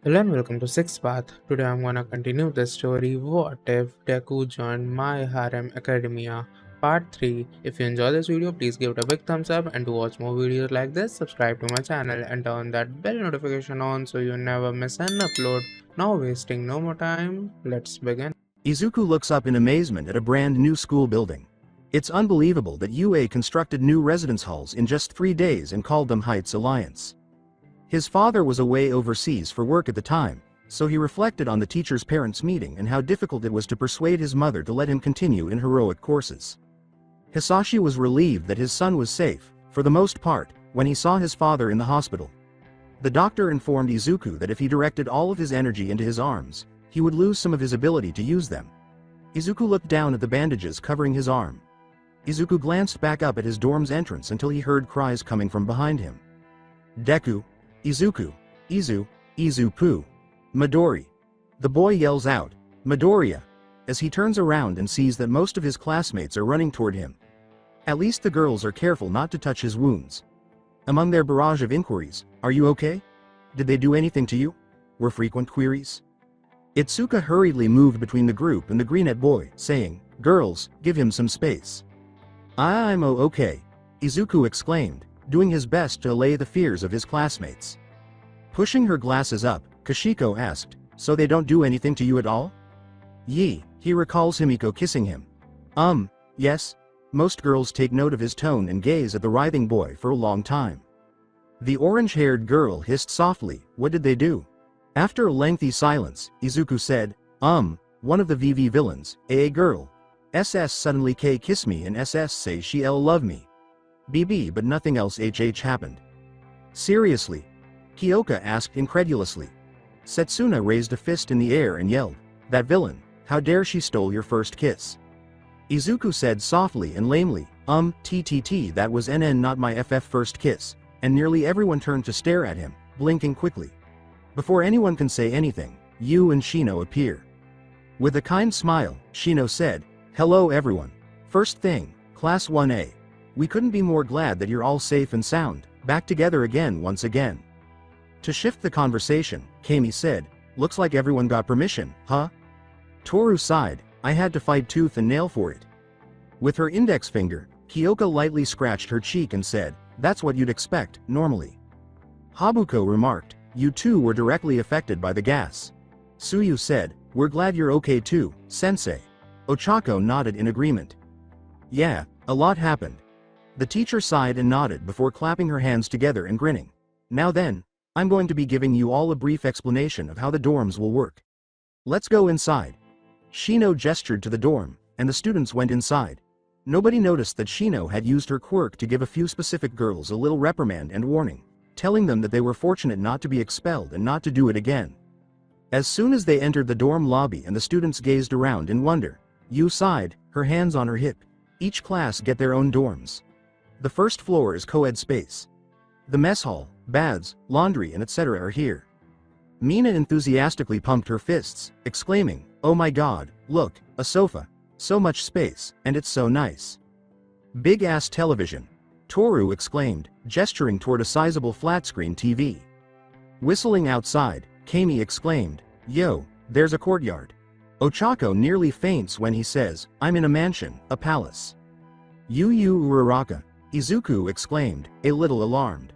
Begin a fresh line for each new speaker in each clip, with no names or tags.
Hello and welcome to Sixth Path. Today I'm gonna continue the story What If Deku Joined My Harem Academia Part 3. If you enjoy this video, please give it a big thumbs up, and to watch more videos like this, subscribe to my channel and turn that bell notification on so you never miss an upload. Now wasting no more time, let's begin.
Izuku looks up in amazement at a brand new school building. It's unbelievable that UA constructed new residence halls in just 3 days and called them Heights Alliance. His father was away overseas for work at the time, so he reflected on the teachers' parents' meeting and how difficult it was to persuade his mother to let him continue in heroic courses. Hisashi was relieved that his son was safe, for the most part, when he saw his father in the hospital. The doctor informed Izuku that if he directed all of his energy into his arms, he would lose some of his ability to use them. Izuku looked down at the bandages covering his arm. Izuku glanced back up at his dorm's entrance until he heard cries coming from behind him. Deku, Izuku, Izu-pu, Midori. The boy yells out, Midoriya, as he turns around and sees that most of his classmates are running toward him. At least the girls are careful not to touch his wounds. Among their barrage of inquiries, "Are you okay? Did they do anything to you?" were frequent queries. Itsuka hurriedly moved between the group and the greenette boy, saying, "Girls, give him some space." "I'm okay," Izuku exclaimed, doing his best to allay the fears of his classmates. Pushing her glasses up, Kashiko asked, "So they don't do anything to you at all?" He recalls Himiko kissing him. Yes. Most girls take note of his tone and gaze at the writhing boy for a long time. The orange-haired girl hissed softly, "What did they do?" After a lengthy silence, Izuku said, one of the VV villains, a girl. SS suddenly K kiss me and SS say she L love me. BB but nothing else happened. Seriously? Kyoka asked incredulously. Setsuna raised a fist in the air and yelled, "That villain, how dare she stole your first kiss?" Izuku said softly and lamely, TTT that was NN not my FF first kiss, and nearly everyone turned to stare at him, blinking quickly. Before anyone can say anything, Yu and Shino appear. With a kind smile, Shino said, "Hello everyone. First thing, Class 1A. We couldn't be more glad that you're all safe and sound, back together again once again." To shift the conversation, Kami said, "Looks like everyone got permission, huh?" Toru sighed, "I had to fight tooth and nail for it." With her index finger, Kyoka lightly scratched her cheek and said, "That's what you'd expect, normally." Habuko remarked, "You two were directly affected by the gas." Suyu said, "We're glad you're okay too, sensei." Ochako nodded in agreement. "Yeah, a lot happened." The teacher sighed and nodded before clapping her hands together and grinning. "Now then, I'm going to be giving you all a brief explanation of how the dorms will work. Let's go inside." Shino gestured to the dorm, and the students went inside. Nobody noticed that Shino had used her quirk to give a few specific girls a little reprimand and warning, telling them that they were fortunate not to be expelled and not to do it again. As soon as they entered the dorm lobby and the students gazed around in wonder, Yu sighed, her hands on her hip. Each class get their own dorms. The first floor is co-ed space. The mess hall, baths, laundry and etc. are here. Mina enthusiastically pumped her fists, exclaiming, "Oh my god, look, a sofa. So much space, and it's so nice." "Big-ass television," Toru exclaimed, gesturing toward a sizable flat-screen TV. Whistling outside, Kami exclaimed, "Yo, there's a courtyard." Ochako nearly faints when he says, "I'm in a mansion, a palace." "Yu Uraraka," Izuku exclaimed, a little alarmed.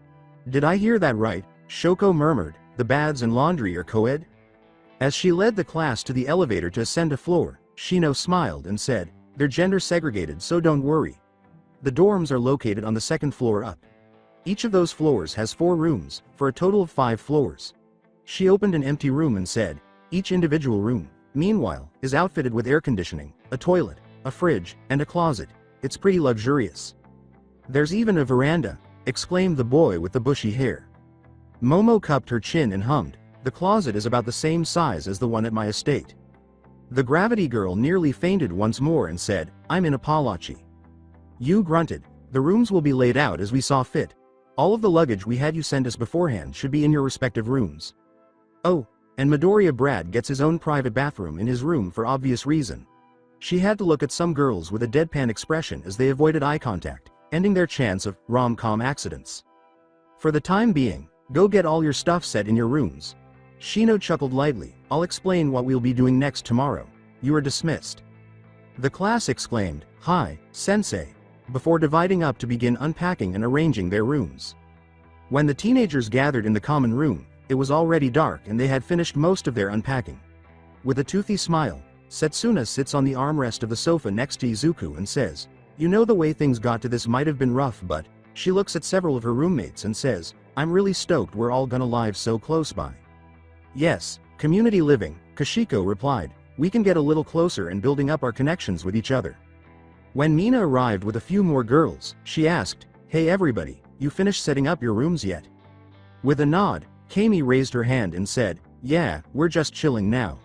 "Did I hear that right?" Shoko murmured, "The baths and laundry are co-ed?" As she led the class to the elevator to ascend a floor, Shino smiled and said, "They're gender segregated so don't worry. The dorms are located on the second floor up. Each of those floors has 4 rooms, for a total of 5 floors." She opened an empty room and said, "Each individual room, meanwhile, is outfitted with air conditioning, a toilet, a fridge, and a closet. It's pretty luxurious." "There's even a veranda," exclaimed the boy with the bushy hair. Momo cupped her chin and hummed, "The closet is about the same size as the one at my estate." The gravity girl nearly fainted once more and said, "I'm in Apalachi." Yu grunted, "The rooms will be laid out as we saw fit. All of the luggage we had you send us beforehand should be in your respective rooms. Oh, and Midoriya Brad gets his own private bathroom in his room for obvious reason." She had to look at some girls with a deadpan expression as they avoided eye contact, ending their chance of rom-com accidents. "For the time being, go get all your stuff set in your rooms. Shino chuckled lightly. I'll explain what we'll be doing next tomorrow. You are dismissed. The class exclaimed, "Hi, sensei," before dividing up to begin unpacking and arranging their rooms. When the teenagers gathered in the common room, it was already dark and they had finished most of their unpacking. With a toothy smile, Setsuna sits on the armrest of the sofa next to Izuku and says, "You know the way things got to this might have been rough, but..." She looks at several of her roommates and says, "I'm really stoked we're all gonna live so close by." "Yes, community living," Kashiko replied. "We can get a little closer and building up our connections with each other." When Mina arrived with a few more girls, she asked, "Hey everybody, you finished setting up your rooms yet?" With a nod, Kami raised her hand and said, "Yeah, we're just chilling now."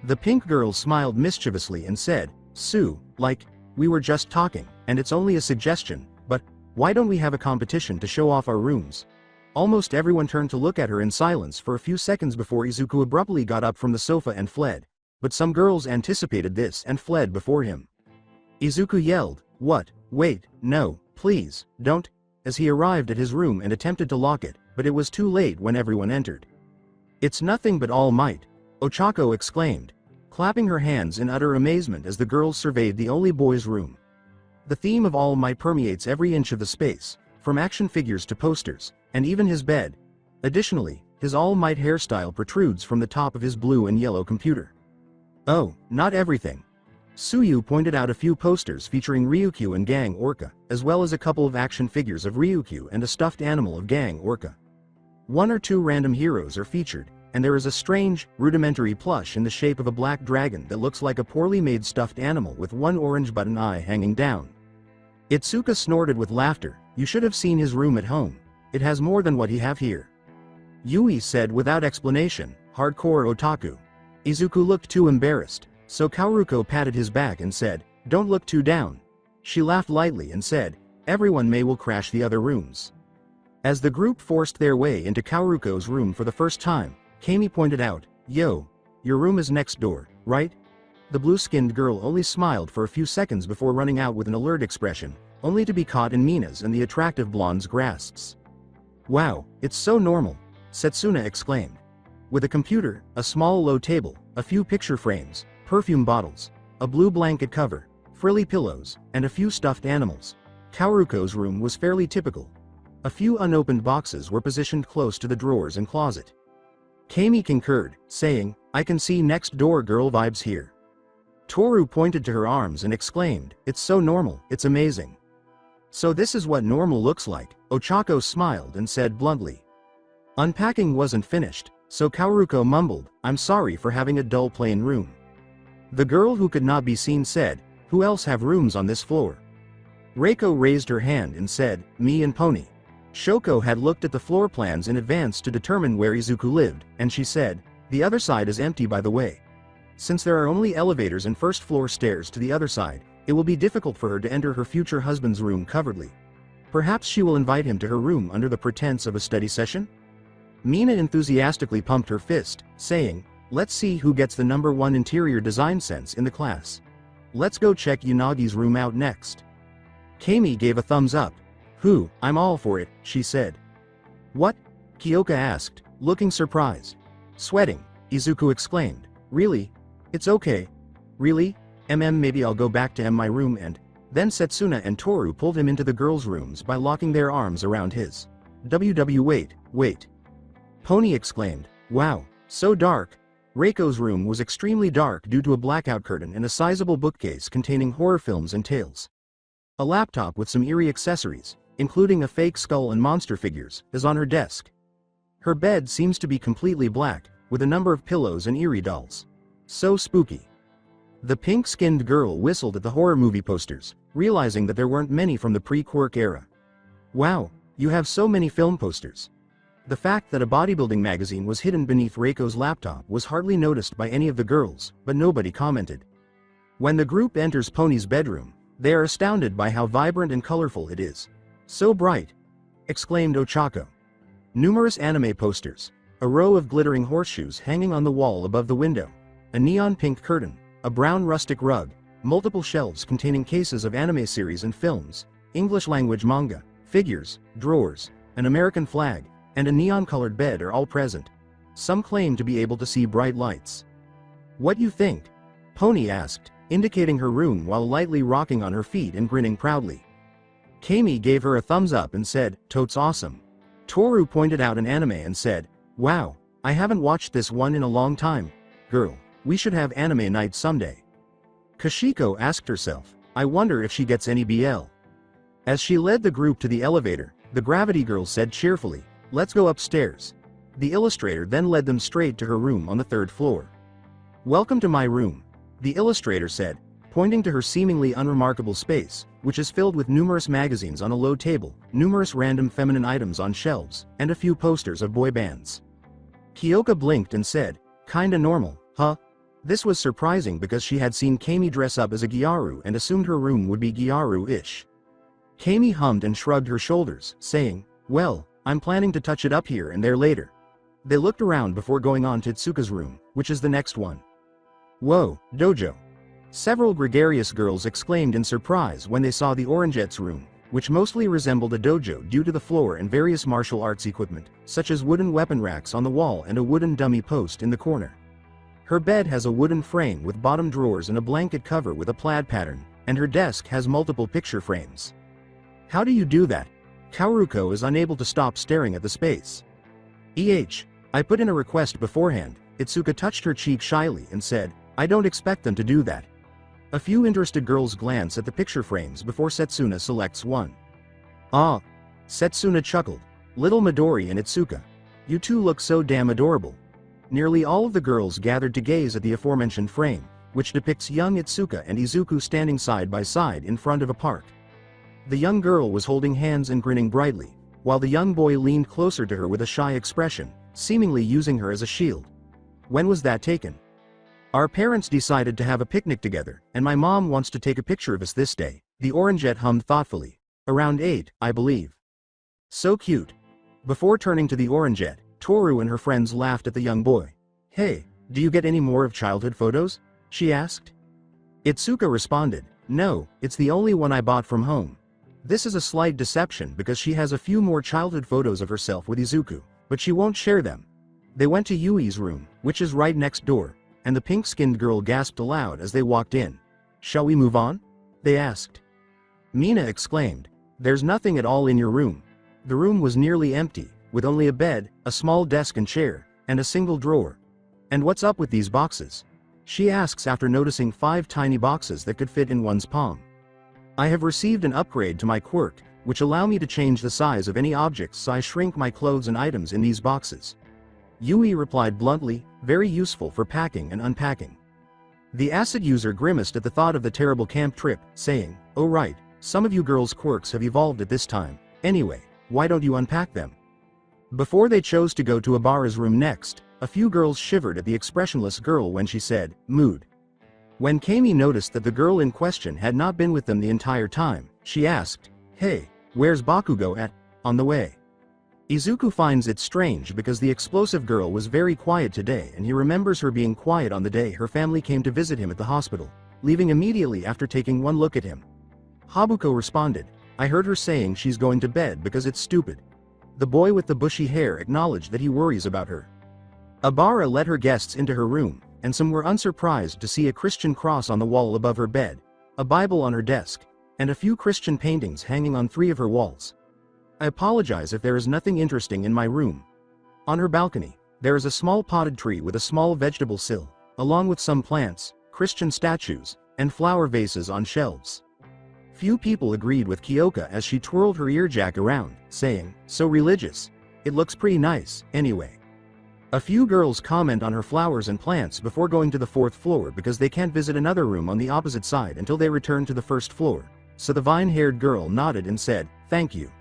The pink girl smiled mischievously and said, "Sue, like, we were just talking, and it's only a suggestion, but why don't we have a competition to show off our rooms?" Almost everyone turned to look at her in silence for a few seconds before Izuku abruptly got up from the sofa and fled. But some girls anticipated this and fled before him. Izuku yelled, "What? Wait, no, please, don't," as he arrived at his room and attempted to lock it, but it was too late when everyone entered. "It's nothing but All Might," Ochako exclaimed, clapping her hands in utter amazement as the girls surveyed the only boy's room. The theme of All Might permeates every inch of the space, from action figures to posters, and even his bed. Additionally, his All Might hairstyle protrudes from the top of his blue and yellow computer. "Oh, not everything." Suyu pointed out a few posters featuring Ryukyu and Gang Orca, as well as a couple of action figures of Ryukyu and a stuffed animal of Gang Orca. One or two random heroes are featured, and there is a strange, rudimentary plush in the shape of a black dragon that looks like a poorly made stuffed animal with one orange button eye hanging down. Itsuka snorted with laughter. "You should have seen his room at home. It has more than what he have here." Yui said without explanation, "Hardcore otaku." Izuku looked too embarrassed, so Kaoruko patted his back and said, "Don't look too down." She laughed lightly and said, "Everyone may will crash the other rooms." As the group forced their way into Kaoruko's room for the first time, Kami pointed out, "Yo, your room is next door, right?" The blue-skinned girl only smiled for a few seconds before running out with an alert expression, only to be caught in Mina's and the attractive blonde's grasps. "Wow, it's so normal," Setsuna exclaimed. With a computer, a small low table, a few picture frames, perfume bottles, a blue blanket cover, frilly pillows, and a few stuffed animals, Kaoruko's room was fairly typical. A few unopened boxes were positioned close to the drawers and closet. Kami concurred, saying, "I can see next door girl vibes here." Toru pointed to her arms and exclaimed, "It's so normal, it's amazing." "So this is what normal looks like," Ochako smiled and said bluntly. Unpacking wasn't finished, so Kaoruko mumbled, "I'm sorry for having a dull plain room." The girl who could not be seen said, "Who else have rooms on this floor?" Reiko raised her hand and said, "Me and Pony." Shoko had looked at the floor plans in advance to determine where Izuku lived, and she said, "The other side is empty by the way." Since there are only elevators and first-floor stairs to the other side, it will be difficult for her to enter her future husband's room covertly. Perhaps she will invite him to her room under the pretense of a study session? Mina enthusiastically pumped her fist, saying, "Let's see who gets the #1 interior design sense in the class. Let's go check Unagi's room out next." Kami gave a thumbs up. I'm all for it," she said. "What?" Kyoka asked, looking surprised. "Sweating," Izuku exclaimed. "Really? It's okay." "Really? Maybe I'll go back to my room and..." Then Setsuna and Toru pulled him into the girls' rooms by locking their arms around his. Wait. Pony exclaimed, "Wow, so dark." Reiko's room was extremely dark due to a blackout curtain and a sizable bookcase containing horror films and tales. A laptop with some eerie accessories, including a fake skull and monster figures, is on her desk. Her bed seems to be completely black, with a number of pillows and eerie dolls. So spooky. The pink-skinned girl whistled at the horror movie posters, realizing that there weren't many from the pre-Quirk era. "Wow, you have so many film posters." The fact that a bodybuilding magazine was hidden beneath Reiko's laptop was hardly noticed by any of the girls, but nobody commented. When the group enters Pony's bedroom, they are astounded by how vibrant and colorful it is. "So bright!" exclaimed Ochako. Numerous anime posters, a row of glittering horseshoes hanging on the wall above the window, a neon pink curtain, a brown rustic rug, multiple shelves containing cases of anime series and films, English-language manga, figures, drawers, an American flag, and a neon-colored bed are all present. some claim to be able to see bright lights. What you think? Pony asked, indicating her room while lightly rocking on her feet and grinning proudly. Kami gave her a thumbs up and said, "Totes awesome." Toru pointed out an anime and said, "Wow, I haven't watched this one in a long time. Girl, we should have anime night someday." Kashiko asked herself, "I wonder if she gets any BL." As she led the group to the elevator, the Gravity Girl said cheerfully, "Let's go upstairs." The illustrator then led them straight to her room on the 3rd floor. "Welcome to my room," the illustrator said, pointing to her seemingly unremarkable space, which is filled with numerous magazines on a low table, numerous random feminine items on shelves, and a few posters of boy bands. Kyoka blinked and said, "Kinda normal, huh?" This was surprising because she had seen Kami dress up as a Gyaru and assumed her room would be Gyaru-ish. Kami hummed and shrugged her shoulders, saying, "Well, I'm planning to touch it up here and there later." They looked around before going on to Tsuka's room, which is the next one. "Whoa, dojo." Several gregarious girls exclaimed in surprise when they saw the Orangette's room, which mostly resembled a dojo due to the floor and various martial arts equipment, such as wooden weapon racks on the wall and a wooden dummy post in the corner. Her bed has a wooden frame with bottom drawers and a blanket cover with a plaid pattern, and her desk has multiple picture frames. "How do you do that?" Kaoruko is unable to stop staring at the space. I put in a request beforehand." Itsuka touched her cheek shyly and said, "I don't expect them to do that." A few interested girls glance at the picture frames before Setsuna selects one. "Ah." Setsuna chuckled. "Little Midori and Itsuka. You two look so damn adorable." Nearly all of the girls gathered to gaze at the aforementioned frame, which depicts young Itsuka and Izuku standing side by side in front of a park. The young girl was holding hands and grinning brightly, while the young boy leaned closer to her with a shy expression, seemingly using her as a shield. "When was that taken?" "Our parents decided to have a picnic together, and my mom wants to take a picture of us this day," the Orangette hummed thoughtfully. "Around 8, I believe." "So cute." Before turning to the Orangette, Toru and her friends laughed at the young boy. "Hey, do you get any more of childhood photos?" she asked. Itsuka responded, "No, it's the only one I bought from home." This is a slight deception because she has a few more childhood photos of herself with Izuku, but she won't share them. They went to Yui's room, which is right next door, and the pink-skinned girl gasped aloud as they walked in. "Shall we move on?" they asked. Mina exclaimed, "There's nothing at all in your room." The room was nearly empty, with only a bed, a small desk and chair, and a single drawer. "And what's up with these boxes?" she asks after noticing 5 tiny boxes that could fit in one's palm. "I have received an upgrade to my quirk, which allow me to change the size of any objects, so I shrink my clothes and items in these boxes." Yui replied bluntly, "Very useful for packing and unpacking." The acid user grimaced at the thought of the terrible camp trip, saying, "Oh right, some of you girls' quirks have evolved at this time. Anyway, why don't you unpack them?" Before they chose to go to Abara's room next, a few girls shivered at the expressionless girl when she said, "Mood." When Kami noticed that the girl in question had not been with them the entire time, she asked, "Hey, where's Bakugo at?" "On the way." Izuku finds it strange because the explosive girl was very quiet today and he remembers her being quiet on the day her family came to visit him at the hospital, leaving immediately after taking one look at him. Habuko responded, "I heard her saying she's going to bed because it's stupid." The boy with the bushy hair acknowledged that he worries about her. Abara led her guests into her room, and some were unsurprised to see a Christian cross on the wall above her bed, a Bible on her desk, and a few Christian paintings hanging on 3 of her walls. "I apologize if there is nothing interesting in my room." On her balcony, there is a small potted tree with a small vegetable sill, along with some plants, Christian statues, and flower vases on shelves. Few people agreed with Kyoka as she twirled her earjack around, saying, "So religious. It looks pretty nice, anyway." A few girls comment on her flowers and plants before going to the 4th floor because they can't visit another room on the opposite side until they return to the 1st floor, so the vine-haired girl nodded and said, "Thank you."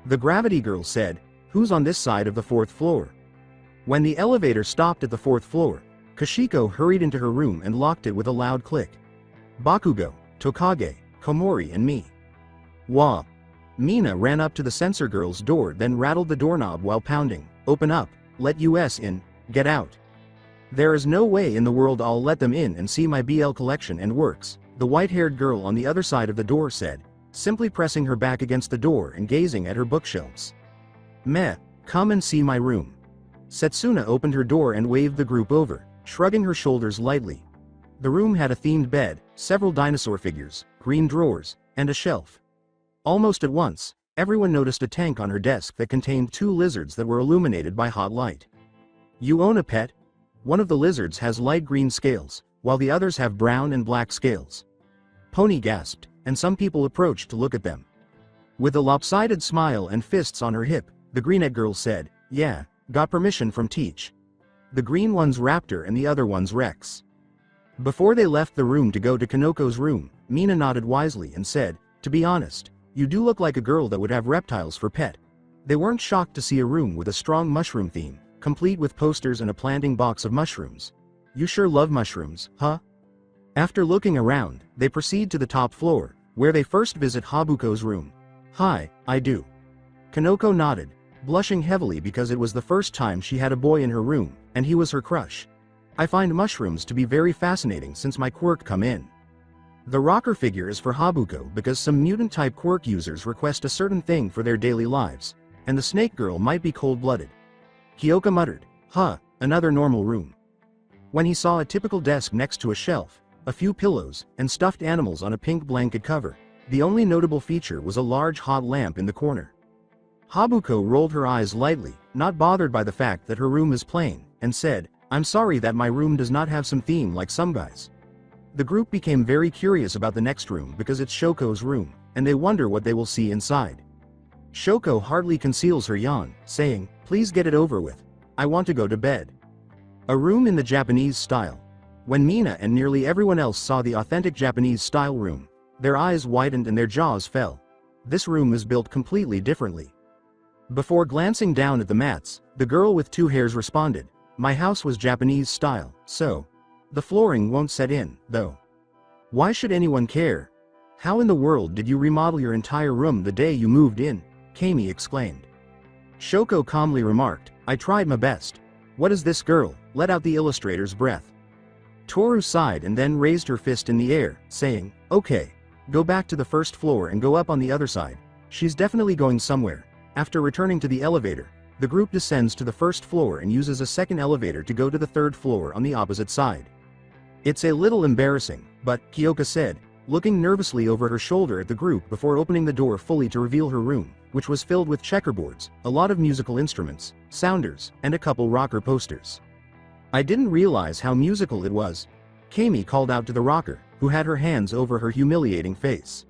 The Gravity Girl said, "Who's on this side of the 4th floor?" When the elevator stopped at the 4th floor, Kashiko hurried into her room and locked it with a loud click. "Bakugo, Tokage, Komori and me." "Wah." Mina ran up to the censor girl's door then rattled the doorknob while pounding, "Open up, let us in, get out." "There is no way in the world I'll let them in and see my BL collection and works," the white-haired girl on the other side of the door said, simply pressing her back against the door and gazing at her bookshelves. "Meh, come and see my room." Setsuna opened her door and waved the group over, shrugging her shoulders lightly. The room had a themed bed, several dinosaur figures, green drawers, and a shelf. Almost at once, everyone noticed a tank on her desk that contained 2 lizards that were illuminated by hot light. "You own a pet?" One of the lizards has light green scales, while the others have brown and black scales. Pony gasped, and some people approached to look at them. With a lopsided smile and fists on her hip, the greenette girl said, "Yeah, got permission from Teach. The green one's Raptor and the other one's Rex." Before they left the room to go to Kanoko's room, Mina nodded wisely and said, "To be honest, you do look like a girl that would have reptiles for pet." They weren't shocked to see a room with a strong mushroom theme, complete with posters and a planting box of mushrooms. "You sure love mushrooms, huh?" After looking around, they proceed to the top floor, where they first visit Habuko's room. "Hi, I do." Kanoko nodded, blushing heavily because it was the first time she had a boy in her room, and he was her crush. "I find mushrooms to be very fascinating since my quirk come in." The rocker figure is for Habuko because some mutant-type quirk users request a certain thing for their daily lives, and the snake girl might be cold-blooded. Kyoka muttered, "Huh, another normal room." When he saw a typical desk next to a shelf, a few pillows, and stuffed animals on a pink blanket cover, the only notable feature was a large hot lamp in the corner. Habuko rolled her eyes lightly, not bothered by the fact that her room is plain, and said, "I'm sorry that my room does not have some theme like some guys." The group became very curious about the next room because it's Shoko's room, and they wonder what they will see inside. Shoko hardly conceals her yawn, saying, "Please get it over with. I want to go to bed." A room in the Japanese style. When Mina and nearly everyone else saw the authentic Japanese style room, their eyes widened and their jaws fell. This room is built completely differently. Before glancing down at the mats, the girl with 2 hairs responded, "My house was Japanese style, so the flooring won't set in, though." "Why should anyone care? How in the world did you remodel your entire room the day you moved in?" Kami exclaimed. Shoko calmly remarked, "I tried my best." "What is this girl?" let out the illustrator's breath. Toru sighed and then raised her fist in the air, saying, "Okay. Go back to the first floor and go up on the other side. She's definitely going somewhere." After returning to the elevator, the group descends to the first floor and uses a second elevator to go to the 3rd floor on the opposite side. "It's a little embarrassing, but," Kyoka said, looking nervously over her shoulder at the group before opening the door fully to reveal her room, which was filled with checkerboards, a lot of musical instruments, sounders, and a couple rocker posters. "I didn't realize how musical it was," Kami called out to the rocker, who had her hands over her humiliating face.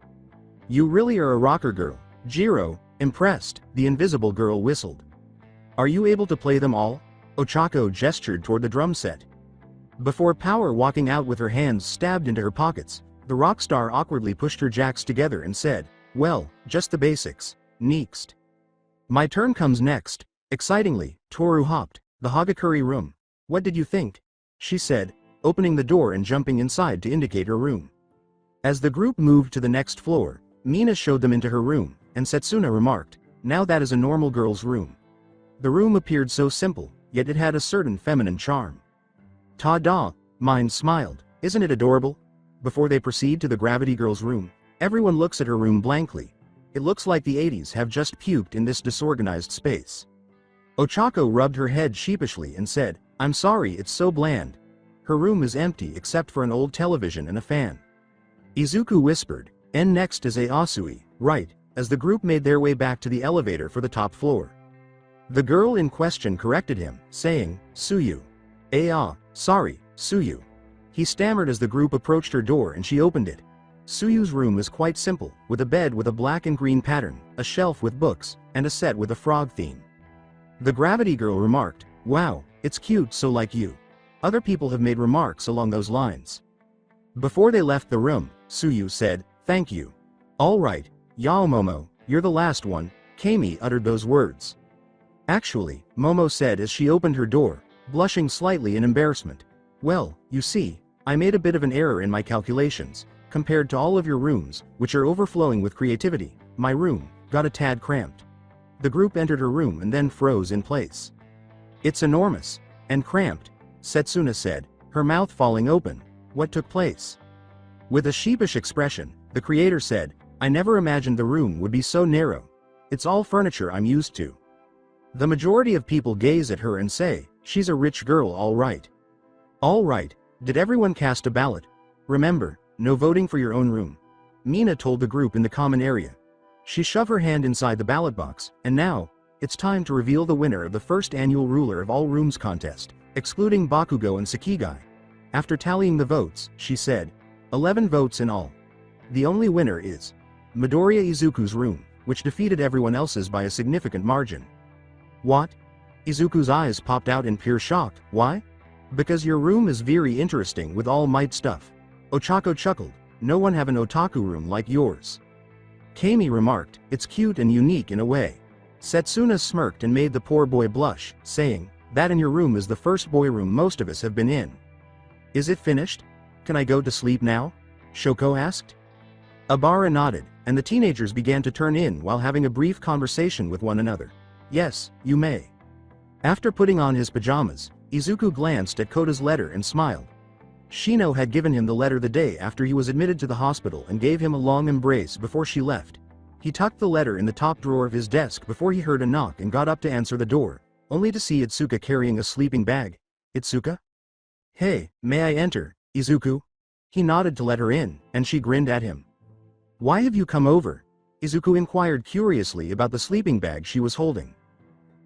"You really are a rocker girl, Jiro." Impressed, the invisible girl whistled. "Are you able to play them all?" Ochako gestured toward the drum set. Before power walking out with her hands stabbed into her pockets, the rock star awkwardly pushed her jacks together and said, "Well, just the basics. Next. My turn comes next." Excitingly, Toru hopped, "The Hagakure room. What did you think?" she said, opening the door and jumping inside to indicate her room. As the group moved to the next floor, Mina showed them into her room, and Setsuna remarked, "Now that is a normal girl's room." The room appeared so simple, yet it had a certain feminine charm. "Ta-da!" Mine smiled, "Isn't it adorable?" Before they proceed to the Gravity Girl's room, everyone looks at her room blankly. It looks like the 80s have just puked in this disorganized space. Ochako rubbed her head sheepishly and said, "I'm sorry, it's so bland." Her room is empty except for an old television and a fan. Izuku whispered, "And next is a Asui, right?" as the group made their way back to the elevator for the top floor. The girl in question corrected him, saying, "Suyu." Sorry, Suyu." He stammered as the group approached her door and she opened it. Suyu's room is quite simple, with a bed with a black and green pattern, a shelf with books, and a set with a frog theme. The Gravity Girl remarked, "Wow, it's cute, so like you." Other people have made remarks along those lines. Before they left the room, Suyu said, "Thank you." "All right, Yao Momo, you're the last one." Kami uttered those words. "Actually," Momo said as she opened her door, blushing slightly in embarrassment. "Well, you see, I made a bit of an error in my calculations. Compared to all of your rooms, which are overflowing with creativity, my room got a tad cramped." The group entered her room and then froze in place. "It's enormous. And cramped," Setsuna said, her mouth falling open. "What took place?" With a sheepish expression, the creator said, "I never imagined the room would be so narrow. It's all furniture I'm used to." The majority of people gaze at her and say, she's a rich girl, all right. All right, did everyone cast a ballot? Remember, no voting for your own room. Mina told the group in the common area. She shoved her hand inside the ballot box, and now, it's time to reveal the winner of the first annual Ruler of All Rooms contest, excluding Bakugo and Sakigai. After tallying the votes, she said, 11 votes in all. The only winner is Midoriya Izuku's room, which defeated everyone else's by a significant margin. What? Izuku's eyes popped out in pure shock. Why? Because your room is very interesting with all might stuff. Ochako chuckled, no one have an otaku room like yours. Kami remarked, it's cute and unique in a way. Setsuna smirked and made the poor boy blush, saying, that in your room is the first boy room most of us have been in. Is it finished? Can I go to sleep now? Shoko asked. Abara nodded, and the teenagers began to turn in while having a brief conversation with one another. Yes, you may. After putting on his pajamas, Izuku glanced at Kota's letter and smiled. Shino had given him the letter the day after he was admitted to the hospital and gave him a long embrace before she left. He tucked the letter in the top drawer of his desk before he heard a knock and got up to answer the door, only to see Itsuka carrying a sleeping bag. Itsuka? Hey, may I enter, Izuku? He nodded to let her in, and she grinned at him. Why have you come over? Izuku inquired curiously about the sleeping bag she was holding.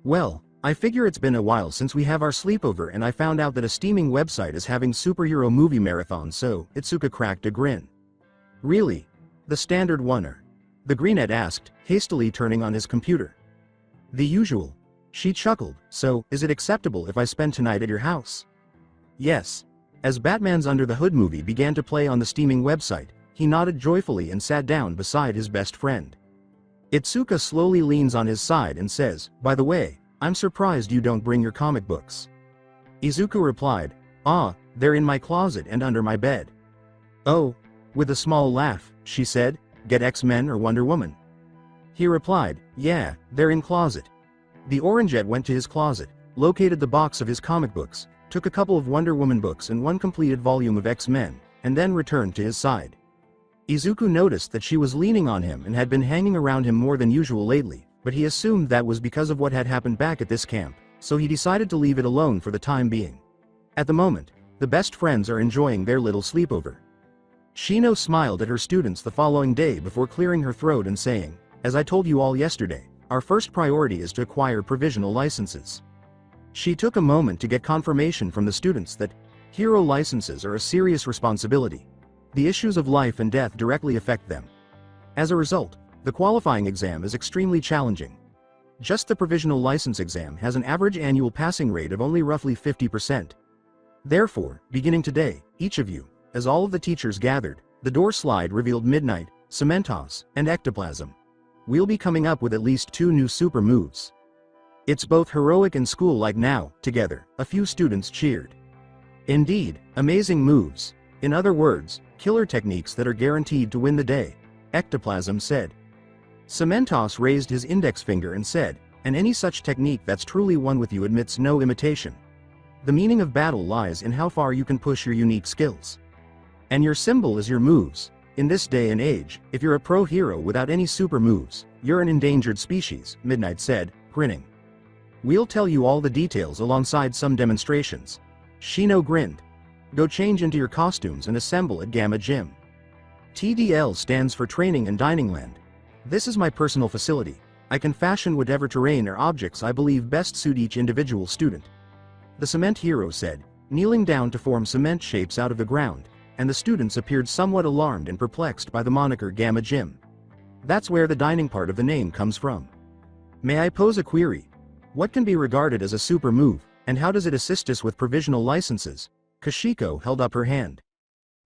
Well, I figure it's been a while since we have our sleepover and I found out that a steaming website is having superhero movie marathon, so, Itsuka cracked a grin. Really? The standard one? The greenette asked, hastily turning on his computer. The usual. She chuckled, so, is it acceptable if I spend tonight at your house? Yes. As Batman's Under the Hood movie began to play on the steaming website, he nodded joyfully and sat down beside his best friend. Itsuka slowly leans on his side and says, by the way, I'm surprised you don't bring your comic books. Izuku replied, they're in my closet and under my bed. Oh, with a small laugh, she said, get X-Men or Wonder Woman? He replied, yeah, they're in closet. The Orangeette went to his closet, located the box of his comic books, took a couple of Wonder Woman books and one completed volume of X-Men, and then returned to his side. Izuku noticed that she was leaning on him and had been hanging around him more than usual lately, but he assumed that was because of what had happened back at this camp, so he decided to leave it alone for the time being. At the moment, the best friends are enjoying their little sleepover. Shino smiled at her students the following day before clearing her throat and saying, as I told you all yesterday, our first priority is to acquire provisional licenses. She took a moment to get confirmation from the students that hero licenses are a serious responsibility. The issues of life and death directly affect them. As a result, the qualifying exam is extremely challenging. Just the provisional license exam has an average annual passing rate of only roughly 50%. Therefore, beginning today, each of you, as all of the teachers gathered, the door slide revealed Midnight, Cementos, and Ectoplasm. We'll be coming up with at least 2 new super moves. It's both heroic and school-like now. Together, a few students cheered. Indeed, amazing moves. In other words, killer techniques that are guaranteed to win the day, Ectoplasm said. Cementos raised his index finger and said, and any such technique that's truly one with you admits no imitation. The meaning of battle lies in how far you can push your unique skills. And your symbol is your moves. In this day and age, if you're a pro hero without any super moves, you're an endangered species, Midnight said, grinning. We'll tell you all the details alongside some demonstrations. Shino grinned. Go change into your costumes and assemble at Gamma Gym. TDL stands for Training and Dining Land. This is my personal facility. I can fashion whatever terrain or objects I believe best suit each individual student. The cement hero said, kneeling down to form cement shapes out of the ground, and the students appeared somewhat alarmed and perplexed by the moniker Gamma Gym. That's where the dining part of the name comes from. May I pose a query? What can be regarded as a super move, and how does it assist us with provisional licenses? Kashiko held up her hand.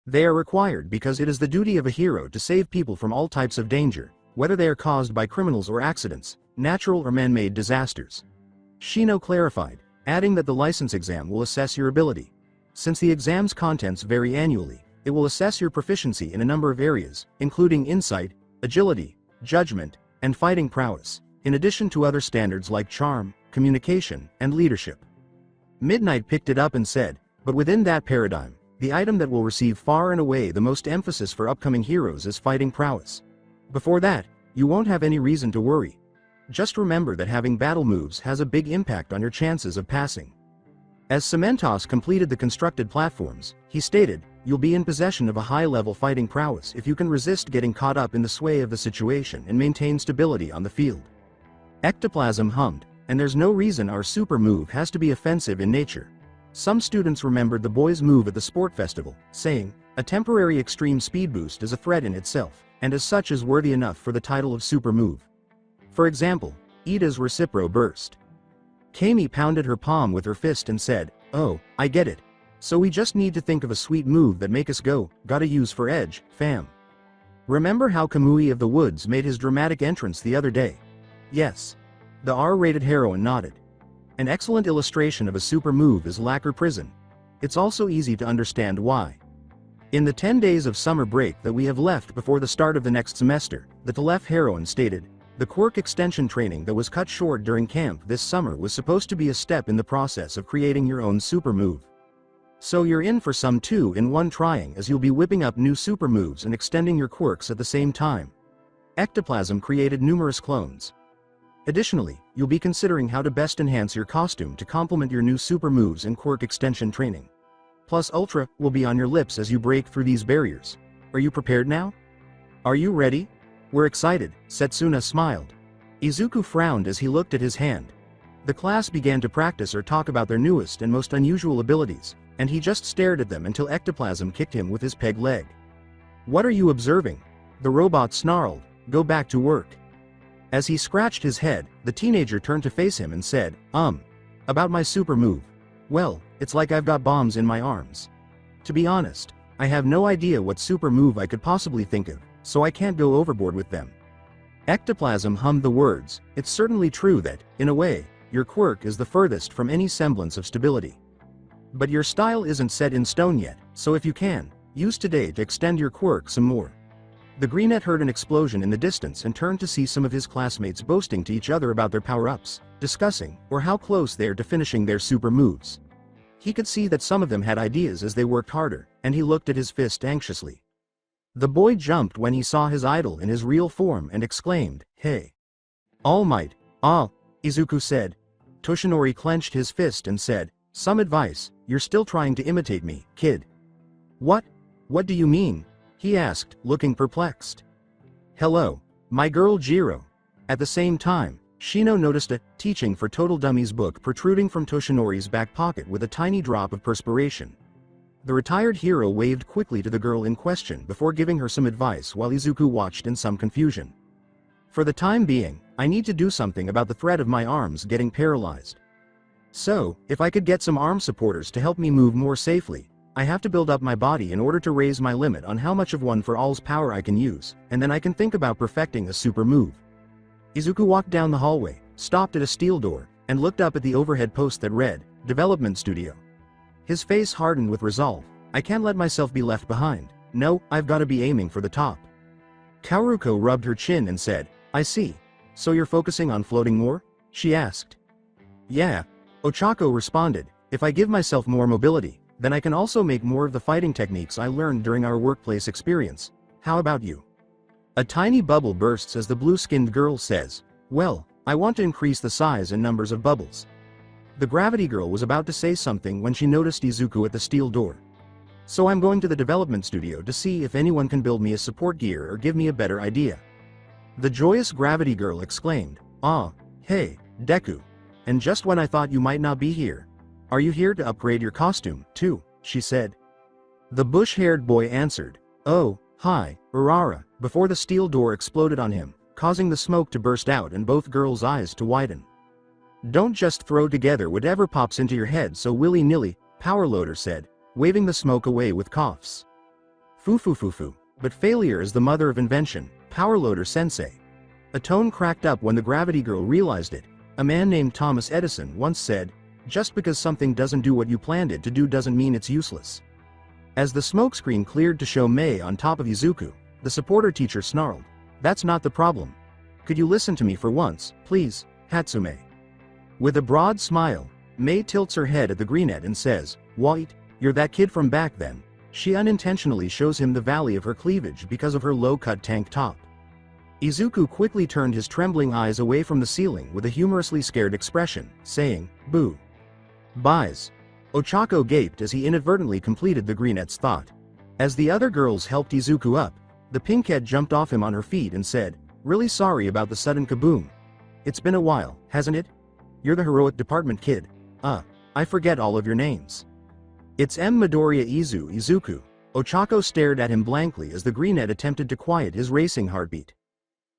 They are required because it is the duty of a hero to save people from all types of danger, whether they are caused by criminals or accidents, natural or man-made disasters. Shino clarified, adding that the license exam will assess your ability. Since the exam's contents vary annually, it will assess your proficiency in a number of areas, including insight, agility, judgment, and fighting prowess, in addition to other standards like charm, communication, and leadership. Midnight picked it up and said, but within that paradigm, the item that will receive far and away the most emphasis for upcoming heroes is fighting prowess. Before that, you won't have any reason to worry. just remember that having battle moves has a big impact on your chances of passing. As Cementos completed the constructed platforms, he stated, "You'll be in possession of a high-level fighting prowess if you can resist getting caught up in the sway of the situation and maintain stability on the field." Ectoplasm hummed, "And there's no reason our super move has to be offensive in nature." Some students remembered the boy's move at the sport festival, saying, "A temporary extreme speed boost is a threat in itself, and as such is worthy enough for the title of super move." For example, Ida's Recipro burst. Kami pounded her palm with her fist and said, "Oh, I get it. So we just need to think of a sweet move that make us go, gotta use for edge, fam." Remember how Kamui of the Woods made his dramatic entrance the other day? Yes. The R-rated heroine nodded. An excellent illustration of a super move is Lacquer Prison. It's also easy to understand why. In the 10 days of summer break that we have left before the start of the next semester, the Telef heroine stated, "The quirk extension training that was cut short during camp this summer was supposed to be a step in the process of creating your own super move. So you're in for some 2-in-1 trying, as you'll be whipping up new super moves and extending your quirks at the same time." Ectoplasm created numerous clones. Additionally, you'll be considering how to best enhance your costume to complement your new super moves and quirk extension training. Plus Ultra will be on your lips as you break through these barriers. Are you prepared now? Are you ready? We're excited, Setsuna smiled. Izuku frowned as he looked at his hand. The class began to practice or talk about their newest and most unusual abilities, and he just stared at them until Ectoplasm kicked him with his peg leg. "What are you observing?" The robot snarled, "Go back to work." As he scratched his head, the teenager turned to face him and said, About my super move. Well, it's like I've got bombs in my arms. To be honest, I have no idea what super move I could possibly think of, so I can't go overboard with them." Ectoplasm hummed the words, "It's certainly true that, in a way, your quirk is the furthest from any semblance of stability. But your style isn't set in stone yet, so if you can, use today to extend your quirk some more." The Greenette heard an explosion in the distance and turned to see some of his classmates boasting to each other about their power-ups, discussing, or how close they are to finishing their super moves. He could see that some of them had ideas as they worked harder, and he looked at his fist anxiously. The boy jumped when he saw his idol in his real form and exclaimed, "Hey! All Might, ah!" Izuku said. Toshinori clenched his fist and said, "Some advice, you're still trying to imitate me, kid." "What? What do you mean?" he asked, looking perplexed. "Hello, my girl Jiro." At the same time, Shino noticed a Teaching for Total Dummies book protruding from Toshinori's back pocket with a tiny drop of perspiration. The retired hero waved quickly to the girl in question before giving her some advice while Izuku watched in some confusion. "For the time being, I need to do something about the threat of my arms getting paralyzed. So, if I could get some arm supporters to help me move more safely, I have to build up my body in order to raise my limit on how much of one for all's power I can use, and then I can think about perfecting a super move." Izuku walked down the hallway, stopped at a steel door, and looked up at the overhead post that read, "Development Studio." His face hardened with resolve. "I can't let myself be left behind. No, I've got to be aiming for the top." Kaoruko rubbed her chin and said, "I see. So you're focusing on floating more?" she asked. "Yeah," Ochako responded, "if I give myself more mobility, then I can also make more of the fighting techniques I learned during our workplace experience. How about you?" A tiny bubble bursts as the blue-skinned girl says, "Well, I want to increase the size and numbers of bubbles." The gravity girl was about to say something when she noticed Izuku at the steel door. "So I'm going to the development studio to see if anyone can build me a support gear or give me a better idea." The joyous gravity girl exclaimed, "Ah, hey, Deku. And just when I thought you might not be here. Are you here to upgrade your costume, too?" she said. The bush-haired boy answered, "Oh, hi, Urara," before the steel door exploded on him, causing the smoke to burst out and both girls' eyes to widen. "Don't just throw together whatever pops into your head so willy-nilly," Powerloader said, waving the smoke away with coughs. "Foo-foo-foo-foo, but failure is the mother of invention, Powerloader sensei." A tone cracked up when the gravity girl realized it. A man named Thomas Edison once said, "Just because something doesn't do what you planned it to do doesn't mean it's useless." As the smokescreen cleared to show Mei on top of Izuku, the supporter teacher snarled, "That's not the problem. Could you listen to me for once, please, Hatsume?" With a broad smile, Mei tilts her head at the Greenette and says, "White, you're that kid from back then." She unintentionally shows him the valley of her cleavage because of her low-cut tank top. Izuku quickly turned his trembling eyes away from the ceiling with a humorously scared expression, saying, "Boo. Buys." Ochako gaped as he inadvertently completed the greenette's thought. As the other girls helped Izuku up, the pinkette jumped off him on her feet and said, "Really sorry about the sudden kaboom. It's been a while, hasn't it? You're the heroic department kid. I forget all of your names." "It's M. Midoriya Izuku." Ochako stared at him blankly as the greenette attempted to quiet his racing heartbeat.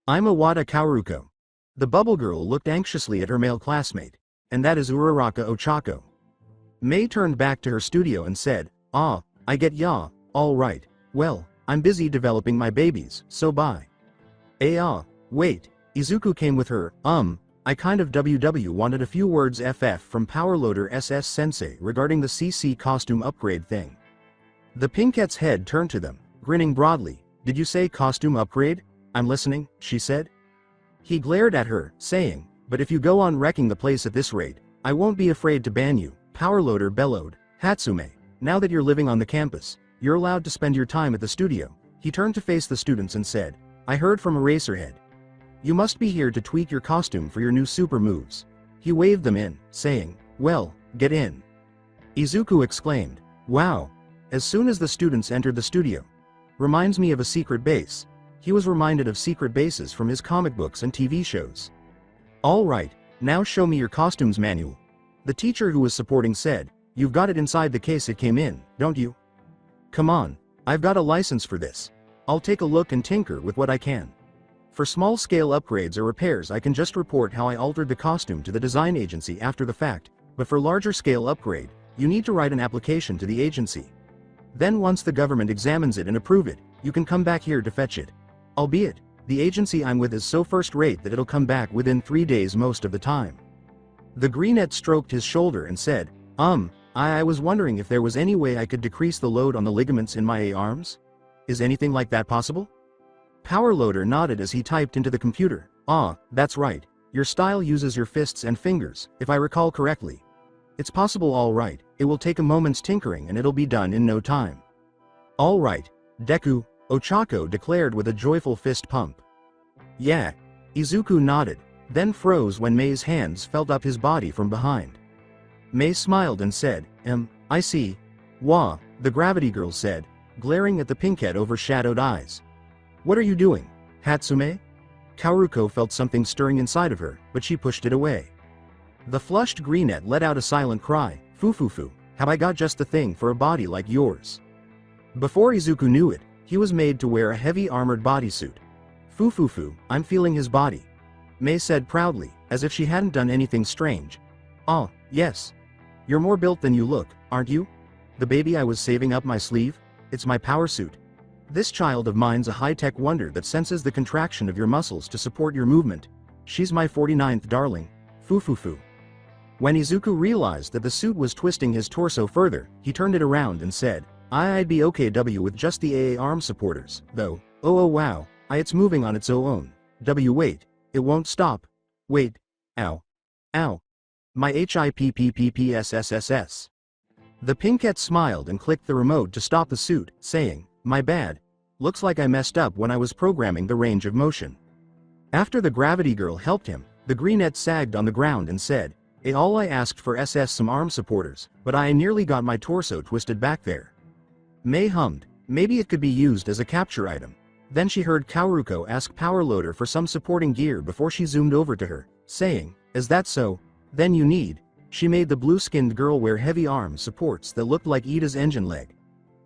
"I'm Iwata Kaoruko." The bubble girl looked anxiously at her male classmate. "And that is Uraraka Ochako." Mei turned back to her studio and said, "Ah, I get ya, all right. Well, I'm busy developing my babies, so bye." Wait. Izuku came with her. I kind of wanted a few words FF from Powerloader SS Sensei regarding the CC costume upgrade thing." The pinkette's head turned to them, grinning broadly. "Did you say costume upgrade?" "I'm listening," she said. He glared at her, saying, "But if you go on wrecking the place at this rate, I won't be afraid to ban you." Powerloader bellowed, "Hatsume, now that you're living on the campus, you're allowed to spend your time at the studio." He turned to face the students and said, "I heard from Eraserhead. You must be here to tweak your costume for your new super moves." He waved them in, saying, "Well, get in." Izuku exclaimed, "Wow." As soon as the students entered the studio. "Reminds me of a secret base." He was reminded of secret bases from his comic books and TV shows. "All right, now show me your costumes manual." The teacher who was supporting said, "You've got it inside the case it came in, don't you?" "Come on, I've got a license for this. I'll take a look and tinker with what I can. For small-scale upgrades or repairs I can just report how I altered the costume to the design agency after the fact, but for larger-scale upgrade, you need to write an application to the agency. Then once the government examines it and approve it, you can come back here to fetch it. Albeit, the agency I'm with is so first-rate that it'll come back within 3 days most of the time." The greenette stroked his shoulder and said, I was wondering if there was any way I could decrease the load on the ligaments in my arms? Is anything like that possible?" Powerloader nodded as he typed into the computer. That's right. Your style uses your fists and fingers, if I recall correctly. It's possible, all right. It will take a moment's tinkering and it'll be done in no time." "All right, Deku," Ochako declared with a joyful fist pump. "Yeah." Izuku nodded, then froze when Mei's hands felt up his body from behind. Mei smiled and said, I see. Wah," the gravity girl said, glaring at the pinkette overshadowed eyes. "What are you doing, Hatsume?" Kaoruko felt something stirring inside of her, but she pushed it away. The flushed greenette let out a silent cry, "Fufufu, have I got just the thing for a body like yours?" Before Izuku knew it, he was made to wear a heavy armored bodysuit. "Fufufu, I'm feeling his body," Mei said proudly, as if she hadn't done anything strange. "Oh, yes. You're more built than you look, aren't you? The baby I was saving up my sleeve? It's my power suit. This child of mine's a high-tech wonder that senses the contraction of your muscles to support your movement. She's my 49th darling. Fufufu." When Izuku realized that the suit was twisting his torso further, he turned it around and said, I'd be okay with just the AA arm supporters, though. Oh wow, it's moving on its own. Wait, it won't stop. Wait. Ow. Ow. My HIPPPPSSSS. The pinkette smiled and clicked the remote to stop the suit, saying, "My bad. Looks like I messed up when I was programming the range of motion." After the gravity girl helped him, the greenette sagged on the ground and said, All I asked for SS some arm supporters, but I nearly got my torso twisted back there." Mei hummed, maybe it could be used as a capture item. Then she heard Kaoruko ask Powerloader for some supporting gear before she zoomed over to her, saying, "Is that so? Then you need." She made the blue-skinned girl wear heavy arm supports that looked like Ida's engine leg.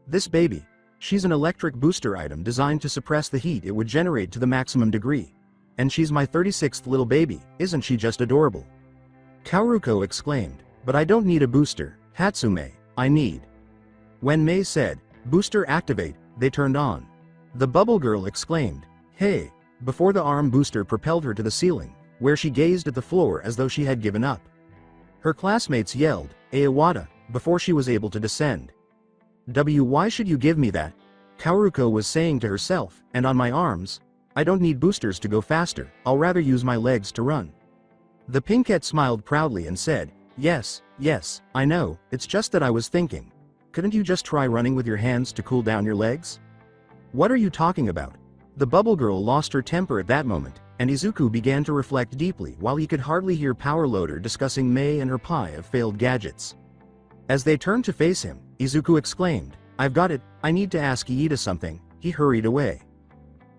"This baby. She's an electric booster item designed to suppress the heat it would generate to the maximum degree. And she's my 36th little baby, isn't she just adorable?" Kaoruko exclaimed, "But I don't need a booster, Hatsume, I need." When Mei said, "Booster activate," they turned on. The bubble girl exclaimed, "Hey," before the arm booster propelled her to the ceiling, where she gazed at the floor as though she had given up. Her classmates yelled, "Iwata," before she was able to descend. Why should you give me that?" Kaoruko was saying to herself, "and on my arms? I don't need boosters to go faster, I'll rather use my legs to run." The pinkette smiled proudly and said, yes, I know, it's just that I was thinking. Couldn't you just try running with your hands to cool down your legs?" "What are you talking about?" The bubble girl lost her temper at that moment, and Izuku began to reflect deeply while he could hardly hear Power Loader discussing Mei and her pie of failed gadgets. As they turned to face him, Izuku exclaimed, "I've got it, I need to ask Iida something." He hurried away.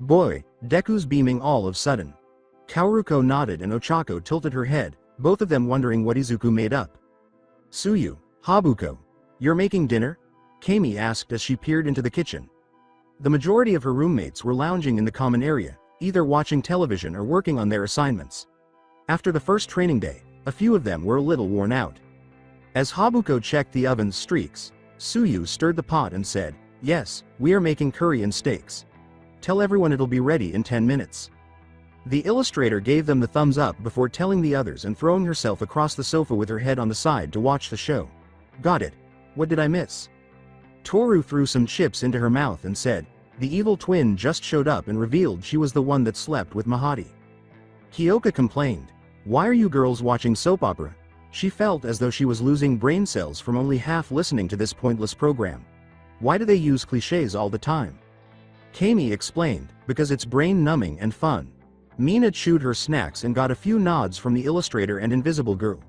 "Boy," Deku's beaming all of a sudden. Kaoruko nodded and Ochako tilted her head, both of them wondering what Izuku made up. "Tsuyu, Habuko, you're making dinner?" Kami asked as she peered into the kitchen. The majority of her roommates were lounging in the common area, either watching television or working on their assignments. After the first training day, a few of them were a little worn out. As Habuko checked the oven's streaks, Tsuyu stirred the pot and said, "Yes, we are making curry and steaks. Tell everyone it'll be ready in 10 minutes. The illustrator gave them the thumbs up before telling the others and throwing herself across the sofa with her head on the side to watch the show. "Got it. What did I miss?" Toru threw some chips into her mouth and said, "The evil twin just showed up and revealed she was the one that slept with Mahadi." Kyoka complained, "Why are you girls watching soap opera?" She felt as though she was losing brain cells from only half listening to this pointless program. "Why do they use cliches all the time?" Kami explained, "Because it's brain-numbing and fun." Mina chewed her snacks and got a few nods from the illustrator and Invisible Girl.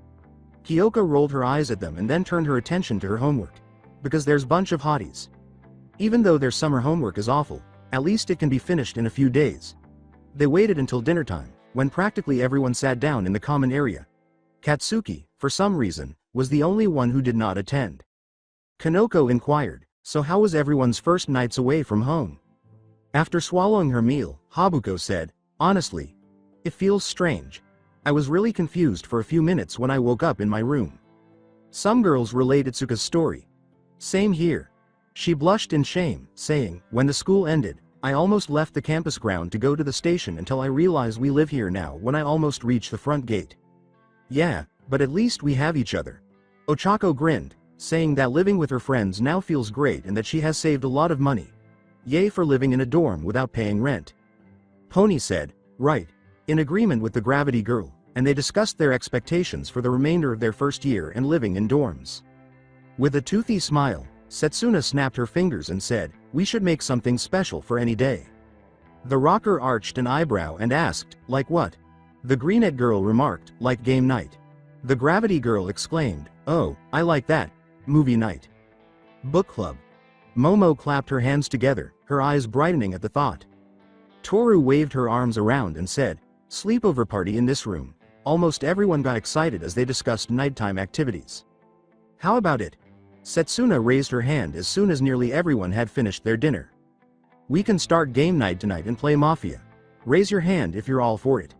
Kyoka rolled her eyes at them and then turned her attention to her homework. "Because there's bunch of hotties. Even though their summer homework is awful, at least it can be finished in a few days." They waited until dinner time, when practically everyone sat down in the common area. Katsuki, for some reason, was the only one who did not attend. Kanoko inquired, "So how was everyone's first nights away from home?" After swallowing her meal, Habuko said, "Honestly, it feels strange. I was really confused for a few minutes when I woke up in my room." Some girls relate Itsuka's story. "Same here." She blushed in shame, saying, "When the school ended, I almost left the campus ground to go to the station until I realized we live here now when I almost reached the front gate." "Yeah, but at least we have each other." Ochako grinned, saying that living with her friends now feels great and that she has saved a lot of money. Yay for living in a dorm without paying rent. Pony said, "Right," in agreement with the Gravity Girl, and they discussed their expectations for the remainder of their first year and living in dorms. With a toothy smile, Setsuna snapped her fingers and said, "We should make something special for any day." The rocker arched an eyebrow and asked, "Like what?" The Greenette Girl remarked, "Like game night." The Gravity Girl exclaimed, "Oh, I like that. Movie night. Book club." Momo clapped her hands together, her eyes brightening at the thought. Toru waved her arms around and said, "Sleepover party in this room." Almost everyone got excited as they discussed nighttime activities. "How about it?" Setsuna raised her hand as soon as nearly everyone had finished their dinner. "We can start game night tonight and play Mafia. Raise your hand if you're all for it."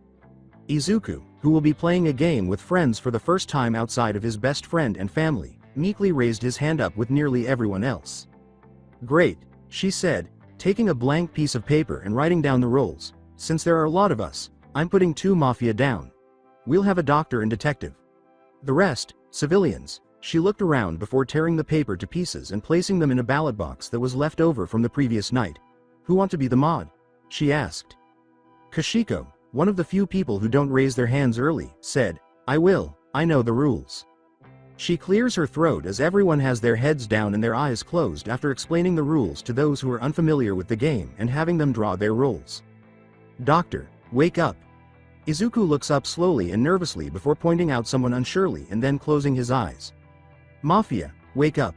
Izuku, who will be playing a game with friends for the first time outside of his best friend and family, meekly raised his hand up with nearly everyone else. "Great," she said, taking a blank piece of paper and writing down the roles. "Since there are a lot of us, I'm putting 2 Mafia down. We'll have a doctor and detective. The rest, civilians." She looked around before tearing the paper to pieces and placing them in a ballot box that was left over from the previous night. "Who want to be the mod?" she asked. Kashiko, one of the few people who don't raise their hands early, said, "I will, I know the rules." She clears her throat as everyone has their heads down and their eyes closed after explaining the rules to those who are unfamiliar with the game and having them draw their roles. "Doctor, wake up." Izuku looks up slowly and nervously before pointing out someone unsurely and then closing his eyes. "Mafia, wake up."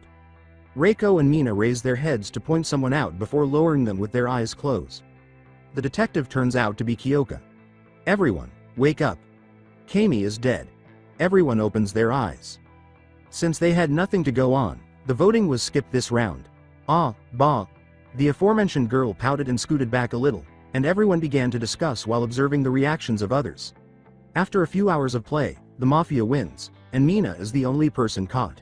Reiko and Mina raise their heads to point someone out before lowering them with their eyes closed. The detective turns out to be Kyoka. "Everyone, wake up. Kami is dead." Everyone opens their eyes. Since they had nothing to go on, the voting was skipped this round. Bah. The aforementioned girl pouted and scooted back a little, and everyone began to discuss while observing the reactions of others. After a few hours of play, the Mafia wins, and Mina is the only person caught.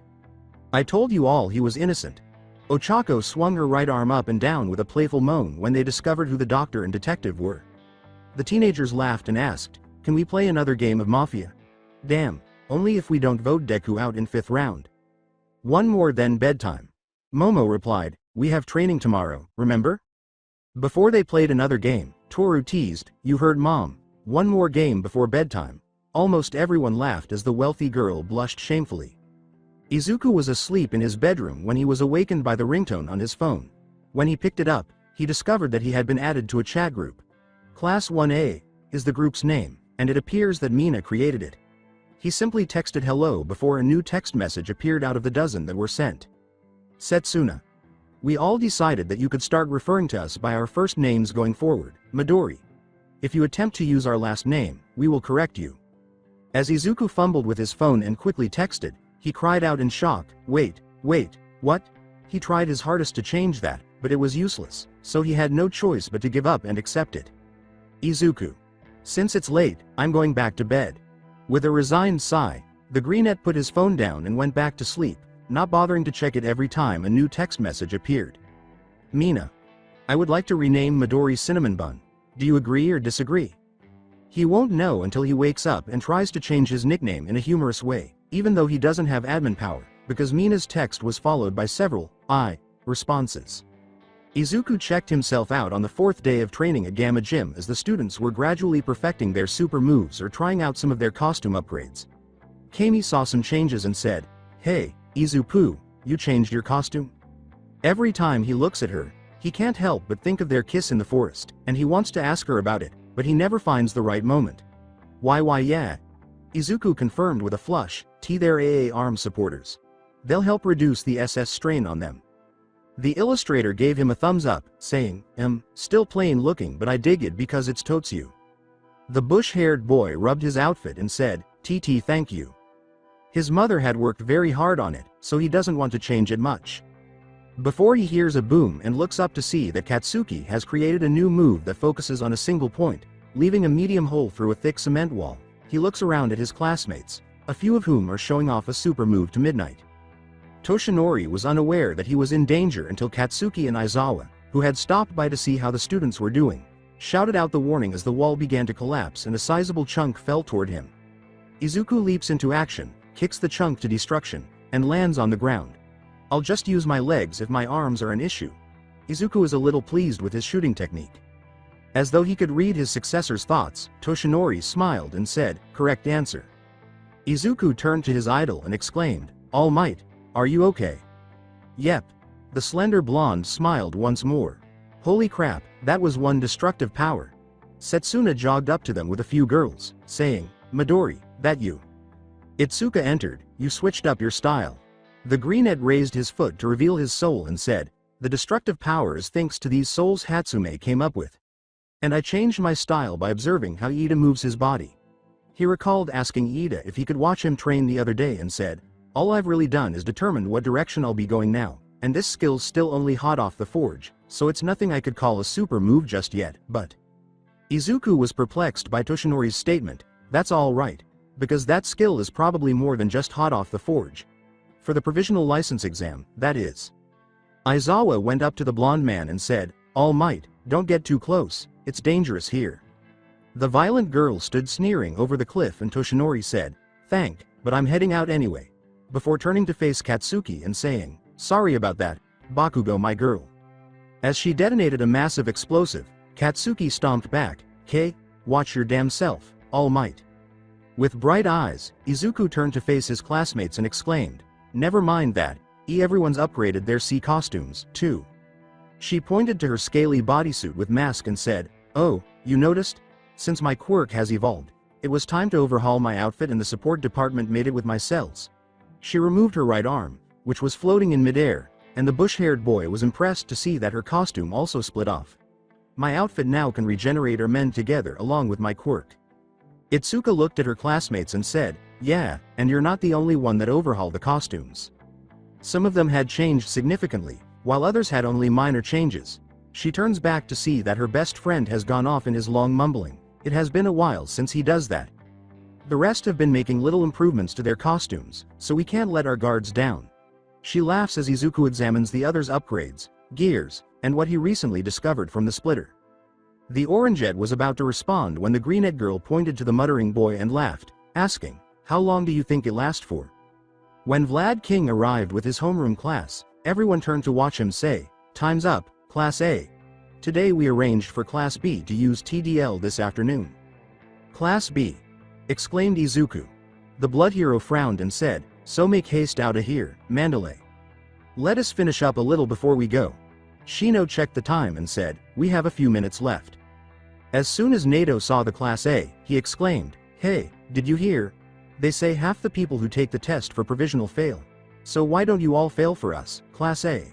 "I told you all he was innocent." Ochako swung her right arm up and down with a playful moan when they discovered who the doctor and detective were. The teenagers laughed and asked, "Can we play another game of Mafia?" "Damn, only if we don't vote Deku out in 5th round. One more then bedtime." Momo replied, "We have training tomorrow, remember?" Before they played another game, Toru teased, "You heard Mom. One more game before bedtime." Almost everyone laughed as the wealthy girl blushed shamefully. Izuku was asleep in his bedroom when he was awakened by the ringtone on his phone. When he picked it up, he discovered that he had been added to a chat group. Class 1A is the group's name, and it appears that Mina created it. He simply texted hello before a new text message appeared out of the dozen that were sent. Setsuna. We all decided that you could start referring to us by our first names going forward, Midori. If you attempt to use our last name, we will correct you. As Izuku fumbled with his phone and quickly texted, he cried out in shock, wait, what? He tried his hardest to change that, but it was useless, so he had no choice but to give up and accept it. Izuku. Since it's late, I'm going back to bed. With a resigned sigh, the greenette put his phone down and went back to sleep, not bothering to check it every time a new text message appeared. Mina. I would like to rename Midori Cinnamon Bun. Do you agree or disagree? He won't know until he wakes up and tries to change his nickname in a humorous way, even though he doesn't have admin power, because Mina's text was followed by several responses. Izuku checked himself out on the 4th day of training at Gamma Gym as the students were gradually perfecting their super moves or trying out some of their costume upgrades. Kami saw some changes and said, Hey, Izuku, you changed your costume? Every time he looks at her, he can't help but think of their kiss in the forest, and he wants to ask her about it, but he never finds the right moment. Why yeah. Izuku confirmed with a flush, their AA arm supporters. They'll help reduce the SS strain on them. The illustrator gave him a thumbs up, saying, still plain looking but I dig it because it's Totsu. The bush-haired boy rubbed his outfit and said, TT thank you. His mother had worked very hard on it, so he doesn't want to change it much. Before he hears a boom and looks up to see that Katsuki has created a new move that focuses on a single point, leaving a medium hole through a thick cement wall, he looks around at his classmates, a few of whom are showing off a super move to midnight. Toshinori was unaware that he was in danger until Katsuki and Aizawa, who had stopped by to see how the students were doing, shouted out the warning as the wall began to collapse and a sizable chunk fell toward him. Izuku leaps into action, kicks the chunk to destruction, and lands on the ground. I'll just use my legs if my arms are an issue. Izuku is a little pleased with his shooting technique. As though he could read his successor's thoughts, Toshinori smiled and said, correct answer. Izuku turned to his idol and exclaimed, All Might, are you okay? Yep. The slender blonde smiled once more. Holy crap, that was one destructive power. Setsuna jogged up to them with a few girls, saying, Midori, that you? Itsuka entered, you switched up your style. The greenette raised his foot to reveal his soul and said, the destructive power is thanks to these souls Hatsume came up with. And I changed my style by observing how Ida moves his body. He recalled asking Ida if he could watch him train the other day and said, all I've really done is determined what direction I'll be going now, and this skill's still only hot off the forge, so it's nothing I could call a super move just yet, but... Izuku was perplexed by Toshinori's statement, that's all right, because that skill is probably more than just hot off the forge. For the provisional license exam, that is. Aizawa went up to the blonde man and said, All Might, don't get too close, it's dangerous here. The violent girl stood sneering over the cliff and Toshinori said, but I'm heading out anyway. Before turning to face Katsuki and saying, sorry about that, Bakugo my girl. As she detonated a massive explosive, Katsuki stomped back, watch your damn self, All Might. With bright eyes, Izuku turned to face his classmates and exclaimed, never mind that, everyone's upgraded their C costumes, too. She pointed to her scaly bodysuit with mask and said, oh, you noticed? Since my quirk has evolved, it was time to overhaul my outfit and the support department made it with my cells. She removed her right arm, which was floating in midair, and the bush-haired boy was impressed to see that her costume also split off. My outfit now can regenerate or mend together along with my quirk. Itsuka looked at her classmates and said, yeah, and you're not the only one that overhauled the costumes. Some of them had changed significantly, while others had only minor changes. She turns back to see that her best friend has gone off in his long mumbling. It has been a while since he does that. The rest have been making little improvements to their costumes, so we can't let our guards down. She laughs as Izuku examines the others' upgrades, gears, and what he recently discovered from the splitter. The orangeette was about to respond when the greenette girl pointed to the muttering boy and laughed, asking, how long do you think it lasts for? When Vlad King arrived with his homeroom class, everyone turned to watch him say, time's up, Class A. Today we arranged for Class B to use TDL this afternoon. Class B, exclaimed Izuku. The blood hero frowned and said, so make haste out of here, Mandalay. Let us finish up a little before we go. Shino checked the time and said, "We have a few minutes left." As soon as Nato saw the Class A, he exclaimed, "Hey, did you hear? They say half the people who take the test for provisional fail. So why don't you all fail for us, Class A?"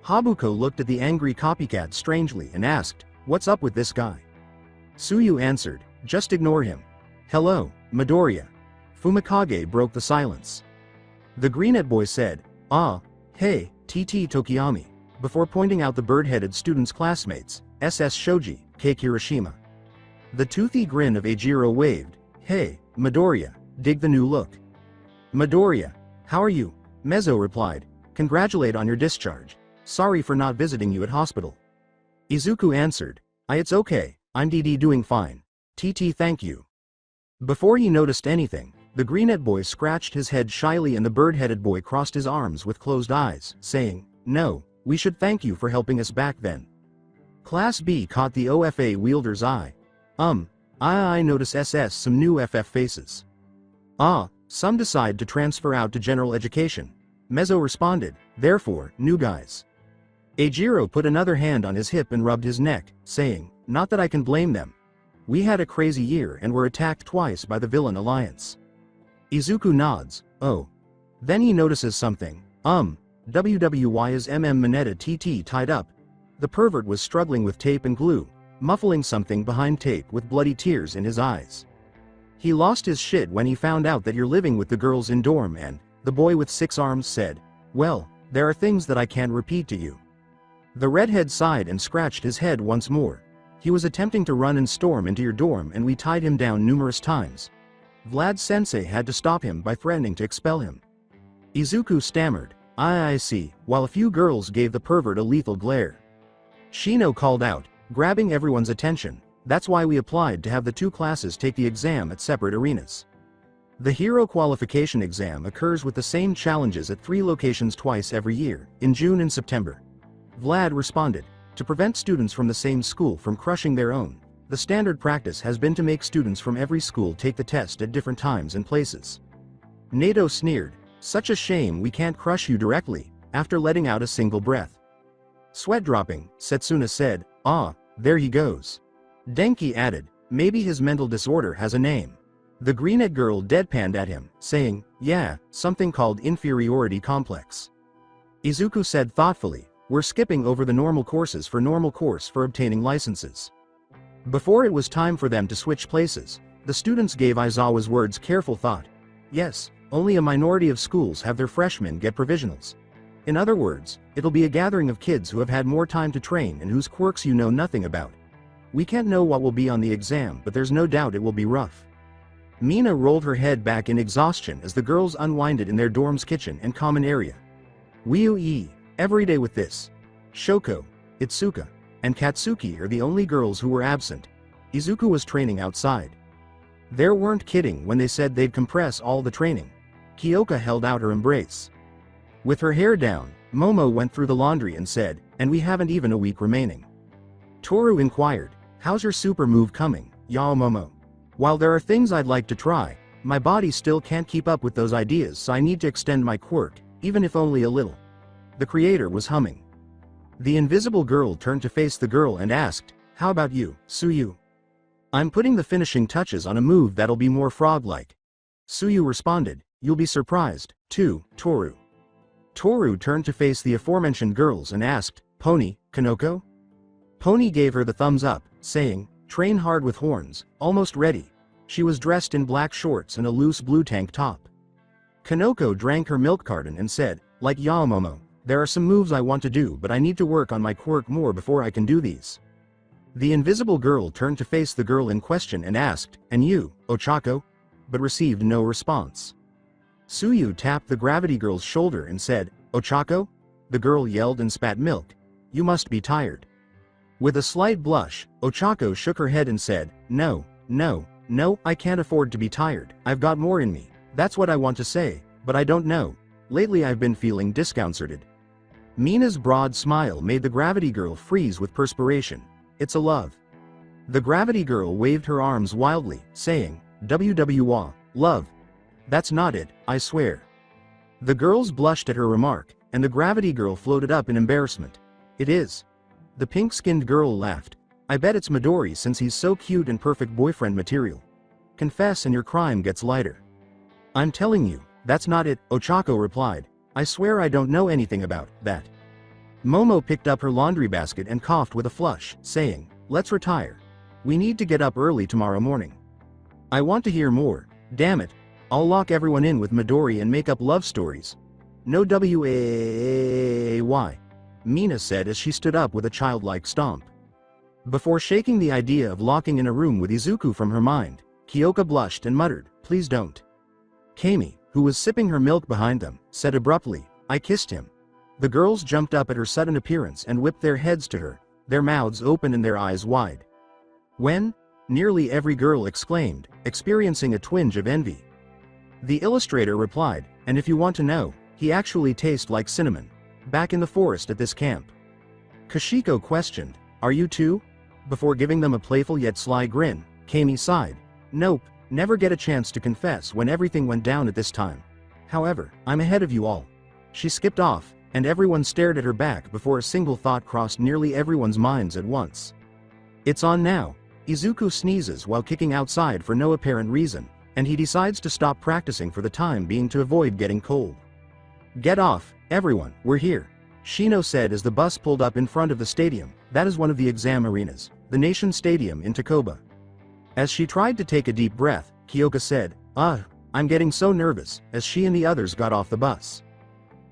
Habuko looked at the angry copycat strangely and asked, "What's up with this guy?" Tsuyu answered, "Just ignore him." "Hello, Midoriya." Fumikage broke the silence. The Greenette boy said, "Ah, hey, TT Tokiyami," before pointing out the bird-headed student's classmates, SS Shoji, K. Kirishima. The toothy grin of Eijiro waved, "Hey, Midoriya, dig the new look." "Midoriya, how are you?" Mezzo replied, "Congratulate on your discharge. Sorry for not visiting you at hospital." Izuku answered, "It's okay, I'm DD doing fine. TT thank you." Before he noticed anything, the Greenette boy scratched his head shyly and the bird-headed boy crossed his arms with closed eyes, saying, "No, we should thank you for helping us back then." Class B caught the OFA wielder's eye. I notice SS some new FF faces. Some decide to transfer out to general education. Mezzo responded, "Therefore, new guys." Eijiro put another hand on his hip and rubbed his neck, saying, "Not that I can blame them. We had a crazy year and were attacked twice by the villain alliance." Izuku nods, "Oh." Then he notices something. WWY is Mineta TT tied up. The pervert was struggling with tape and glue, muffling something behind tape with bloody tears in his eyes. He lost his shit when he found out that you're living with the girls in dorm and, the boy with 6 arms said, "Well, there are things that I can't repeat to you." The redhead sighed and scratched his head once more. "He was attempting to run and storm into your dorm and we tied him down numerous times. Vlad-sensei had to stop him by threatening to expel him." Izuku stammered, I see, while a few girls gave the pervert a lethal glare. Shino called out, grabbing everyone's attention, "That's why we applied to have the 2 classes take the exam at separate arenas." The hero qualification exam occurs with the same challenges at 3 locations twice every year, in June and September. Vlad responded, "To prevent students from the same school from crushing their own, the standard practice has been to make students from every school take the test at different times and places." Nato sneered, "Such a shame we can't crush you directly," after letting out a single breath. Sweat dropping, Setsuna said, "There he goes." Denki added, "Maybe his mental disorder has a name." The Greenette girl deadpanned at him, saying, "Yeah, something called inferiority complex." Izuku said thoughtfully, "We're skipping over the normal courses for normal course for obtaining licenses." Before it was time for them to switch places, the students gave Aizawa's words careful thought. Yes, only a minority of schools have their freshmen get provisionals. In other words, it'll be a gathering of kids who have had more time to train and whose quirks you know nothing about. We can't know what will be on the exam, but there's no doubt it will be rough. Mina rolled her head back in exhaustion as the girls unwinded in their dorm's kitchen and common area. Wii, every day with this. Shoko, Itsuka, and Katsuki are the only girls who were absent. Izuku was training outside. They weren't kidding when they said they'd compress all the training. Kyoka held out her embrace. With her hair down, Momo went through the laundry and said, "And we haven't even a week remaining." Toru inquired, "How's your super move coming, Yao Momo?" "While there are things I'd like to try, my body still can't keep up with those ideas, so I need to extend my quirk, even if only a little." The creator was humming. The invisible girl turned to face the girl and asked, "How about you, Tsuyu?" "I'm putting the finishing touches on a move that'll be more frog-like." Tsuyu responded, "You'll be surprised, too, Toru." Toru turned to face the aforementioned girls and asked, "Pony, Kanoko?" Pony gave her the thumbs up, saying, "Train hard with horns, almost ready." She was dressed in black shorts and a loose blue tank top. Kanoko drank her milk carton and said, "Like Yaomomo, there are some moves I want to do, but I need to work on my quirk more before I can do these." The invisible girl turned to face the girl in question and asked, "And you, Ochako?" but received no response. Tsuyu tapped the gravity girl's shoulder and said, "Ochako?" The girl yelled and spat milk. "You must be tired." With a slight blush, Ochako shook her head and said, No, I can't afford to be tired. I've got more in me. That's what I want to say, but I don't know. Lately I've been feeling disconcerted." Mina's broad smile made the gravity girl freeze with perspiration. "It's a love." The gravity girl waved her arms wildly, saying, "WWA, love. That's not it, I swear." The girls blushed at her remark, and the gravity girl floated up in embarrassment. It is. The pink-skinned girl laughed. I bet it's Midori since he's so cute and perfect boyfriend material. Confess and your crime gets lighter. I'm telling you, that's not it, Ochako replied. I swear I don't know anything about that. Momo picked up her laundry basket and coughed with a flush, saying, let's retire. We need to get up early tomorrow morning. I want to hear more, damn it. I'll lock everyone in with Midori and make up love stories. No way, Mina said as she stood up with a childlike stomp. Before shaking the idea of locking in a room with Izuku from her mind, Kyoka blushed and muttered, please don't. Kami, who was sipping her milk behind them, said abruptly, I kissed him. The girls jumped up at her sudden appearance and whipped their heads to her, their mouths open and their eyes wide. When? Nearly every girl exclaimed, experiencing a twinge of envy. The illustrator replied, and if you want to know, he actually tastes like cinnamon. Back in the forest at this camp. Kashiko questioned, are you too? Before giving them a playful yet sly grin, Kami sighed. Nope, never get a chance to confess when everything went down at this time. However, I'm ahead of you all. She skipped off, and everyone stared at her back before a single thought crossed nearly everyone's minds at once. It's on now. Izuku sneezes while kicking outside for no apparent reason, and he decides to stop practicing for the time being to avoid getting cold. Get off, everyone, we're here, Shino said as the bus pulled up in front of the stadium. That is one of the exam arenas, the Nation Stadium in Takoba. As she tried to take a deep breath, Kyoka said, I'm getting so nervous, as she and the others got off the bus.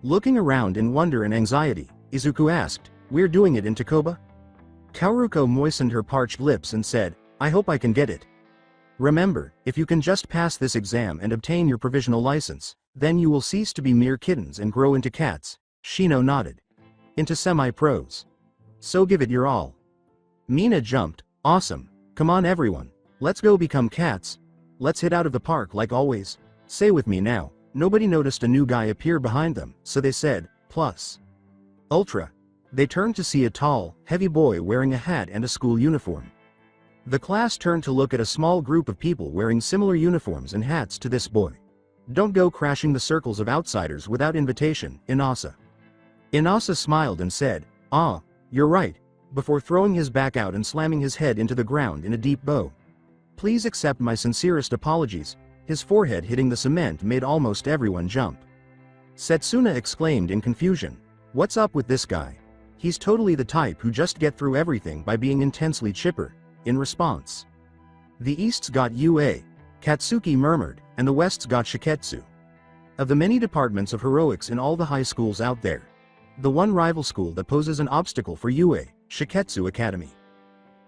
Looking around in wonder and anxiety, Izuku asked, we're doing it in Takoba? Kaoruko moistened her parched lips and said, I hope I can get it. Remember, if you can just pass this exam and obtain your provisional license, then you will cease to be mere kittens and grow into cats, Shino nodded. Into semi-pros. So give it your all. Mina jumped, awesome, come on everyone, let's go become cats. Let's hit out of the park like always. Say with me now, nobody noticed a new guy appear behind them, so they said, plus. Ultra. They turned to see a tall, heavy boy wearing a hat and a school uniform. The class turned to look at a small group of people wearing similar uniforms and hats to this boy. Don't go crashing the circles of outsiders without invitation, Inasa. Inasa smiled and said, you're right, before throwing his back out and slamming his head into the ground in a deep bow. Please accept my sincerest apologies. His forehead hitting the cement made almost everyone jump. Setsuna exclaimed in confusion, what's up with this guy? He's totally the type who just get through everything by being intensely chipper. In response, the East's got UA, Katsuki murmured, and the West's got Shiketsu. Of the many departments of heroics in all the high schools out there, the one rival school that poses an obstacle for UA, Shiketsu Academy.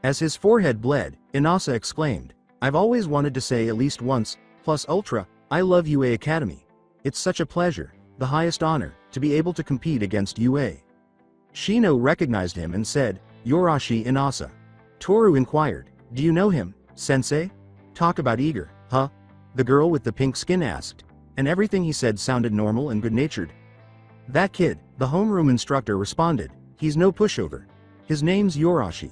As his forehead bled, Inasa exclaimed, I've always wanted to say at least once, plus Ultra, I love UA Academy. It's such a pleasure, the highest honor, to be able to compete against UA. Shino recognized him and said, Yorashi Inasa. Toru inquired, do you know him, sensei? Talk about eager, huh? The girl with the pink skin asked, and everything he said sounded normal and good-natured. That kid, the homeroom instructor responded, he's no pushover. His name's Yorashi.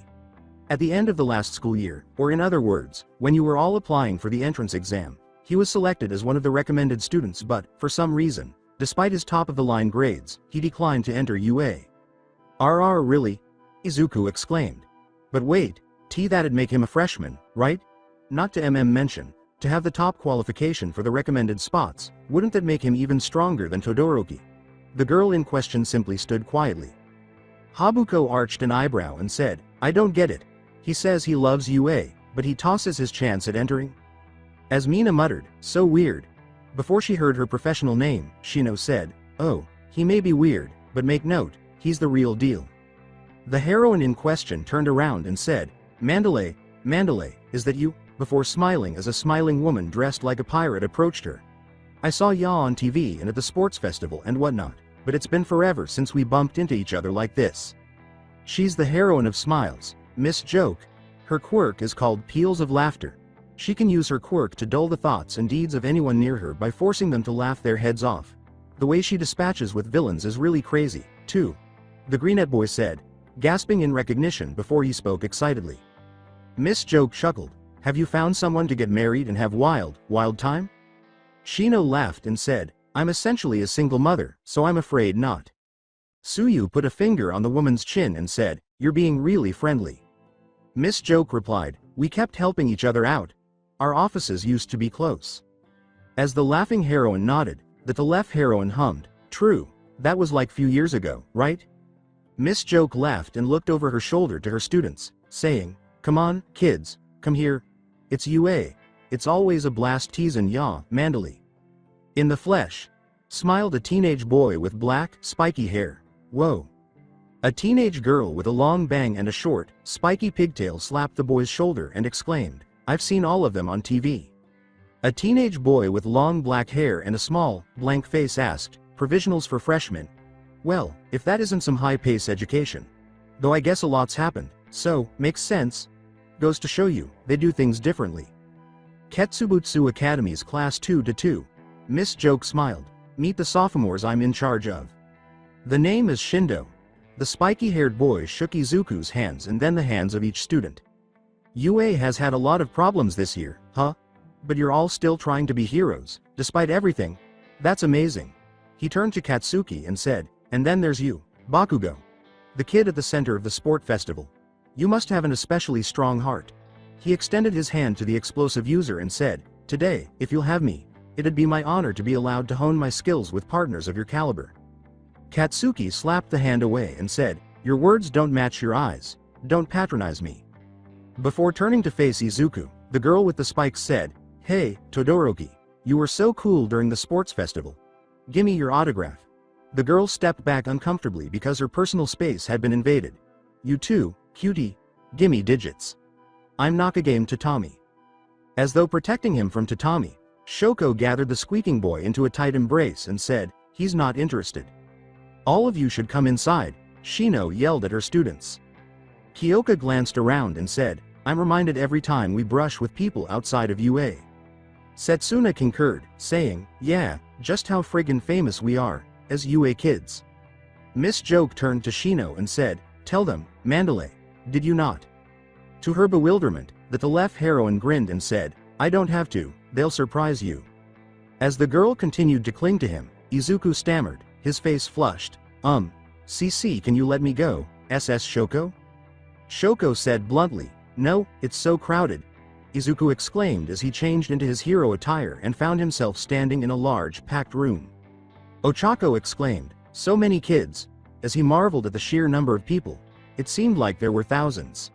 At the end of the last school year, or in other words, when you were all applying for the entrance exam, he was selected as one of the recommended students but, for some reason, despite his top-of-the-line grades, he declined to enter UA. Really? Izuku exclaimed. But wait, that'd make him a freshman, right? Not to mention, to have the top qualification for the recommended spots, wouldn't that make him even stronger than Todoroki? The girl in question simply stood quietly. Habuko arched an eyebrow and said, I don't get it. He says he loves UA, but he tosses his chance at entering? As Mina muttered, so weird. Before she heard her professional name, Shino said, oh, he may be weird, but make note, he's the real deal. The heroine in question turned around and said, Mandalay, is that you? Before smiling as a smiling woman dressed like a pirate approached her. I saw ya on TV and at the sports festival and whatnot, but it's been forever since we bumped into each other like this. She's the heroine of Smiles, Miss Joke. Her quirk is called Peals of Laughter. She can use her quirk to dull the thoughts and deeds of anyone near her by forcing them to laugh their heads off. The way she dispatches with villains is really crazy, too. The Greenette boy said, gasping in recognition before he spoke excitedly. Miss Joke chuckled, have you found someone to get married and have wild time? Shino laughed and said, I'm essentially a single mother, so I'm afraid not. Suyu put a finger on the woman's chin and said, "You're being really friendly." Miss Joke replied, "We kept helping each other out. Our offices used to be close." As the laughing heroine nodded, the left heroine hummed, "True, that was like few years ago, right?" Miss Joke laughed and looked over her shoulder to her students, saying, "Come on, kids, come here. It's UA. It's always a blast teasin' ya, Mandalay." In the flesh, smiled a teenage boy with black, spiky hair. Whoa. A teenage girl with a long bang and a short, spiky pigtail slapped the boy's shoulder and exclaimed, "I've seen all of them on TV." A teenage boy with long black hair and a small, blank face asked, "Provisionals for freshmen? Well, if that isn't some high-pace education. Though I guess a lot's happened, so, makes sense. Goes to show you, they do things differently." Ketsubutsu Academy's Class 2-2. Miss Joke smiled. "Meet the sophomores I'm in charge of. The name is Shindo." The spiky-haired boy shook Izuku's hands and then the hands of each student. "UA has had a lot of problems this year, huh? But you're all still trying to be heroes, despite everything. That's amazing." He turned to Katsuki and said, "And then there's you, Bakugo. The kid at the center of the sport festival. You must have an especially strong heart." He extended his hand to the explosive user and said, "Today, if you'll have me, it'd be my honor to be allowed to hone my skills with partners of your caliber." Katsuki slapped the hand away and said, "Your words don't match your eyes. Don't patronize me." Before turning to face Izuku, the girl with the spikes said, "Hey, Todoroki, you were so cool during the sports festival. Gimme your autograph." The girl stepped back uncomfortably because her personal space had been invaded. "You too, cutie. Gimme digits. I'm Nakagame Tatami." As though protecting him from Tatami, Shoko gathered the squeaking boy into a tight embrace and said, "He's not interested. All of you should come inside," Shino yelled at her students. Kyoka glanced around and said, "I'm reminded every time we brush with people outside of UA." Setsuna concurred, saying, "Yeah, just how friggin' famous we are, as UA kids." Miss Joke turned to Shino and said, "Tell them, Mandalay, did you not?" To her bewilderment, the left heroine grinned and said, "I don't have to, they'll surprise you." As the girl continued to cling to him, Izuku stammered, his face flushed, CC, can you let me go, SS Shoko?" Shoko said bluntly, "No, it's so crowded," Izuku exclaimed as he changed into his hero attire and found himself standing in a large, packed room. Ochako exclaimed, "So many kids," as he marveled at the sheer number of people. It seemed like there were thousands.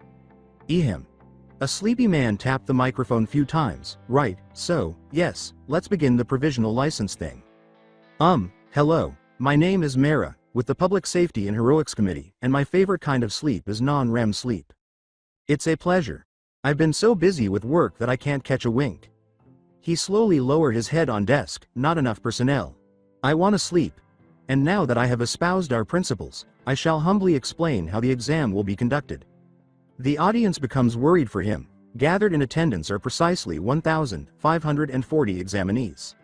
Ehem. A sleepy man tapped the microphone few times. "Right, so, yes, let's begin the provisional license thing. Hello. My name is Mara, with the Public Safety and Heroics Committee, and my favorite kind of sleep is non-REM sleep. It's a pleasure. I've been so busy with work that I can't catch a wink." He slowly lowered his head on desk. "Not enough personnel. I want to sleep. And now that I have espoused our principles, I shall humbly explain how the exam will be conducted." The audience becomes worried for him. Gathered in attendance are precisely 1,540 examinees.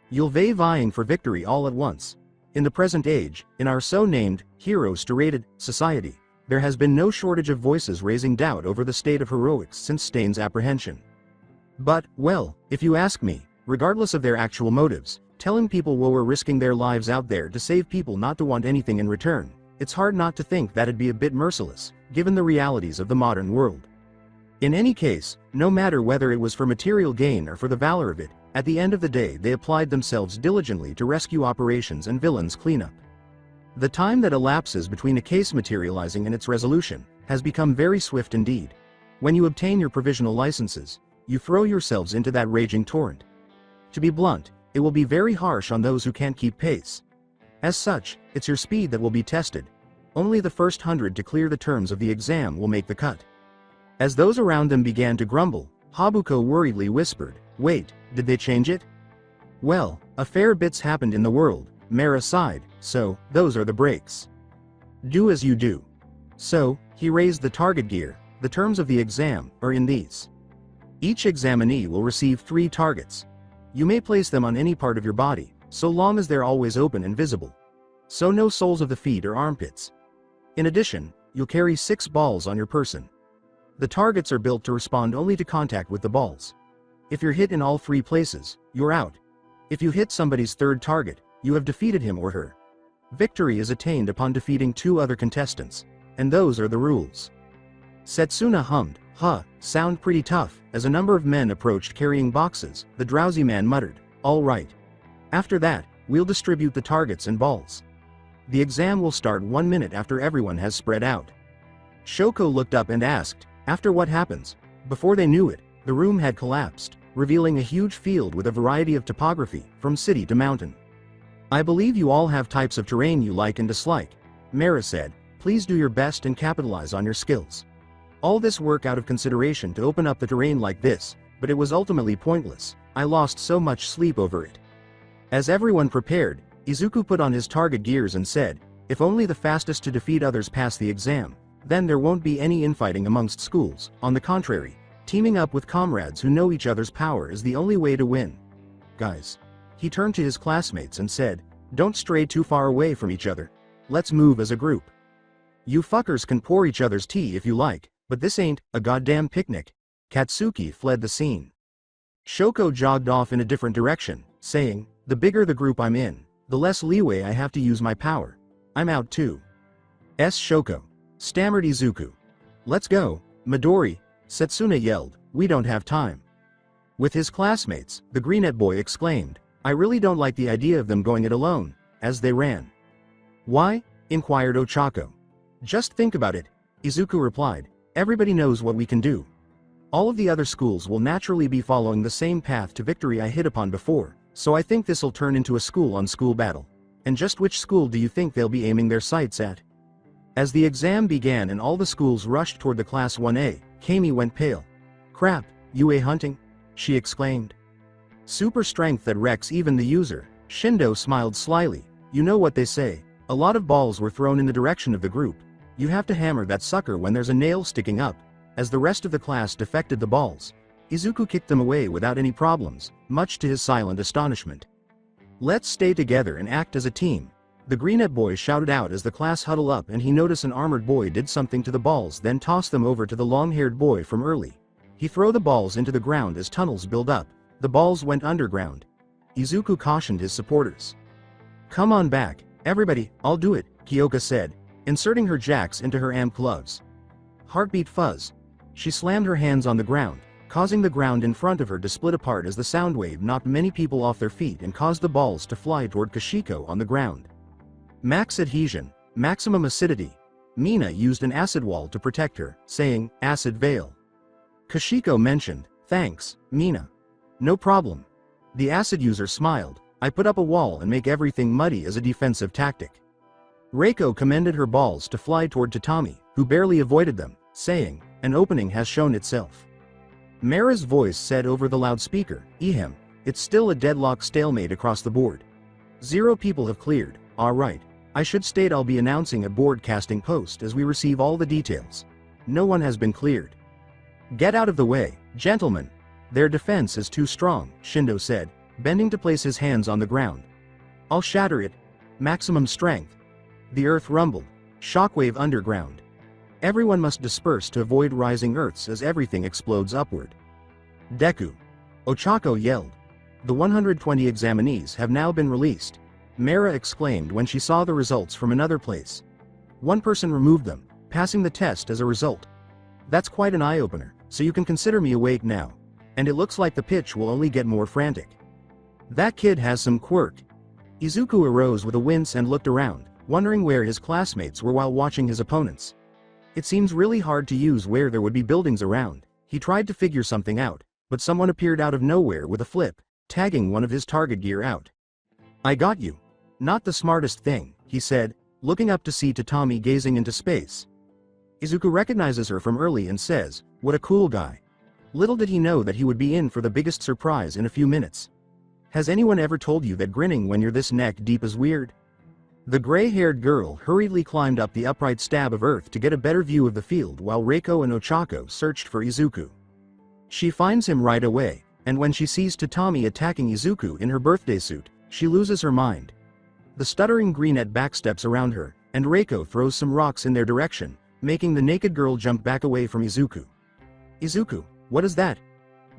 You'll vying for victory all at once. In the present age, in our so-named, hero-storated society, there has been no shortage of voices raising doubt over the state of heroics since Stain's apprehension. But, well, if you ask me, regardless of their actual motives, telling people we're risking their lives out there to save people not to want anything in return, it's hard not to think that'd be a bit merciless, given the realities of the modern world. In any case, no matter whether it was for material gain or for the valor of it, at the end of the day they applied themselves diligently to rescue operations and villains cleanup. The time that elapses between a case materializing and its resolution has become very swift indeed. When you obtain your provisional licenses, you throw yourselves into that raging torrent. To be blunt, it will be very harsh on those who can't keep pace. As such, it's your speed that will be tested. Only the first 100 to clear the terms of the exam will make the cut. As those around them began to grumble, Habuko worriedly whispered, "Wait, did they change it?" "Well, a fair bit's happened in the world," Mara sighed, "so, those are the breaks. Do as you do." So, he raised the target gear. The terms of the exam are in these. Each examinee will receive 3 targets. You may place them on any part of your body, so long as they're always open and visible. So no soles of the feet or armpits. In addition, you'll carry 6 balls on your person. The targets are built to respond only to contact with the balls. If you're hit in all 3 places, you're out. If you hit somebody's 3rd target, you have defeated him or her. Victory is attained upon defeating 2 other contestants. And those are the rules. Setsuna hummed, "Huh, sound pretty tough." As a number of men approached carrying boxes, the drowsy man muttered, "All right. After that, we'll distribute the targets and balls. The exam will start 1 minute after everyone has spread out." Shoko looked up and asked, "After what happens?" Before they knew it, the room had collapsed, revealing a huge field with a variety of topography, from city to mountain. "I believe you all have types of terrain you like and dislike," Mara said. "Please do your best and capitalize on your skills." All this work out of consideration to open up the terrain like this, but it was ultimately pointless. I lost so much sleep over it. As everyone prepared, Izuku put on his target gears and said, "If only the fastest to defeat others pass the exam, then there won't be any infighting amongst schools. On the contrary, teaming up with comrades who know each other's power is the only way to win. Guys." He turned to his classmates and said, "Don't stray too far away from each other. Let's move as a group. You fuckers can pour each other's tea if you like, but this ain't a goddamn picnic." Katsuki fled the scene. Shoko jogged off in a different direction, saying, "The bigger the group I'm in, the less leeway I have to use my power. I'm out too." Shoko, stammered Izuku. "Let's go, Midori," Setsuna yelled. "We don't have time." With his classmates, the Greenette boy exclaimed, "I really don't like the idea of them going it alone," as they ran. "Why?" inquired Ochako. "Just think about it," Izuku replied. "Everybody knows what we can do. All of the other schools will naturally be following the same path to victory I hit upon before, so I think this'll turn into a school-on-school battle. And just which school do you think they'll be aiming their sights at?" As the exam began and all the schools rushed toward the Class 1A, Kami went pale. "Crap, UA hunting?" she exclaimed. "Super strength that wrecks even the user." Shindo smiled slyly. "You know what they say, a lot of balls were thrown in the direction of the group. You have to hammer that sucker when there's a nail sticking up." As the rest of the class defected the balls, Izuku kicked them away without any problems, much to his silent astonishment. "Let's stay together and act as a team," the Greenette boy shouted out as the class huddled up and he noticed an armored boy did something to the balls, then tossed them over to the long-haired boy from early. He threw the balls into the ground as tunnels build up. The balls went underground. Izuku cautioned his supporters. "Come on back, everybody, I'll do it," Kyoka said, inserting her jacks into her amp gloves. Heartbeat fuzz. She slammed her hands on the ground, causing the ground in front of her to split apart as the sound wave knocked many people off their feet and caused the balls to fly toward Kashiko on the ground. Max adhesion, maximum acidity. Mina used an acid wall to protect her, saying, "Acid veil." Kashiko mentioned, "Thanks, Mina." "No problem." The acid user smiled. "I put up a wall and make everything muddy as a defensive tactic." Reiko commended her balls to fly toward Tatami, who barely avoided them, saying, "An opening has shown itself." Mara's voice said over the loudspeaker, "Ehem, it's still a deadlock stalemate across the board. 0 people have cleared. Alright. I should state I'll be announcing a broadcasting post as we receive all the details. No one has been cleared. Get out of the way, gentlemen. Their defense is too strong," Shindo said, bending to place his hands on the ground. "I'll shatter it. Maximum strength." The earth rumbled. Shockwave underground. Everyone must disperse to avoid rising earths as everything explodes upward. "Deku!" Ochako yelled. "The 120 examinees have now been released," Mara exclaimed when she saw the results from another place. "One person removed them, passing the test as a result. That's quite an eye-opener, so you can consider me awake now. And it looks like the pitch will only get more frantic. That kid has some quirk." Izuku arose with a wince and looked around, wondering where his classmates were while watching his opponents. It seems really hard to use where there would be buildings around. He tried to figure something out, but someone appeared out of nowhere with a flip, tagging one of his target gear out. "I got you." "Not the smartest thing," he said, looking up to see Tatami gazing into space. Izuku recognizes her from early and says, "What a cool guy." Little did he know that he would be in for the biggest surprise in a few minutes. Has anyone ever told you that grinning when you're this neck deep is weird? The gray-haired girl hurriedly climbed up the upright stab of earth to get a better view of the field while Reiko and Ochako searched for Izuku. She finds him right away, and when she sees Tatami attacking Izuku in her birthday suit, she loses her mind. The stuttering Greenette backsteps around her, and Reiko throws some rocks in their direction, making the naked girl jump back away from Izuku. "Izuku, what is that?"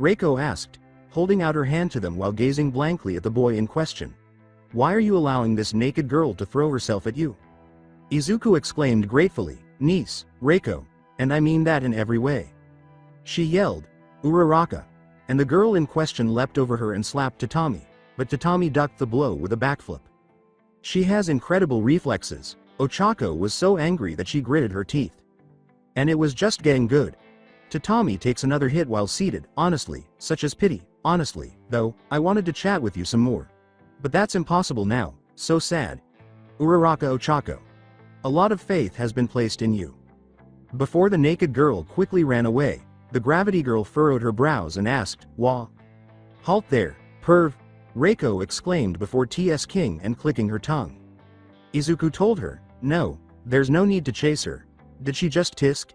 Reiko asked, holding out her hand to them while gazing blankly at the boy in question. Why are you allowing this naked girl to throw herself at you? Izuku exclaimed gratefully, niece, Reiko, and I mean that in every way. She yelled, Uraraka, and the girl in question leapt over her and slapped Tatami, but Tatami ducked the blow with a backflip. She has incredible reflexes. Ochako was so angry that she gritted her teeth. And it was just getting good. Tatami takes another hit while seated, honestly, such as pity, honestly, though, I wanted to chat with you some more. But that's impossible now, so sad. Uraraka Ochako. A lot of faith has been placed in you. Before the naked girl quickly ran away, the gravity girl furrowed her brows and asked, Wah? Halt there, perv, Reiko exclaimed before T.S. King and clicking her tongue. Izuku told her, no, there's no need to chase her. Did she just tisk?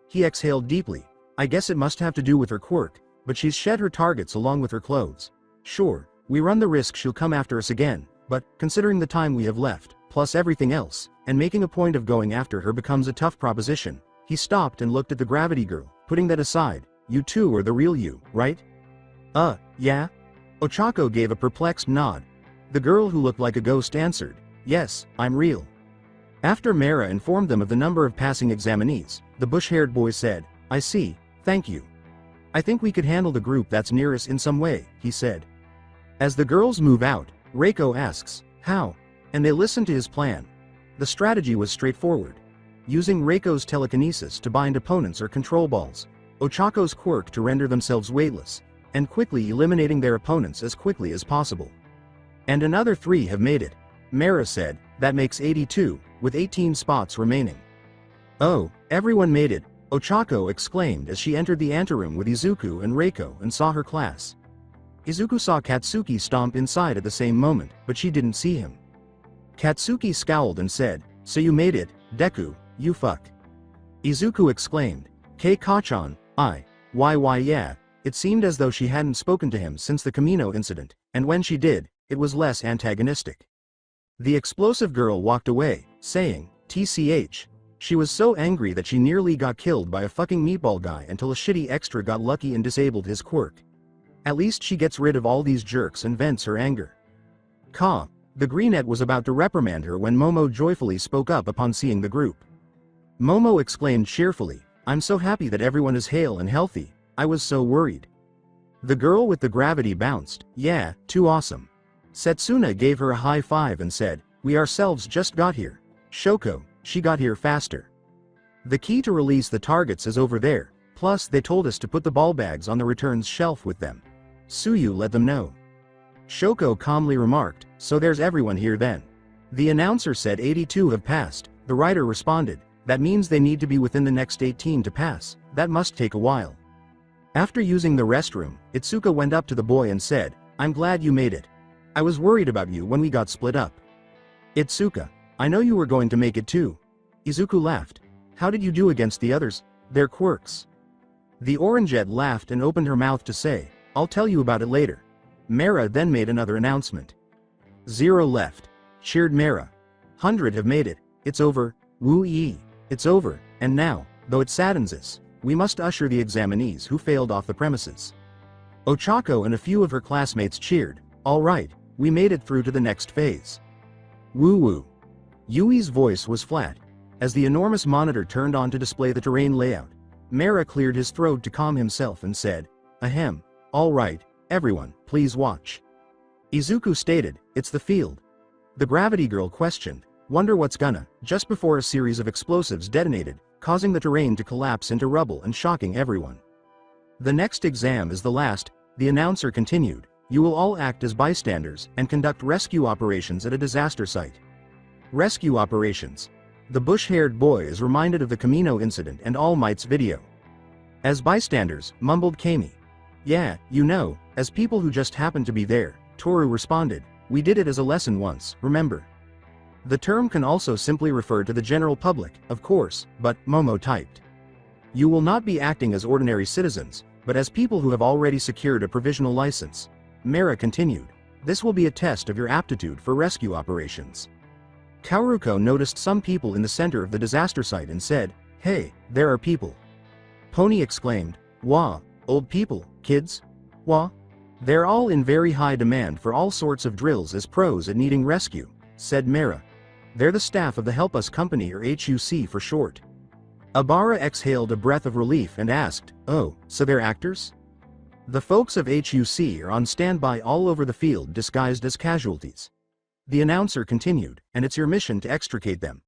He exhaled deeply. I guess it must have to do with her quirk, but she's shed her targets along with her clothes. Sure, we run the risk she'll come after us again, but, considering the time we have left, plus everything else, and making a point of going after her becomes a tough proposition. He stopped and looked at the gravity girl, putting that aside, you two are the real you, right? Yeah? Ochako gave a perplexed nod. The girl who looked like a ghost answered, yes, I'm real. After Mera informed them of the number of passing examinees, the bush-haired boy said, I see, thank you. I think we could handle the group that's near us in some way, he said. As the girls move out, Reiko asks, how? And they listen to his plan. The strategy was straightforward. Using Reiko's telekinesis to bind opponents or control balls, Ochako's quirk to render themselves weightless, and quickly eliminating their opponents as quickly as possible. And another 3 have made it. Mera said, that makes 82, with 18 spots remaining. Oh, everyone made it, Ochako exclaimed as she entered the anteroom with Izuku and Reiko and saw her class. Izuku saw Katsuki stomp inside at the same moment, but she didn't see him. Katsuki scowled and said, so you made it, Deku, you fuck. Izuku exclaimed, Kei-Kachan, why yeah. It seemed as though she hadn't spoken to him since the Kamino incident, and when she did, it was less antagonistic. The explosive girl walked away, saying, TCH. She was so angry that she nearly got killed by a fucking meatball guy until a shitty extra got lucky and disabled his quirk. At least she gets rid of all these jerks and vents her anger. The Greenette was about to reprimand her when Momo joyfully spoke up upon seeing the group. Momo exclaimed cheerfully, I'm so happy that everyone is hale and healthy, I was so worried. The girl with the gravity bounced, yeah, too awesome. Setsuna gave her a high five and said, we ourselves just got here. Shoko, she got here faster. The key to release the targets is over there, plus they told us to put the ball bags on the returns shelf with them. Suyu let them know. Shoko calmly remarked, so there's everyone here then. The announcer said 82 have passed, the writer responded, that means they need to be within the next 18 to pass, that must take a while. After using the restroom, Itsuka went up to the boy and said, I'm glad you made it. I was worried about you when we got split up. Itsuka, I know you were going to make it too. Izuku laughed. How did you do against the others? Their quirks. The Orangette laughed and opened her mouth to say, I'll tell you about it later. Mera then made another announcement. 0 left. Cheered Mera. 100 have made it. It's over. Woo-ee. It's over, and now, though it saddens us, we must usher the examinees who failed off the premises. Ochako and a few of her classmates cheered, all right, we made it through to the next phase. Woo-woo. Yui's voice was flat. As the enormous monitor turned on to display the terrain layout, Mera cleared his throat to calm himself and said, ahem, all right, everyone, please watch. Izuku stated, it's the field. The gravity girl questioned, wonder what's gonna, just before a series of explosives detonated, causing the terrain to collapse into rubble and shocking everyone. The next exam is the last, the announcer continued, you will all act as bystanders and conduct rescue operations at a disaster site. Rescue operations. The bush-haired boy is reminded of the Kamino incident and All Might's video. As bystanders, mumbled Kami. Yeah, you know, as people who just happened to be there, Toru responded, we did it as a lesson once, remember? The term can also simply refer to the general public, of course, but, Momo typed. You will not be acting as ordinary citizens, but as people who have already secured a provisional license. Mera continued. This will be a test of your aptitude for rescue operations. Kaoruko noticed some people in the center of the disaster site and said, hey, there are people. Pony exclaimed, wah, old people, kids? Wah? They're all in very high demand for all sorts of drills as pros at needing rescue, said Mera. They're the staff of the Help Us Company, or HUC for short. Abara exhaled a breath of relief and asked, "Oh, so they're actors?" The folks of HUC are on standby all over the field disguised as casualties. The announcer continued, and it's your mission to extricate them.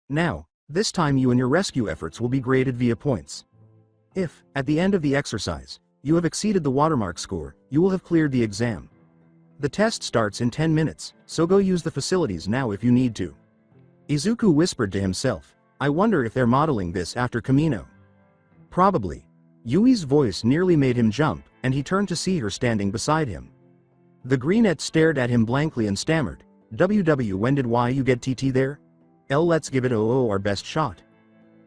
Now, this time you and your rescue efforts will be graded via points. If, at the end of the exercise, you have exceeded the watermark score, you will have cleared the exam. The test starts in 10 minutes, so go use the facilities now if you need to. Izuku whispered to himself, I wonder if they're modeling this after Kamino. Probably. Yui's voice nearly made him jump, and he turned to see her standing beside him. The greenette stared at him blankly and stammered, when did you get TT there? Let's give it our best shot.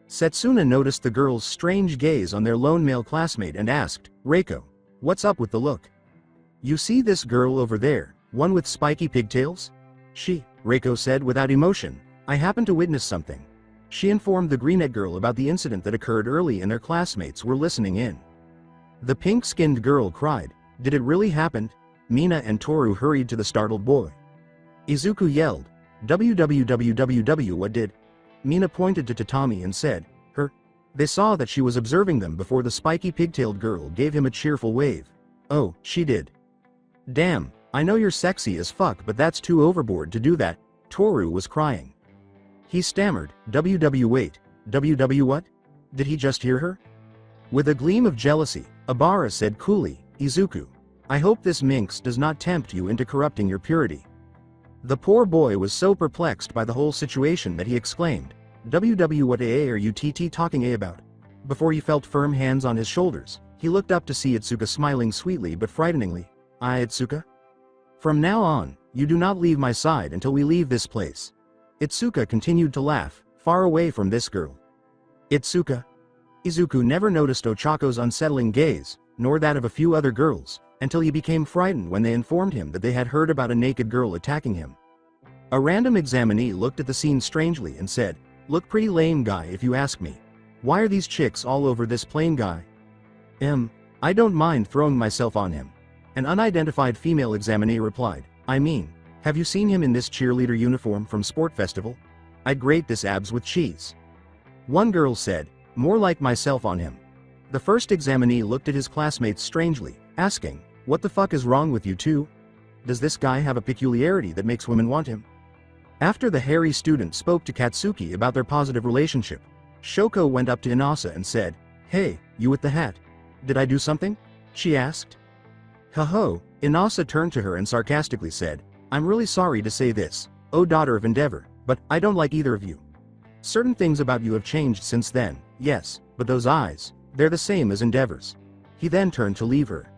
Setsuna noticed the girl's strange gaze on their lone male classmate and asked, Reiko, what's up with the look? You see this girl over there, one with spiky pigtails? Reiko said without emotion, I happened to witness something. She informed the greenette girl about the incident that occurred early and their classmates were listening in. The pink-skinned girl cried, Did it really happen? Mina and Toru hurried to the startled boy. Izuku yelled, what did? Mina pointed to Tatami and said, Her. They saw that she was observing them before the spiky pigtailed girl gave him a cheerful wave. Oh, she did. Damn, I know you're sexy as fuck, but that's too overboard to do that. Toru was crying. He stammered, wait, what? Did he just hear her? With a gleam of jealousy, Abara said coolly, Izuku, I hope this minx does not tempt you into corrupting your purity. The poor boy was so perplexed by the whole situation that he exclaimed, what are you talking about? Before he felt firm hands on his shoulders, he looked up to see Itsuka smiling sweetly but frighteningly. Itsuka? From now on, you do not leave my side until we leave this place. Itsuka continued to laugh, far away from this girl. Itsuka? Izuku never noticed Ochako's unsettling gaze, nor that of a few other girls, until he became frightened when they informed him that they had heard about a naked girl attacking him. A random examinee looked at the scene strangely and said, Look pretty lame guy if you ask me. Why are these chicks all over this plain guy? I don't mind throwing myself on him. An unidentified female examinee replied, I mean, have you seen him in this cheerleader uniform from Sport Festival? I'd grate this abs with cheese. One girl said, More like myself on him. The first examinee looked at his classmates strangely, asking, What the fuck is wrong with you two? Does this guy have a peculiarity that makes women want him? After the hairy student spoke to Katsuki about their positive relationship, Shoko went up to Inasa and said, Hey, you with the hat. Did I do something? She asked. Ho, Inasa turned to her and sarcastically said, I'm really sorry to say this, oh daughter of Endeavor, but I don't like either of you. Certain things about you have changed since then, yes, but those eyes, they're the same as Endeavor's. He then turned to leave her.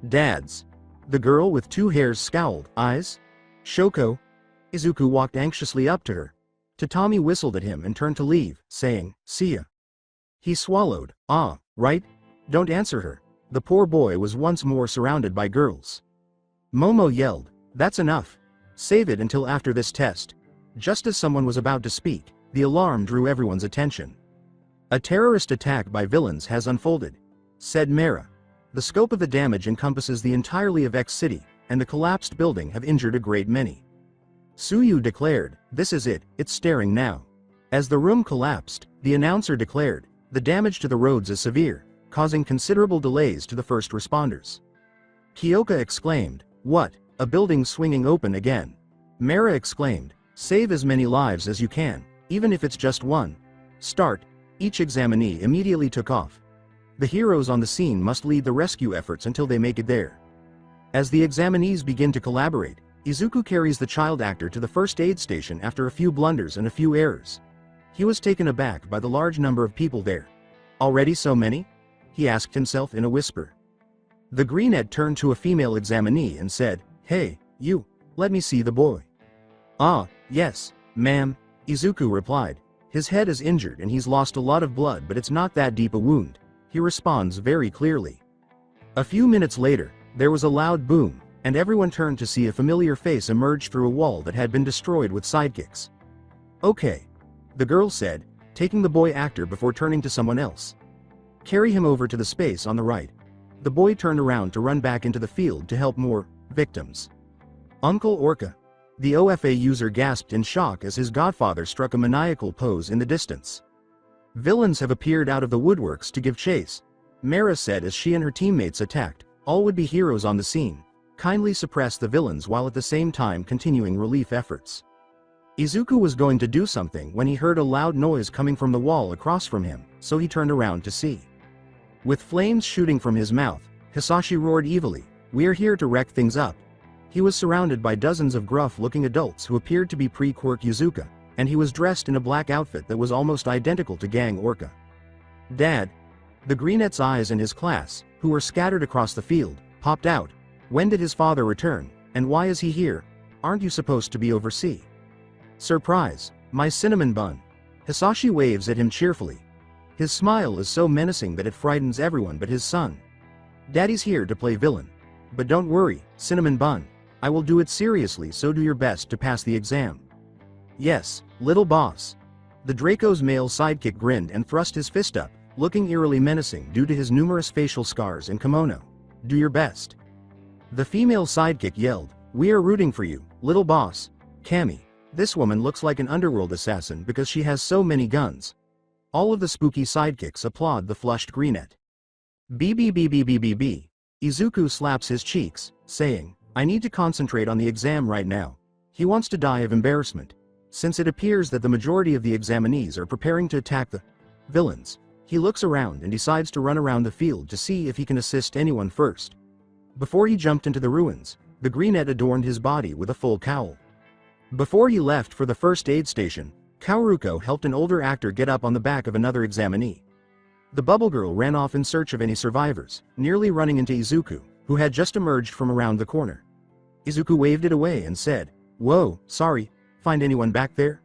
Dads. The girl with two hairs scowled, eyes? Shoko? Izuku walked anxiously up to her. Tatami whistled at him and turned to leave, saying, See ya. He swallowed, right? Don't answer her. The poor boy was once more surrounded by girls. Momo yelled, That's enough. Save it until after this test. Just as someone was about to speak, the alarm drew everyone's attention. A terrorist attack by villains has unfolded, said Mera. The scope of the damage encompasses the entirety of X City, and the collapsed building have injured a great many. Suyu declared, This is it, it's staring now. As the room collapsed, the announcer declared, The damage to the roads is severe, causing considerable delays to the first responders. Kyoka exclaimed, What, a building swinging open again? Mera exclaimed, Save as many lives as you can, even if it's just one. Start. Each examinee immediately took off. The heroes on the scene must lead the rescue efforts until they make it there. As the examinees begin to collaborate, Izuku carries the child actor to the first aid station after a few blunders and a few errors. He was taken aback by the large number of people there. Already so many? He asked himself in a whisper. The greenette turned to a female examinee and said, Hey, you, let me see the boy. Yes, ma'am, Izuku replied. His head is injured and he's lost a lot of blood, but it's not that deep a wound. He responds very clearly. A few minutes later, there was a loud boom, and everyone turned to see a familiar face emerge through a wall that had been destroyed with sidekicks. Okay, the girl said, taking the boy actor before turning to someone else. Carry him over to the space on the right. The boy turned around to run back into the field to help more victims. Uncle Orca. The OFA user gasped in shock as his godfather struck a maniacal pose in the distance. Villains have appeared out of the woodworks to give chase, Mara said as she and her teammates attacked. All would be heroes on the scene. Kindly suppress the villains while at the same time continuing relief efforts. Izuku was going to do something when he heard a loud noise coming from the wall across from him, so he turned around to see. With flames shooting from his mouth, Hisashi roared evilly, "We're here to wreck things up." He was surrounded by dozens of gruff-looking adults who appeared to be pre-Quirk Yuzuka, and he was dressed in a black outfit that was almost identical to Gang Orca. "Dad." The Greenette's eyes in his class, who were scattered across the field, popped out. "When did his father return, and why is he here? Aren't you supposed to be overseas?" "Surprise, my cinnamon bun." Hisashi waves at him cheerfully. His smile is so menacing that it frightens everyone but his son. "Daddy's here to play villain. But don't worry, cinnamon bun. I will do it seriously, so do your best to pass the exam." "Yes, little boss." The Draco's male sidekick grinned and thrust his fist up, looking eerily menacing due to his numerous facial scars and kimono. "Do your best." The female sidekick yelled, "We are rooting for you, little boss." Cammy. This woman looks like an underworld assassin because she has so many guns. All of the spooky sidekicks applaud the flushed Greenette. BBBBBBB. Izuku slaps his cheeks, saying, "I need to concentrate on the exam right now." He wants to die of embarrassment. Since it appears that the majority of the examinees are preparing to attack the villains, he looks around and decides to run around the field to see if he can assist anyone first. Before he jumped into the ruins, the Greenette adorned his body with a full cowl. Before he left for the first aid station, Kaoruko helped an older actor get up on the back of another examinee. The bubble girl ran off in search of any survivors, nearly running into Izuku, who had just emerged from around the corner. Izuku waved it away and said, "Whoa, sorry, find anyone back there?"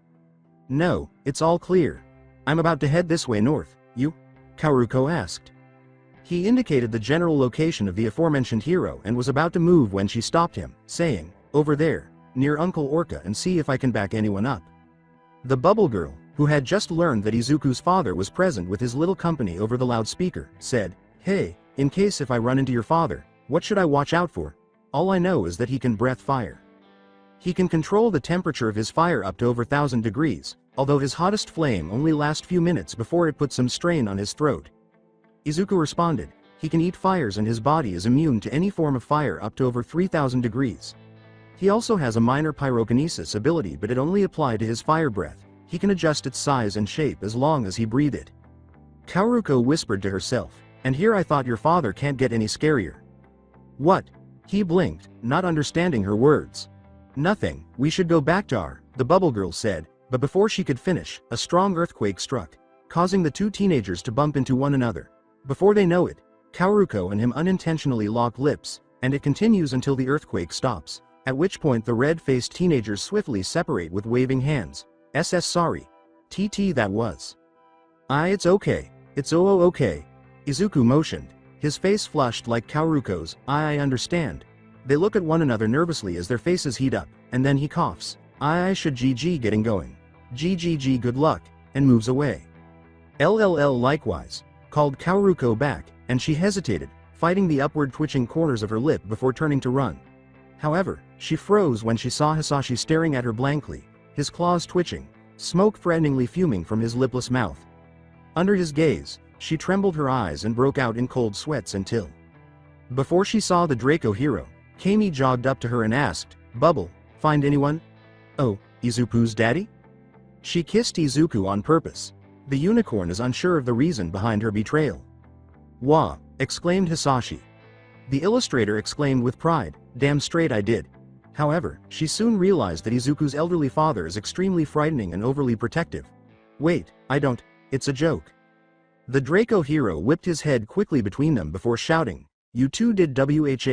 "No, it's all clear. I'm about to head this way north, you?" Kaoruko asked. He indicated the general location of the aforementioned hero and was about to move when she stopped him, saying, "Over there, near Uncle Orca, and see if I can back anyone up." The bubble girl, who had just learned that Izuku's father was present with his little company over the loudspeaker, said, "Hey, in case if I run into your father, what should I watch out for? All I know is that he can breathe fire. He can control the temperature of his fire up to over 1,000 degrees, although his hottest flame only lasts few minutes before it puts some strain on his throat." Izuku responded, "He can eat fires and his body is immune to any form of fire up to over 3,000 degrees. He also has a minor pyrokinesis ability, but it only applied to his fire breath. He can adjust its size and shape as long as he breathes it." Kaoruko whispered to herself, "And here I thought your father can't get any scarier." "What?" He blinked, not understanding her words. "Nothing, we should go back to our," the bubble girl said, but before she could finish, a strong earthquake struck, causing the two teenagers to bump into one another. Before they know it, Kaoruko and him unintentionally lock lips, and it continues until the earthquake stops, at which point the red-faced teenagers swiftly separate with waving hands. Sorry. TT that was. It's okay. It's okay. Izuku motioned. His face flushed like Kaoruko's. I understand. They look at one another nervously as their faces heat up, and then he coughs. I should GG getting going. GGG good luck, and moves away. LLL likewise, called Kaoruko back, and she hesitated, fighting the upward twitching corners of her lip before turning to run. However, she froze when she saw Hisashi staring at her blankly, his claws twitching, smoke threateningly fuming from his lipless mouth. Under his gaze, she trembled her eyes and broke out in cold sweats until. Before she saw the Draco hero, Kami jogged up to her and asked, "Bubble, find anyone?" "Oh, Izuku's daddy?" She kissed Izuku on purpose. The unicorn is unsure of the reason behind her betrayal. "Wah!" exclaimed Hisashi. The illustrator exclaimed with pride, "Damn straight I did." However, she soon realized that Izuku's elderly father is extremely frightening and overly protective. "Wait, I don't, it's a joke." The Draco hero whipped his head quickly between them before shouting, "You two did WHAT?"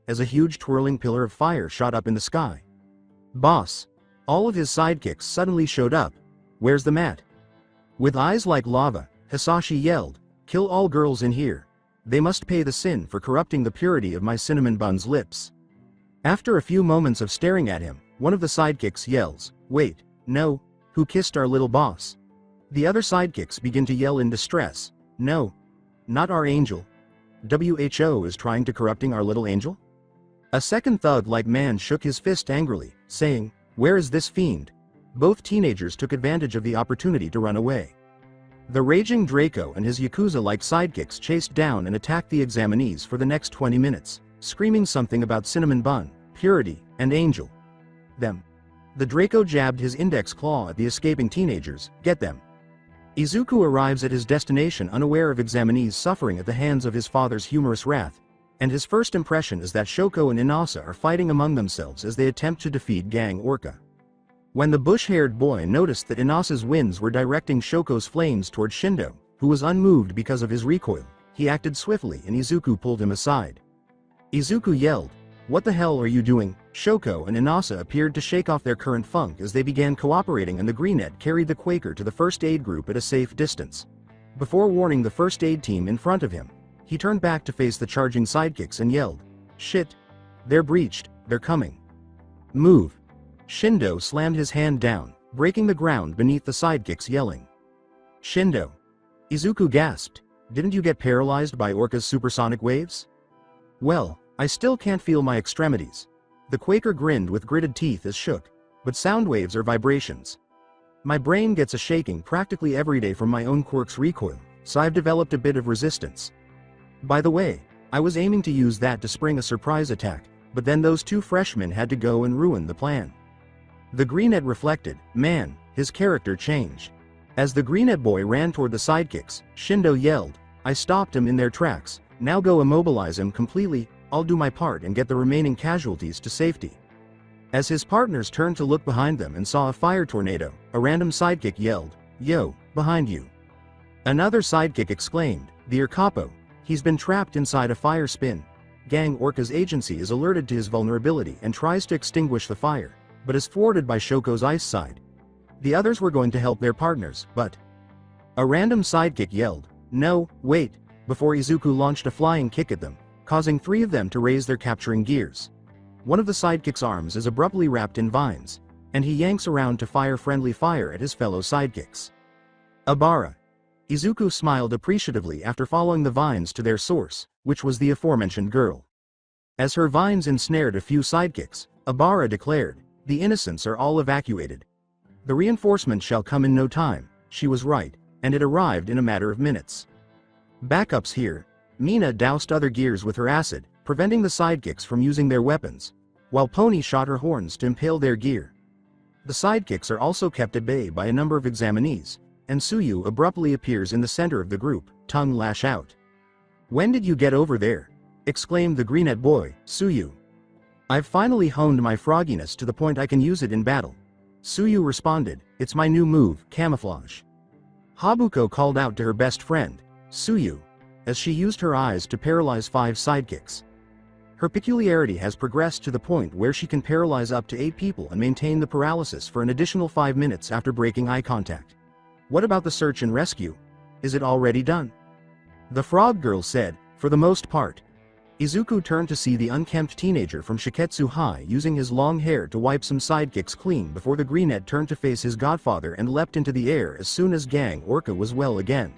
As a huge twirling pillar of fire shot up in the sky. "Boss!" All of his sidekicks suddenly showed up. "Where's the mat?" With eyes like lava, Hisashi yelled, "Kill all girls in here. They must pay the sin for corrupting the purity of my cinnamon bun's lips." After a few moments of staring at him, one of the sidekicks yells, "Wait, no, who kissed our little boss?" The other sidekicks begin to yell in distress. No. Not our angel. WHO is trying to corrupting our little angel? A second thug-like man shook his fist angrily, saying, "Where is this fiend?" Both teenagers took advantage of the opportunity to run away. The raging Draco and his Yakuza-like sidekicks chased down and attacked the examinees for the next 20 minutes, screaming something about cinnamon bun, purity, and angel. Them. The Draco jabbed his index claw at the escaping teenagers. Get them. Izuku arrives at his destination unaware of examinees suffering at the hands of his father's humorous wrath, and his first impression is that Shoko and Inasa are fighting among themselves as they attempt to defeat Gang Orca. When the bush-haired boy noticed that Inasa's winds were directing Shoko's flames toward Shindo, who was unmoved because of his recoil, he acted swiftly and Izuku pulled him aside. Izuku yelled, "What the hell are you doing?" Shoko and Inasa appeared to shake off their current funk as they began cooperating, and the Greenette carried the Quaker to the first aid group at a safe distance. Before warning the first aid team in front of him, he turned back to face the charging sidekicks and yelled, "Shit! They're breached, they're coming. Move!" Shindo slammed his hand down, breaking the ground beneath the sidekicks, yelling, "Shindo!" Izuku gasped, "Didn't you get paralyzed by Orca's supersonic waves?" "Well, I still can't feel my extremities." The Quaker grinned with gritted teeth as shook, "But sound waves are vibrations. My brain gets a shaking practically every day from my own quirk's recoil, so I've developed a bit of resistance. By the way, I was aiming to use that to spring a surprise attack, but then those two freshmen had to go and ruin the plan." The Greenette reflected, man, his character changed. As the Greenette boy ran toward the sidekicks, Shindo yelled, "I stopped him in their tracks, now go immobilize him completely, I'll do my part and get the remaining casualties to safety." As his partners turned to look behind them and saw a fire tornado, a random sidekick yelled, "Yo, behind you." Another sidekick exclaimed, "The Capo, he's been trapped inside a fire spin." Gang Orca's agency is alerted to his vulnerability and tries to extinguish the fire, but is thwarted by Shoko's ice side. The others were going to help their partners, but a random sidekick yelled, "No, wait," before Izuku launched a flying kick at them, causing three of them to raise their capturing gears. One of the sidekick's arms is abruptly wrapped in vines, and he yanks around to fire friendly fire at his fellow sidekicks. Abara. Izuku smiled appreciatively after following the vines to their source, which was the aforementioned girl. As her vines ensnared a few sidekicks, Abara declared, "The innocents are all evacuated. The reinforcement shall come in no time." She was right, and it arrived in a matter of minutes. Backups here. Mina doused other gears with her acid, preventing the sidekicks from using their weapons, while Pony shot her horns to impale their gear. The sidekicks are also kept at bay by a number of examinees, and Suyu abruptly appears in the center of the group, tongue lash out. "When did you get over there?" exclaimed the Greenette boy, Suyu. "I've finally honed my frogginess to the point I can use it in battle." Suyu responded, "It's my new move, camouflage." Habuko called out to her best friend, Suyu, as she used her eyes to paralyze 5 sidekicks. Her peculiarity has progressed to the point where she can paralyze up to 8 people and maintain the paralysis for an additional 5 minutes after breaking eye contact. "What about the search and rescue? Is it already done?" The frog girl said, "For the most part." Izuku turned to see the unkempt teenager from Shiketsu High using his long hair to wipe some sidekicks clean before the Greenette turned to face his godfather and leapt into the air as soon as Gang Orca was well again.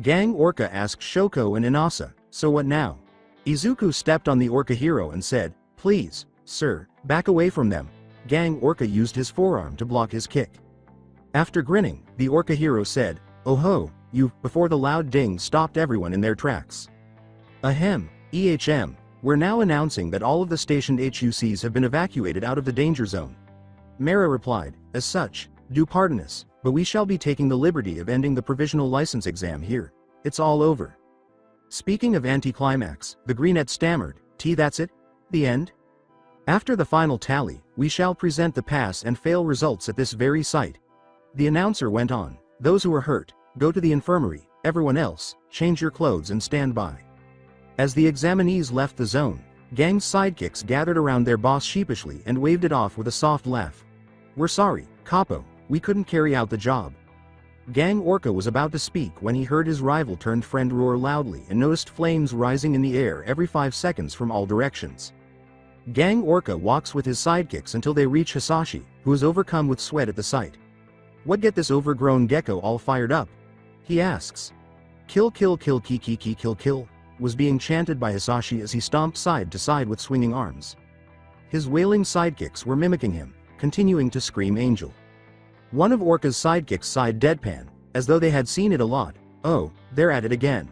Gang Orca asked Shoko and Inasa, "So what now?" Izuku stepped on the Orca hero and said, "Please, sir, back away from them." Gang Orca used his forearm to block his kick. After grinning, the Orca hero said, "Oh ho, you," before the loud ding stopped everyone in their tracks. Ahem, EHM, we're now announcing that all of the stationed HUCs have been evacuated out of the danger zone. Mara replied, "As such, do pardon us, but we shall be taking the liberty of ending the provisional license exam here. It's all over." Speaking of anticlimax, the Greenette stammered, That's it? The end?" After the final tally, we shall present the pass and fail results at this very site. The announcer went on, "Those who are hurt, go to the infirmary, everyone else, change your clothes and stand by." As the examinees left the zone, Gang's sidekicks gathered around their boss sheepishly and waved it off with a soft laugh. "We're sorry, Capo, we couldn't carry out the job." Gang Orca was about to speak when he heard his rival-turned-friend roar loudly and noticed flames rising in the air every 5 seconds from all directions. Gang Orca walks with his sidekicks until they reach Hisashi, who is overcome with sweat at the sight. What get this overgrown gecko all fired up? He asks. Kill kill kill ki kill kill was being chanted by Hisashi as he stomped side to side with swinging arms. His wailing sidekicks were mimicking him, continuing to scream Angel. One of Orca's sidekicks sighed deadpan, as though they had seen it a lot. Oh, they're at it again.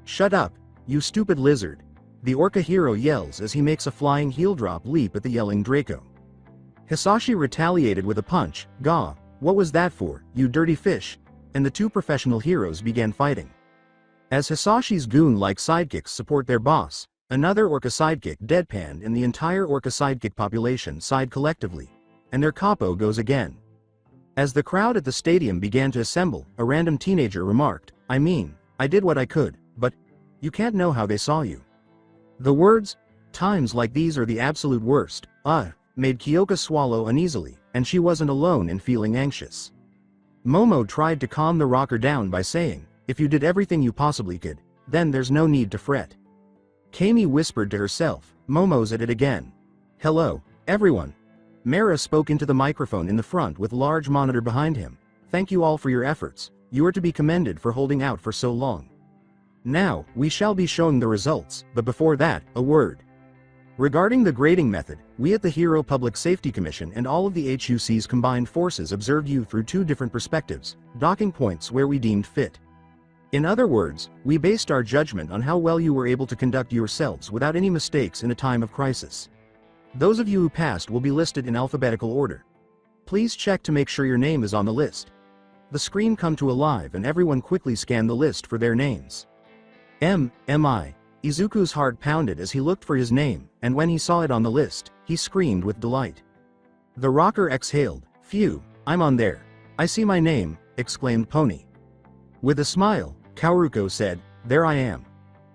Shut up, you stupid lizard, the Orca hero yells as he makes a flying heel drop leap at the yelling Draco. Hisashi retaliated with a punch. Gah, what was that for, you dirty fish? And the two professional heroes began fighting. As Hisashi's goon-like sidekicks support their boss, another Orca sidekick deadpanned and the entire Orca sidekick population sighed collectively, and their capo goes again. As the crowd at the stadium began to assemble, a random teenager remarked, I mean, I did what I could, but you can't know how they saw you. The words, times like these are the absolute worst, made Kyoka swallow uneasily, and she wasn't alone in feeling anxious. Momo tried to calm the rocker down by saying, if you did everything you possibly could, then there's no need to fret. Kami whispered to herself, Momo's at it again. Hello, everyone. Mara spoke into the microphone in the front with large monitor behind him. Thank you all for your efforts, you are to be commended for holding out for so long. Now, we shall be showing the results, but before that, a word. Regarding the grading method, we at the Hero Public Safety Commission and all of the HUC's combined forces observed you through two different perspectives, docking points where we deemed fit. In other words, we based our judgment on how well you were able to conduct yourselves without any mistakes in a time of crisis. Those of you who passed will be listed in alphabetical order. Please check to make sure your name is on the list. The screen come to alive and everyone quickly scanned the list for their names. M.I. Izuku's heart pounded as he looked for his name, and when he saw it on the list, he screamed with delight. The rocker exhaled, phew, I'm on there. I see my name, exclaimed Pony. With a smile, Kaoruko said, there I am.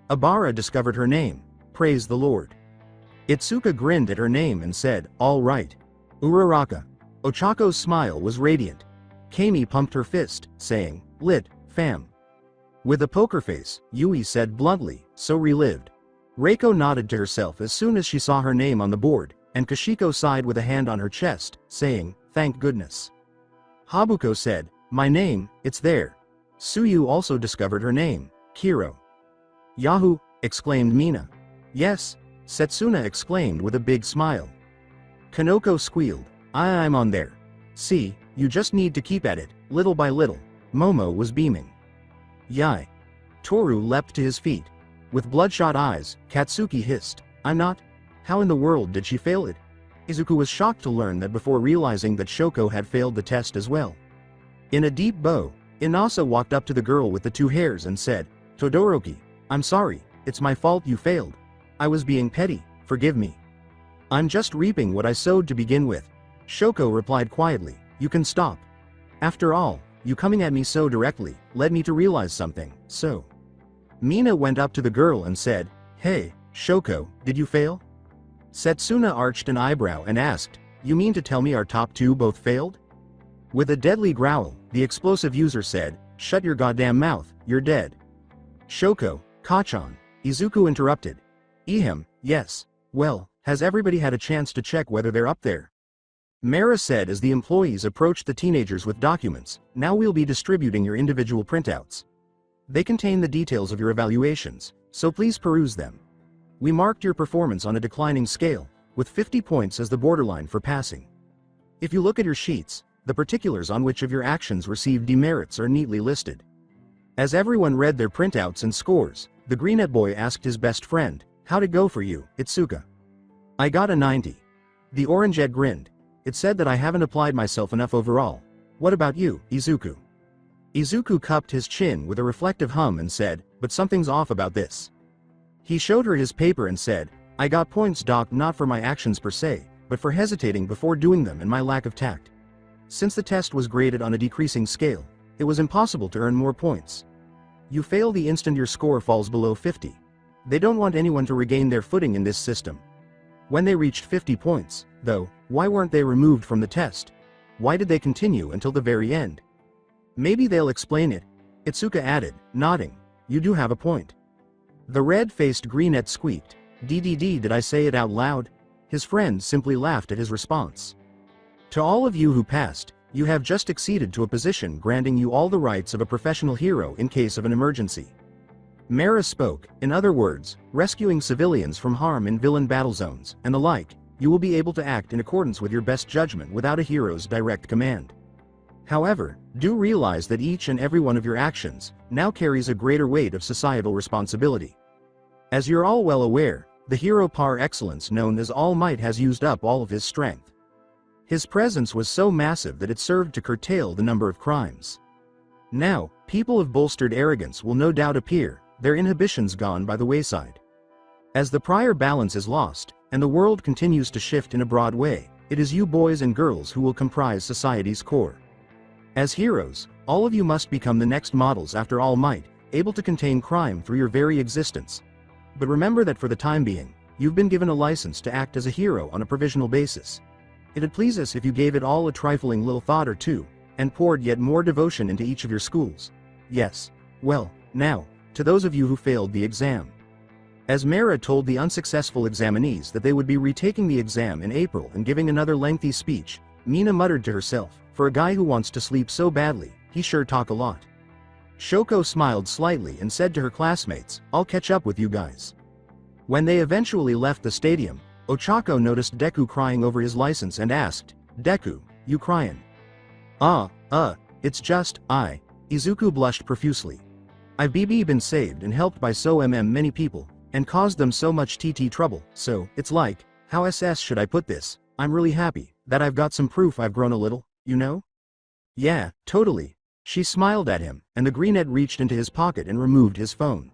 Abara discovered her name, praise the Lord. Itsuka grinned at her name and said, all right. Uraraka. Ochako's smile was radiant. Kami pumped her fist, saying, lit, fam. With a poker face, Yui said bluntly, so relived. Reiko nodded to herself as soon as she saw her name on the board, and Kashiko sighed with a hand on her chest, saying, thank goodness. Habuko said, my name, it's there. Suyu also discovered her name, Kiro. Yahoo! Exclaimed Mina. Yes, Setsuna exclaimed with a big smile. Kanoko squealed, I'm on there. See, you just need to keep at it, little by little. Momo was beaming. Yai. Toru leapt to his feet. With bloodshot eyes, Katsuki hissed, I'm not? How in the world did she fail it? Izuku was shocked to learn that before realizing that Shoko had failed the test as well. In a deep bow, Inasa walked up to the girl with the two hairs and said, Todoroki, I'm sorry, it's my fault you failed. I was being petty, forgive me. I'm just reaping what I sowed to begin with. Shoko replied quietly, you can stop. After all, you coming at me so directly led me to realize something, so. Mina went up to the girl and said, hey, Shoko, did you fail? Setsuna arched an eyebrow and asked, you mean to tell me our top two both failed? With a deadly growl, the explosive user said, shut your goddamn mouth, you're dead. Shoko, Kachan, Izuku interrupted. Ehem, yes, well, has everybody had a chance to check whether they're up there? Mara said as the employees approached the teenagers with documents, now we'll be distributing your individual printouts. They contain the details of your evaluations, so please peruse them. We marked your performance on a declining scale, with 50 points as the borderline for passing. If you look at your sheets, the particulars on which of your actions received demerits are neatly listed. As everyone read their printouts and scores, the Greenette boy asked his best friend, how'd it go for you, Itsuka? I got a 90. The Orangeette grinned. It said that I haven't applied myself enough overall. What about you, Izuku? Izuku cupped his chin with a reflective hum and said, but something's off about this. He showed her his paper and said, I got points docked not for my actions per se, but for hesitating before doing them and my lack of tact. Since the test was graded on a decreasing scale, it was impossible to earn more points. You fail the instant your score falls below 50. They don't want anyone to regain their footing in this system. When they reached 50 points, though, why weren't they removed from the test? Why did they continue until the very end? Maybe they'll explain it, Itsuka added, nodding. You do have a point. The red-faced Greenette squeaked, DDD, did I say it out loud? His friend simply laughed at his response. To all of you who passed, You have just acceded to a position granting you all the rights of a professional hero in case of an emergency. Mara spoke, in other words, rescuing civilians from harm in villain battle zones, and the like. You will be able to act in accordance with your best judgment without a hero's direct command. However, do realize that each and every one of your actions now carries a greater weight of societal responsibility. As you're all well aware, the hero par excellence known as All Might has used up all of his strength. His presence was so massive that it served to curtail the number of crimes. Now, people of bolstered arrogance will no doubt appear, their inhibitions gone by the wayside. As the prior balance is lost, and the world continues to shift in a broad way, it is you boys and girls who will comprise society's core. As heroes, all of you must become the next models after All Might, able to contain crime through your very existence. But remember that for the time being, you've been given a license to act as a hero on a provisional basis. It'd please us if you gave it all a trifling little thought or two, and poured yet more devotion into each of your schools. Yes. Well, now, to those of you who failed the exam. As Mara told the unsuccessful examinees that they would be retaking the exam in April and giving another lengthy speech, Mina muttered to herself, for a guy who wants to sleep so badly, he sure talk a lot. Shoko smiled slightly and said to her classmates, I'll catch up with you guys. When they eventually left the stadium, Ochako noticed Deku crying over his license and asked, Deku, you cryin'? It's just, Izuku blushed profusely. I've been saved and helped by so many people, and caused them so much trouble, so, it's like, how should I put this, I'm really happy, that I've got some proof I've grown a little, you know? Yeah, totally. She smiled at him, and the greenette reached into his pocket and removed his phone.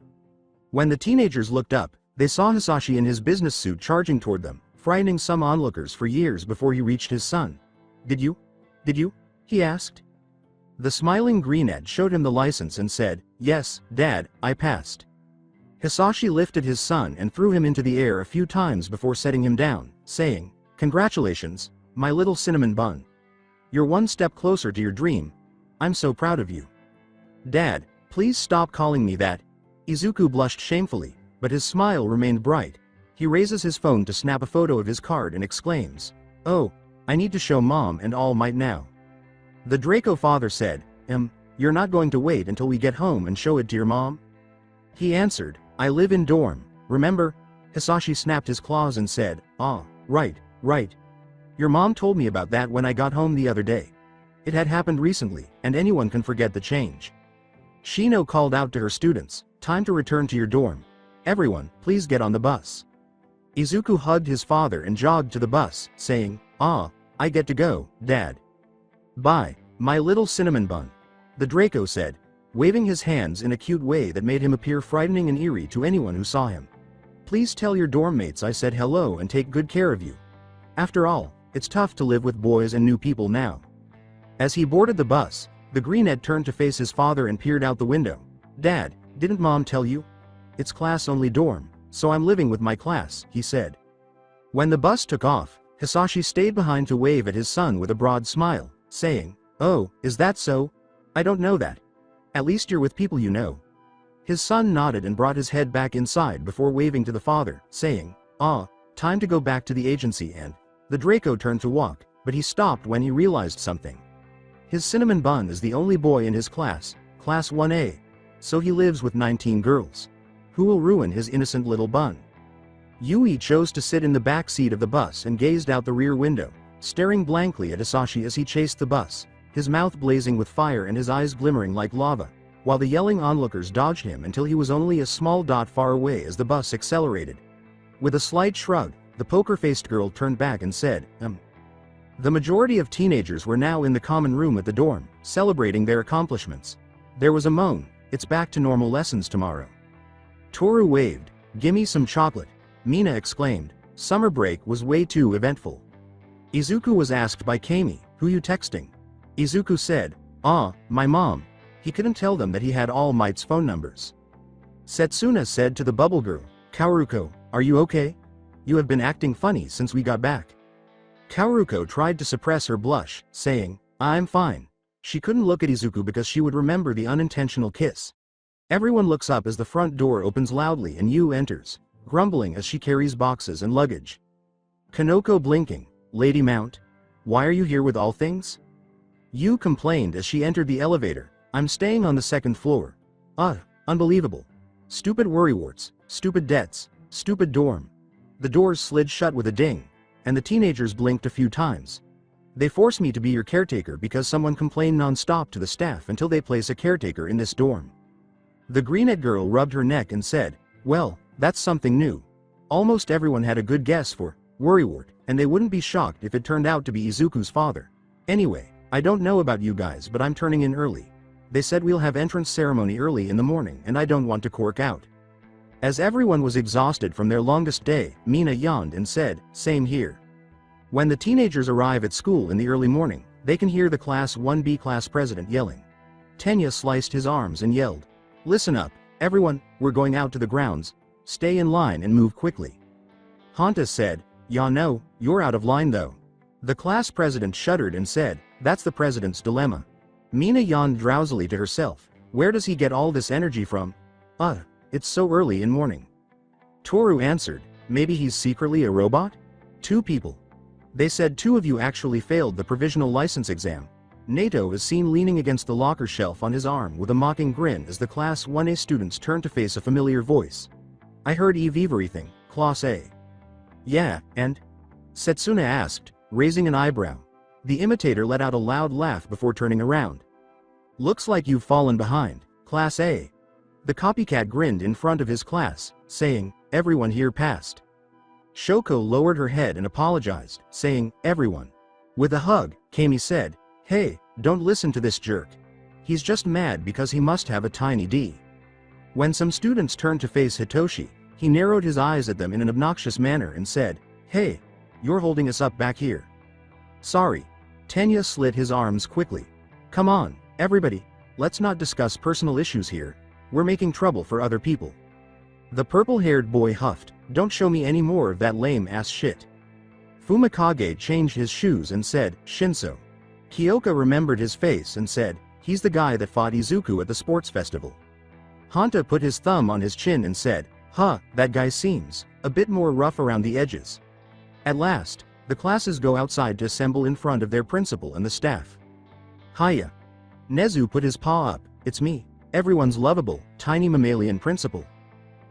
When the teenagers looked up, they saw Hisashi in his business suit charging toward them, frightening some onlookers for years before he reached his son. Did you? He asked. The smiling greenette showed him the license and said, Yes, Dad, I passed. Hisashi lifted his son and threw him into the air a few times before setting him down, saying, Congratulations, my little cinnamon bun. You're one step closer to your dream. I'm so proud of you. Dad, please stop calling me that. Izuku blushed shamefully, but his smile remained bright. He raises his phone to snap a photo of his card and exclaims, Oh, I need to show Mom and All Might now. The Draco father said, You're not going to wait until we get home and show it to your mom? He answered, I live in dorm, remember? Hisashi snapped his claws and said, Right. Your mom told me about that when I got home the other day. It had happened recently, and anyone can forget the change. Shino called out to her students, Time to return to your dorm. Everyone, please get on the bus. Izuku hugged his father and jogged to the bus, saying, I get to go, Dad. Bye, my little cinnamon bun. The Draco said, waving his hands in a cute way that made him appear frightening and eerie to anyone who saw him. Please tell your dorm mates I said hello and take good care of you. After all, it's tough to live with boys and new people now. As he boarded the bus, the greenette turned to face his father and peered out the window. Dad, didn't Mom tell you? It's class-only dorm, so I'm living with my class, he said. When the bus took off, Hisashi stayed behind to wave at his son with a broad smile, saying, Oh, is that so? I don't know that. At least you're with people you know. His son nodded and brought his head back inside before waving to the father, saying, Time to go back to the agency and... The Draco turned to walk, but he stopped when he realized something. His cinnamon bun is the only boy in his class, Class 1A, so he lives with 19 girls. Who will ruin his innocent little bun? Yui chose to sit in the back seat of the bus and gazed out the rear window, staring blankly at Hisashi as he chased the bus, his mouth blazing with fire and his eyes glimmering like lava, while the yelling onlookers dodged him until he was only a small dot far away as the bus accelerated. With a slight shrug, the poker-faced girl turned back and said, The majority of teenagers were now in the common room at the dorm, celebrating their accomplishments. There was a moan, It's back to normal lessons tomorrow. Toru waved, Gimme some chocolate. Mina exclaimed, Summer break was way too eventful. Izuku was asked by Kami, Who you texting? Izuku said, My mom. He couldn't tell them that he had All Might's phone numbers. Setsuna said to the bubble girl, Kaoruko, are you okay? You have been acting funny since we got back. Kaoruko tried to suppress her blush, saying, I'm fine. She couldn't look at Izuku because she would remember the unintentional kiss. Everyone looks up as the front door opens loudly and Yu enters, grumbling as she carries boxes and luggage. Kanoko blinking, Lady Mount? Why are you here with all things? Yu complained as she entered the elevator. I'm staying on the second floor. Unbelievable. Stupid worrywarts, stupid debts, stupid dorm. The doors slid shut with a ding, and the teenagers blinked a few times. They force me to be your caretaker because someone complained non-stop to the staff until they place a caretaker in this dorm. The greenette girl rubbed her neck and said, well, that's something new. Almost everyone had a good guess for worrywart, and they wouldn't be shocked if it turned out to be Izuku's father. Anyway, I don't know about you guys, but I'm turning in early. They said we'll have entrance ceremony early in the morning and I don't want to cork out. As everyone was exhausted from their longest day, Mina yawned and said, same here. When the teenagers arrive at school in the early morning, they can hear the Class 1B class president yelling. Tenya sliced his arms and yelled, listen up, everyone, we're going out to the grounds. Stay in line and move quickly. Hanta said, yeah no, you're out of line though. The class president shuddered and said, that's the president's dilemma. Mina yawned drowsily to herself, where does he get all this energy from? It's so early in morning. Toru answered, maybe he's secretly a robot? 2 people. They said 2 of you actually failed the provisional license exam. Nato is seen leaning against the locker shelf on his arm with a mocking grin as the Class 1A students turn to face a familiar voice. I heard everything, Class A. Yeah, and? Setsuna asked, raising an eyebrow. The imitator let out a loud laugh before turning around. Looks like you've fallen behind, Class A. The copycat grinned in front of his class, saying, everyone here passed. Shoko lowered her head and apologized, saying, everyone. With a hug, Kami said, hey, don't listen to this jerk. He's just mad because he must have a tiny D. When some students turned to face Hitoshi, he narrowed his eyes at them in an obnoxious manner and said, hey, you're holding us up back here. Sorry. Tenya slid his arms quickly. Come on, everybody, let's not discuss personal issues here. We're making trouble for other people. The purple-haired boy huffed, don't show me any more of that lame-ass shit. Fumikage changed his shoes and said, Shinso. Kyoka remembered his face and said, he's the guy that fought Izuku at the sports festival. Hanta put his thumb on his chin and said, that guy seems a bit more rough around the edges. At last, the classes go outside to assemble in front of their principal and the staff. Hiya. Nezu put his paw up, it's me, everyone's lovable, tiny mammalian principal.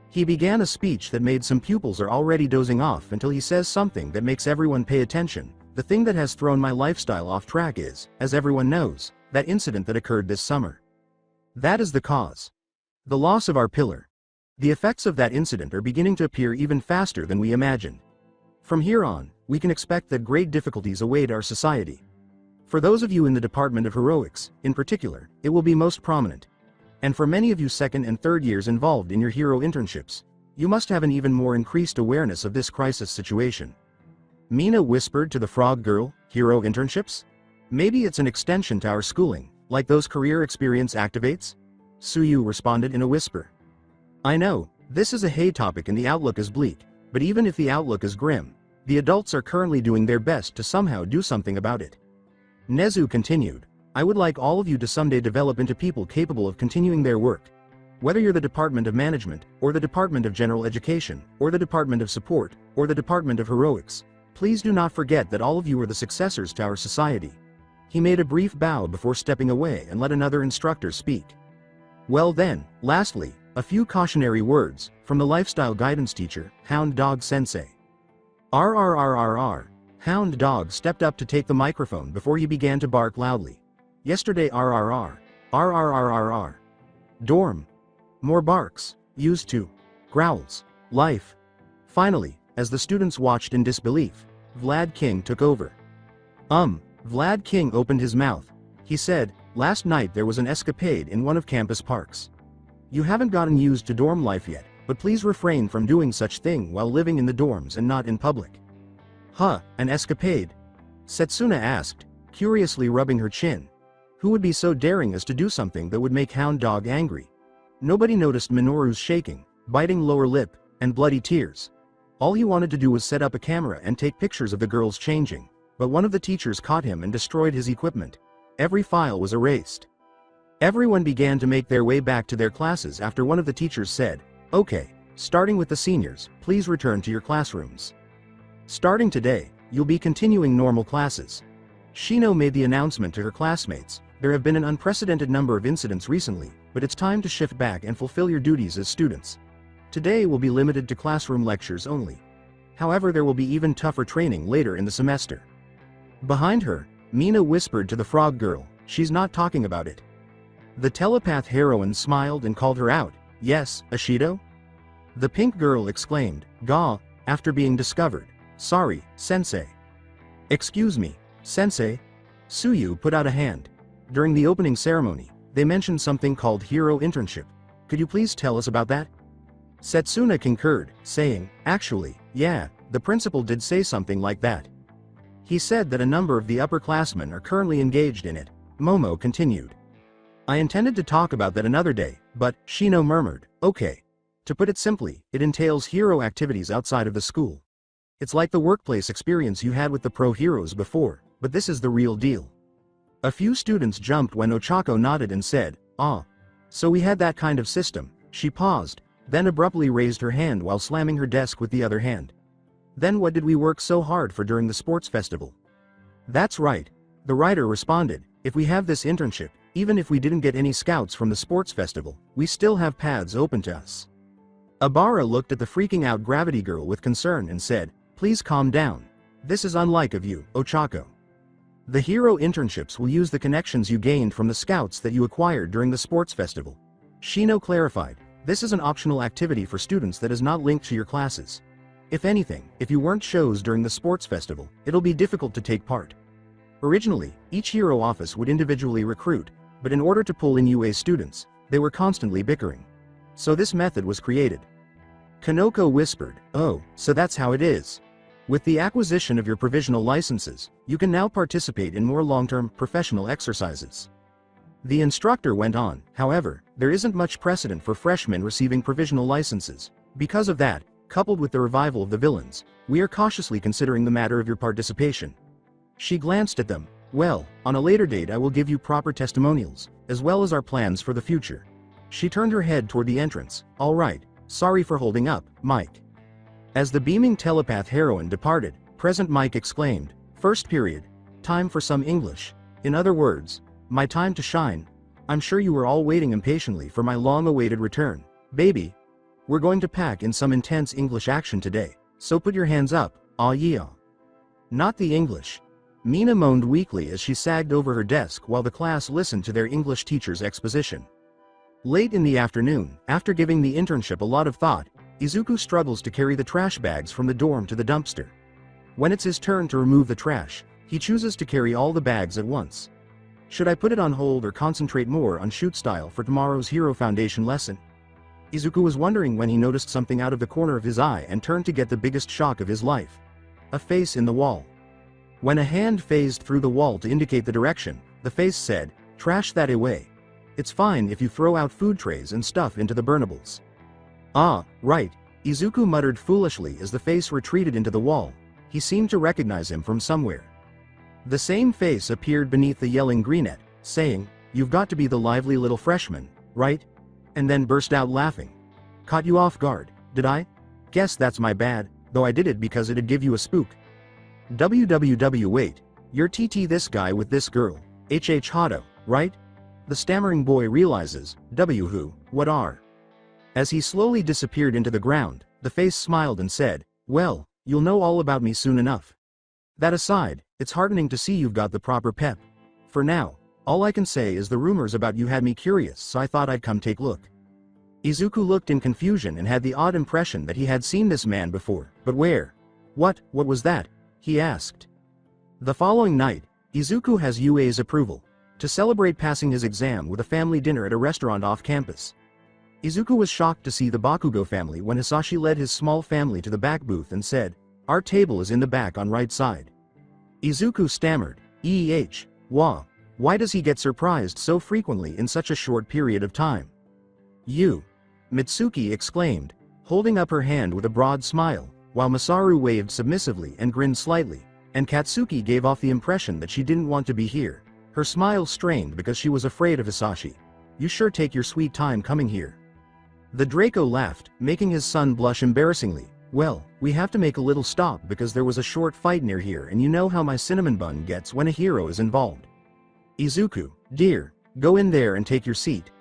He began a speech that made some pupils are already dozing off until he says something that makes everyone pay attention. The thing that has thrown my lifestyle off track is, as everyone knows, that incident that occurred this summer. That is the cause. The loss of our pillar. The effects of that incident are beginning to appear even faster than we imagined. From here on, we can expect that great difficulties await our society. For those of you in the Department of Heroics, in particular, it will be most prominent. And for many of you second and third years involved in your hero internships, you must have an even more increased awareness of this crisis situation. Mina whispered to the frog girl, hero internships? Maybe it's an extension to our schooling, like those career experience activates? Suyu responded in a whisper. I know, this is a hay topic and the outlook is bleak, but even if the outlook is grim, the adults are currently doing their best to somehow do something about it. Nezu continued, I would like all of you to someday develop into people capable of continuing their work. Whether you're the Department of Management, or the Department of General Education, or the Department of Support, or the Department of Heroics, please do not forget that all of you are the successors to our society. He made a brief bow before stepping away and let another instructor speak. Well then, lastly, a few cautionary words, from the lifestyle guidance teacher, Hound Dog Sensei. RRRRR. Hound Dog stepped up to take the microphone before he began to bark loudly. Yesterday RRR. RRRRR. Dorm. More barks. Used to. Growls. Life. Finally, as the students watched in disbelief, Vlad King took over. Vlad King opened his mouth. He said, last night there was an escapade in one of campus parks. You haven't gotten used to dorm life yet, but please refrain from doing such thing while living in the dorms and not in public. An escapade? Setsuna asked, curiously rubbing her chin. Who would be so daring as to do something that would make Hound Dog angry? Nobody noticed Minoru's shaking, biting lower lip, and bloody tears. All he wanted to do was set up a camera and take pictures of the girls changing, but one of the teachers caught him and destroyed his equipment. Every file was erased. Everyone began to make their way back to their classes after one of the teachers said, okay, starting with the seniors, please return to your classrooms. Starting today, you'll be continuing normal classes. Shino made the announcement to her classmates. There have been an unprecedented number of incidents recently, but it's time to shift back and fulfill your duties as students. Today will be limited to classroom lectures only. However, there will be even tougher training later in the semester. Behind her, Mina whispered to the frog girl, "She's not talking about it." The telepath heroine smiled and called her out, "Yes, Ashido?" The pink girl exclaimed, "Gah," after being discovered. "Sorry, sensei." "Excuse me, sensei?" Suyu put out a hand. During the opening ceremony, they mentioned something called hero internship. Could you please tell us about that? Setsuna concurred, saying, "Actually, yeah, the principal did say something like that. He said that a number of the upperclassmen are currently engaged in it." Momo continued. "I intended to talk about that another day, but," Shino murmured, "okay. To put it simply, it entails hero activities outside of the school. It's like the workplace experience you had with the pro heroes before, but this is the real deal." A few students jumped when Ochako nodded and said, "Ah. So we had that kind of system." She paused, then abruptly raised her hand while slamming her desk with the other hand. "Then what did we work so hard for during the sports festival?" "That's right," the writer responded. "If we have this internship, even if we didn't get any scouts from the sports festival, we still have paths open to us." Abara looked at the freaking out gravity girl with concern and said, "Please calm down. This is unlike of you, Ochako. The hero internships will use the connections you gained from the scouts that you acquired during the sports festival." Shino clarified, "This is an optional activity for students that is not linked to your classes. If anything, if you weren't shows during the sports festival, it'll be difficult to take part." Originally, each hero office would individually recruit, but in order to pull in UA students, they were constantly bickering. So this method was created. Kanoko whispered, "Oh, so that's how it is. With the acquisition of your provisional licenses, you can now participate in more long-term, professional exercises." The instructor went on, "However, there isn't much precedent for freshmen receiving provisional licenses. Because of that, coupled with the revival of the villains, we are cautiously considering the matter of your participation." She glanced at them. "Well, on a later date I will give you proper testimonials, as well as our plans for the future." She turned her head toward the entrance. "All right, sorry for holding up, Mike." As the beaming telepath heroine departed, present Mike exclaimed, "First period. Time for some English. In other words, my time to shine. I'm sure you were all waiting impatiently for my long-awaited return. Baby, we're going to pack in some intense English action today, so put your hands up, ah yeah." "Not the English." Mina moaned weakly as she sagged over her desk while the class listened to their English teacher's exposition. Late in the afternoon, after giving the internship a lot of thought, Izuku struggles to carry the trash bags from the dorm to the dumpster. When it's his turn to remove the trash, he chooses to carry all the bags at once. Should I put it on hold or concentrate more on shoot style for tomorrow's Hero Foundation lesson? Izuku was wondering when he noticed something out of the corner of his eye and turned to get the biggest shock of his life. A face in the wall. When a hand phased through the wall to indicate the direction, the face said, "Trash that away. It's fine if you throw out food trays and stuff into the burnables." "Ah, right," Izuku muttered foolishly as the face retreated into the wall. He seemed to recognize him from somewhere. The same face appeared beneath the yelling greenette, saying, "You've got to be the lively little freshman, right?" And then burst out laughing. "Caught you off guard, did I? Guess that's my bad, though I did it because it'd give you a spook. WWW wait, you're TT this guy with this girl, HH Hato, right?" The stammering boy realizes, "W who, what are?" As he slowly disappeared into the ground, the face smiled and said, "Well, you'll know all about me soon enough. That aside, it's heartening to see you've got the proper pep. For now, all I can say is the rumors about you had me curious, so I thought I'd come take a look." Izuku looked in confusion and had the odd impression that he had seen this man before, but where? What was that? He asked. The following night, Izuku has UA's approval to celebrate passing his exam with a family dinner at a restaurant off campus. Izuku was shocked to see the Bakugo family when Hisashi led his small family to the back booth and said, "Our table is in the back on right side." Izuku stammered, Why does he get surprised so frequently in such a short period of time?" "You!" Mitsuki exclaimed, holding up her hand with a broad smile, while Masaru waved submissively and grinned slightly, and Katsuki gave off the impression that she didn't want to be here. Her smile strained because she was afraid of Hisashi. "You sure take your sweet time coming here." The Draco laughed, making his son blush embarrassingly, Well, we have to make a little stop because there was a short fight near here and you know how my cinnamon bun gets when a hero is involved. Izuku, dear, go in there and take your seat.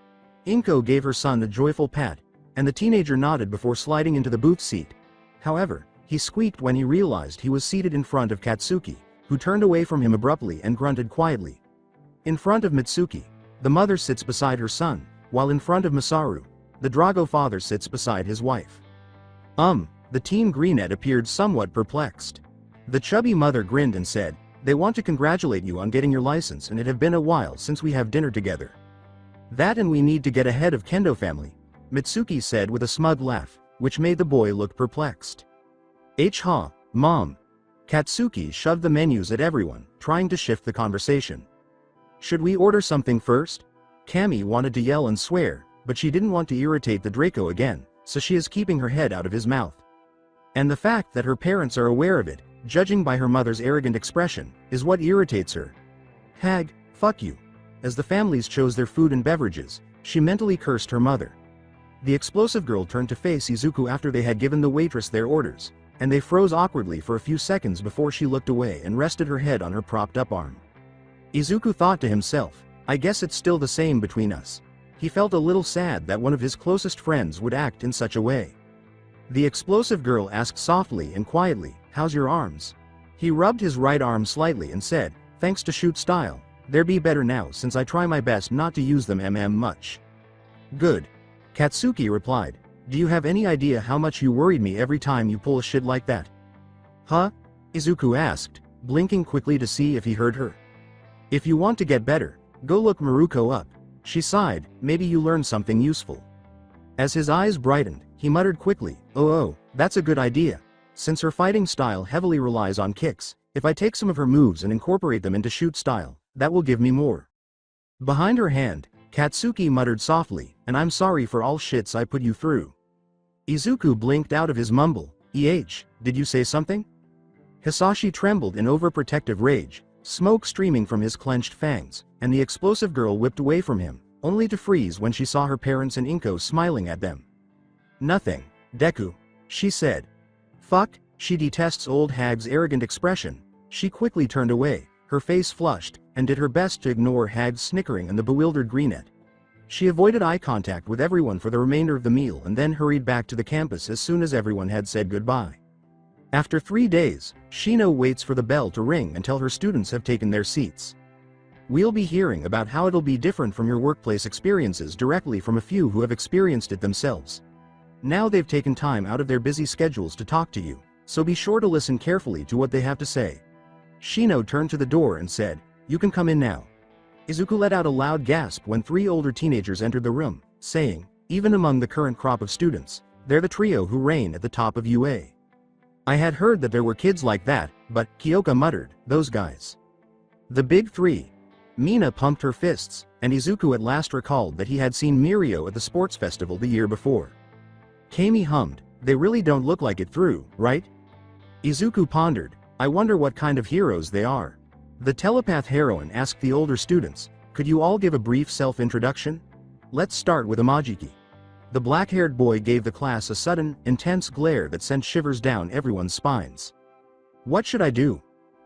Inko gave her son a joyful pat, and the teenager nodded before sliding into the booth seat. However, he squeaked when he realized he was seated in front of Katsuki, who turned away from him abruptly and grunted quietly. In front of Mitsuki, the mother sits beside her son, while in front of Masaru, the Drago father sits beside his wife. The teen greenette appeared somewhat perplexed. The chubby mother grinned and said, "They want to congratulate you on getting your license and it have been a while since we have dinner together." "That and we need to get ahead of Kendo family," Mitsuki said with a smug laugh, which made the boy look perplexed. Ha, Mom. Katsuki shoved the menus at everyone, trying to shift the conversation. "Should we order something first?" Cammy wanted to yell and swear, but she didn't want to irritate the Draco again, so she is keeping her head out of his mouth. And the fact that her parents are aware of it, judging by her mother's arrogant expression, is what irritates her. Hag, fuck you. As the families chose their food and beverages, she mentally cursed her mother. The explosive girl turned to face Izuku after they had given the waitress their orders, and they froze awkwardly for a few seconds before she looked away and rested her head on her propped-up arm. Izuku thought to himself, I guess it's still the same between us. He felt a little sad that one of his closest friends would act in such a way. The explosive girl asked softly and quietly, "How's your arms?" He rubbed his right arm slightly and said, "Thanks to shoot style, they're be better now since I try my best not to use them much." "Good." Katsuki replied, "Do you have any idea how much you worried me every time you pull a shit like that?" "Huh?" Izuku asked, blinking quickly to see if he heard her. "If you want to get better, go look Maruko up." She sighed, "Maybe you learned something useful." As his eyes brightened, he muttered quickly, Oh, that's a good idea. Since her fighting style heavily relies on kicks, if I take some of her moves and incorporate them into shoot style, that will give me more." Behind her hand, Katsuki muttered softly, "And I'm sorry for all shits I put you through." Izuku blinked out of his mumble, did you say something?" Hisashi trembled in overprotective rage, smoke streaming from his clenched fangs, and the explosive girl whipped away from him, only to freeze when she saw her parents and Inko smiling at them. "Nothing, Deku," she said. "Fuck," she detests old Hag's arrogant expression. She quickly turned away, her face flushed, and did her best to ignore Hag's snickering and the bewildered greenette. She avoided eye contact with everyone for the remainder of the meal and then hurried back to the campus as soon as everyone had said goodbye. After 3 days, Shino waits for the bell to ring until her students have taken their seats. We'll be hearing about how it'll be different from your workplace experiences directly from a few who have experienced it themselves. Now they've taken time out of their busy schedules to talk to you, so be sure to listen carefully to what they have to say. Shino turned to the door and said, "You can come in now." Izuku let out a loud gasp when 3 older teenagers entered the room, saying, even among the current crop of students, they're the trio who reign at the top of UA. "I had heard that there were kids like that, but," Kyoka muttered, "those guys. The big 3. Mina pumped her fists, and Izuku at last recalled that he had seen Mirio at the sports festival the year before. Kami hummed, "They really don't look like it through, right?" Izuku pondered, "I wonder what kind of heroes they are." The telepath heroine asked the older students, "Could you all give a brief self-introduction? Let's start with Amajiki." The black-haired boy gave the class a sudden, intense glare that sent shivers down everyone's spines. "What should I do?"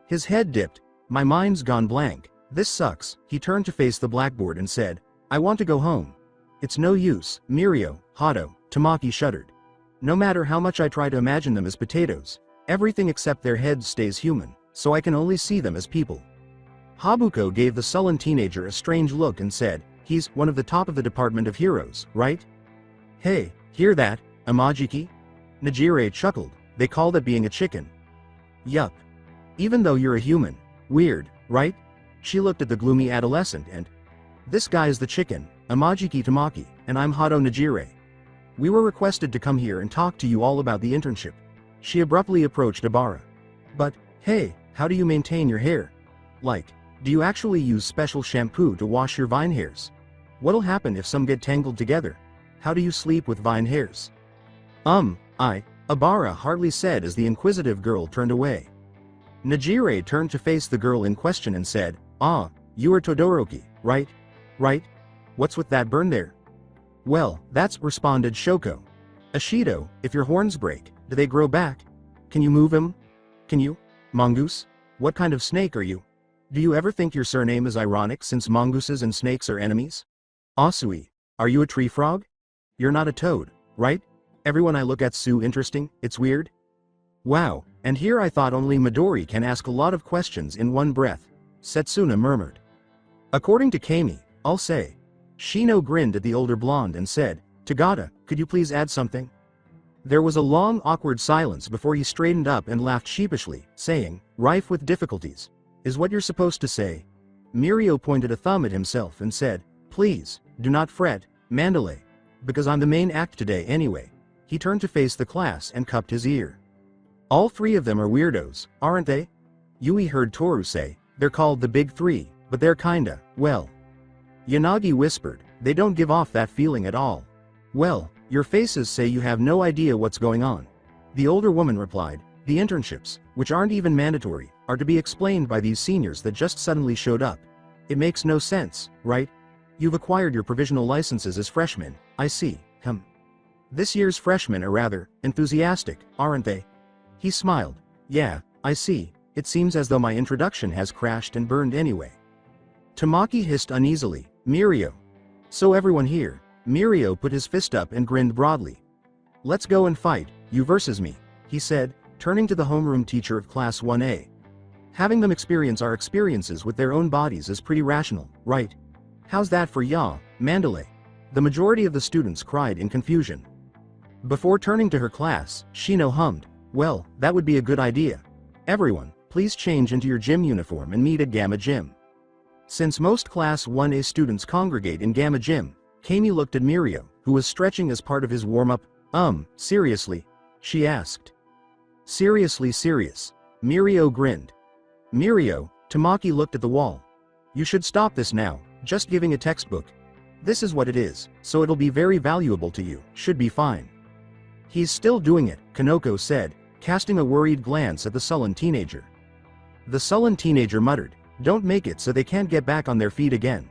His head dipped. "My mind's gone blank. This sucks." He turned to face the blackboard and said, "I want to go home." "It's no use." Mirio, Hato, Tamaki shuddered. "No matter how much I try to imagine them as potatoes, everything except their heads stays human, so I can only see them as people." Habuko gave the sullen teenager a strange look and said, "He's one of the top of the department of heroes, right?" "Hey, hear that, Amajiki?" Najire chuckled, "They call that being a chicken." "Yup. Even though you're a human. Weird, right?" She looked at the gloomy adolescent and, "This guy's the chicken, Amajiki Tamaki, and I'm Hato Najire. We were requested to come here and talk to you all about the internship." She abruptly approached Abara. "But, hey, how do you maintain your hair? Like, do you actually use special shampoo to wash your vine hairs? What'll happen if some get tangled together? How do you sleep with vine hairs?" Abara hardly said as the inquisitive girl turned away. Najire turned to face the girl in question and said, You are Todoroki, right? Right? What's with that burn there?" "Well, that's," responded Shoko. "Ashido, if your horns break, Do they grow back? Can you move him? Can you? Mongoose? What kind of snake are you? Do you ever think your surname is ironic since mongooses and snakes are enemies? Asui, are you a tree frog? You're not a toad, right? Everyone I look at's so interesting, it's weird. Wow, and here I thought only Midori can ask a lot of questions in one breath, Setsuna murmured. According to Kami, I'll say. Shino grinned at the older blonde and said, Tagata, could you please add something? There was a long awkward silence before he straightened up and laughed sheepishly, saying, rife with difficulties. Is what you're supposed to say? Mirio pointed a thumb at himself and said, please, do not fret, Mandalay. Because I'm the main act today anyway. He turned to face the class and cupped his ear. All three of them are weirdos, aren't they? Yui heard Toru say, they're called the Big Three, but they're kinda, well. Yanagi whispered, they don't give off that feeling at all. Well, your faces say you have no idea what's going on. The older woman replied, the internships, which aren't even mandatory, are to be explained by these seniors that just suddenly showed up. It makes no sense, right? You've acquired your provisional licenses as freshmen, I see, This year's freshmen are rather enthusiastic, aren't they? He smiled. Yeah, I see, it seems as though my introduction has crashed and burned anyway. Tamaki hissed uneasily, Mirio. So everyone here. Mirio put his fist up and grinned broadly. Let's go and fight, you versus me, he said, turning to the homeroom teacher of Class 1A. Having them experience our experiences with their own bodies is pretty rational, right? How's that for ya, Mandalay? The majority of the students cried in confusion. Before turning to her class, Shino hummed, well, that would be a good idea. Everyone, please change into your gym uniform and meet at Gamma Gym. Since most Class 1A students congregate in Gamma Gym, Kami looked at Mirio, who was stretching as part of his warm-up. Seriously? She asked. Seriously serious. Mirio grinned. Mirio, Tamaki looked at the wall. You should stop this now, just giving a textbook. This is what it is, so it'll be very valuable to you, should be fine. He's still doing it, Kanoko said, casting a worried glance at the sullen teenager. The sullen teenager muttered, don't make it so they can't get back on their feet again.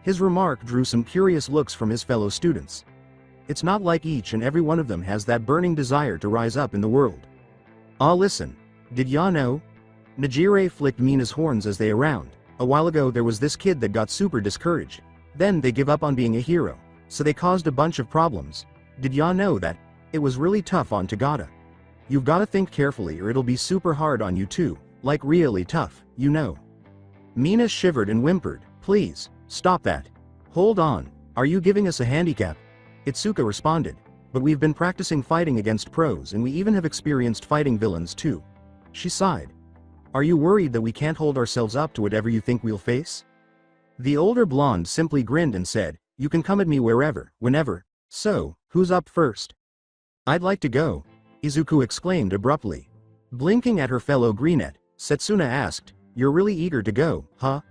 His remark drew some curious looks from his fellow students. It's not like each and every one of them has that burning desire to rise up in the world. Listen, did ya know? Najire flicked Mina's horns as they around. A while ago there was this kid that got super discouraged. Then they give up on being a hero, so they caused a bunch of problems. Did ya know that? It was really tough on Tagata. You've gotta think carefully or it'll be super hard on you too, like really tough, you know. Mina shivered and whimpered, please, stop that. Hold on, are you giving us a handicap? Itsuka responded, but we've been practicing fighting against pros and we even have experienced fighting villains too. She sighed. Are you worried that we can't hold ourselves up to whatever you think we'll face? The older blonde simply grinned and said, you can come at me wherever, whenever. So, who's up first? I'd like to go, Izuku exclaimed abruptly. Blinking at her fellow greenette, Setsuna asked, you're really eager to go, huh?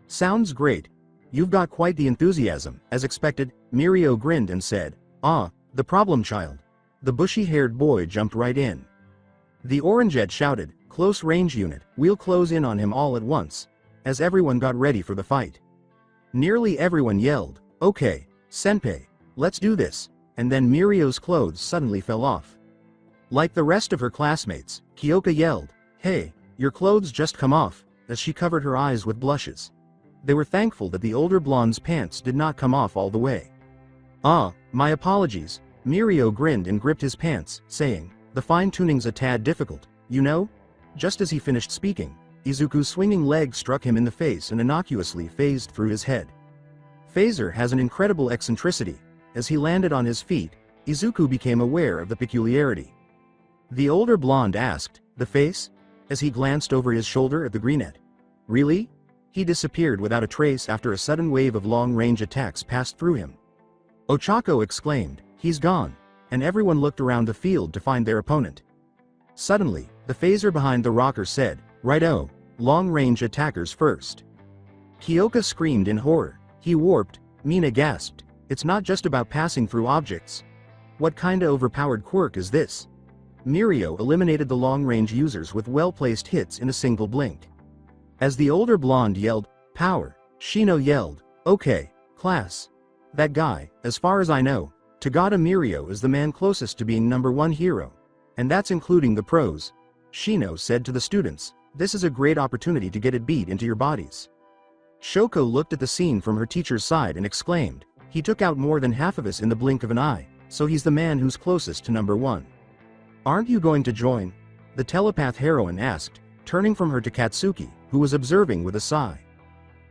Sounds great. You've got quite the enthusiasm, as expected. Mirio grinned and said, the problem child. The bushy-haired boy jumped right in. The Orangette shouted, close range unit, we'll close in on him all at once. As everyone got ready for the fight. Nearly everyone yelled, okay, senpai, let's do this, and then Mirio's clothes suddenly fell off. Like the rest of her classmates, Kyoka yelled, hey, your clothes just come off, as she covered her eyes with blushes. They were thankful that the older blonde's pants did not come off all the way. My apologies, Mirio grinned and gripped his pants, saying, the fine-tuning's a tad difficult, you know? Just as he finished speaking, Izuku's swinging leg struck him in the face and innocuously phased through his head. Phaser has an incredible eccentricity. As he landed on his feet, Izuku became aware of the peculiarity. The older blonde asked, the face? As he glanced over his shoulder at the greenette. Really? He disappeared without a trace after a sudden wave of long-range attacks passed through him. Ochako exclaimed, he's gone, and everyone looked around the field to find their opponent. Suddenly, the phaser behind the rocker said, righto, long-range attackers first. Kyoka screamed in horror. He warped. Mina gasped. It's not just about passing through objects. What kinda overpowered quirk is this? Mirio eliminated the long-range users with well-placed hits in a single blink. As the older blonde yelled, power, Shino yelled, okay, class. That guy, as far as I know, Tagata Mirio is the man closest to being #1 hero. And that's including the pros. Shino said to the students, this is a great opportunity to get it beat into your bodies. Shoko looked at the scene from her teacher's side and exclaimed, he took out more than half of us in the blink of an eye, so he's the man who's closest to number one. Aren't you going to join? The telepath heroine asked, turning from her to Katsuki, who was observing with a sigh.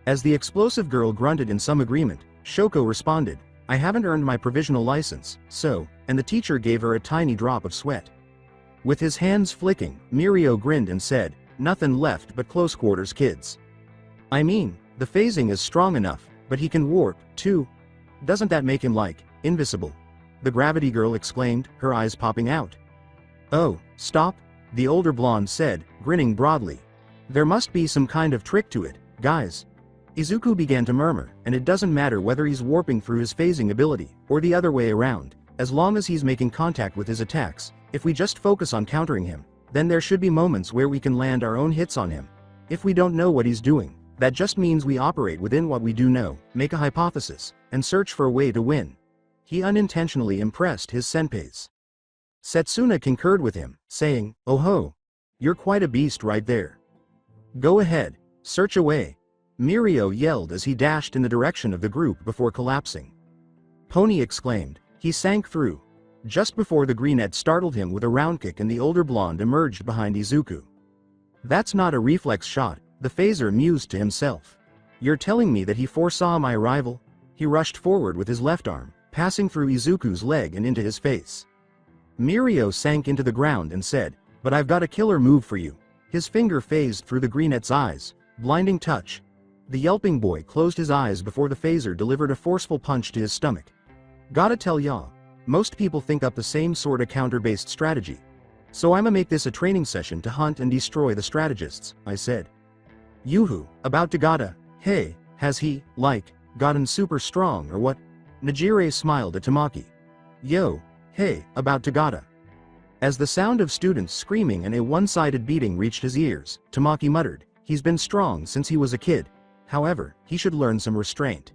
As the explosive girl grunted in some agreement, Shoko responded, I haven't earned my provisional license, so, and the teacher gave her a tiny drop of sweat. With his hands flicking, Mirio grinned and said, nothing left but close quarters kids. I mean, the phasing is strong enough, but he can warp, too. Doesn't that make him like, invisible? The gravity girl exclaimed, her eyes popping out. Oh, stop, the older blonde said, grinning broadly. There must be some kind of trick to it, guys. Izuku began to murmur, and it doesn't matter whether he's warping through his phasing ability, or the other way around, as long as he's making contact with his attacks, if we just focus on countering him, then there should be moments where we can land our own hits on him. If we don't know what he's doing, that just means we operate within what we do know, make a hypothesis, and search for a way to win. He unintentionally impressed his senpais. Setsuna concurred with him, saying, oh ho! You're quite a beast right there. Go ahead, search away. Mirio yelled as he dashed in the direction of the group before collapsing. Pony exclaimed. He sank through. Just before the greenette startled him with a round kick and the older blonde emerged behind Izuku. That's not a reflex shot, the phaser mused to himself. You're telling me that he foresaw my arrival? He rushed forward with his left arm, passing through Izuku's leg and into his face. Mirio sank into the ground and said, but I've got a killer move for you. His finger phased through the greenette's eyes, blinding touch. The yelping boy closed his eyes before the phaser delivered a forceful punch to his stomach. Gotta tell ya, most people think up the same sorta counter-based strategy. So I'ma make this a training session to hunt and destroy the strategists, I said. Yoo-hoo, about to gotta, hey, has he, like, gotten super strong or what? Najire smiled at Tamaki. Yo, hey, about to gotta. As the sound of students screaming and a one-sided beating reached his ears, Tamaki muttered, he's been strong since he was a kid. However, he should learn some restraint.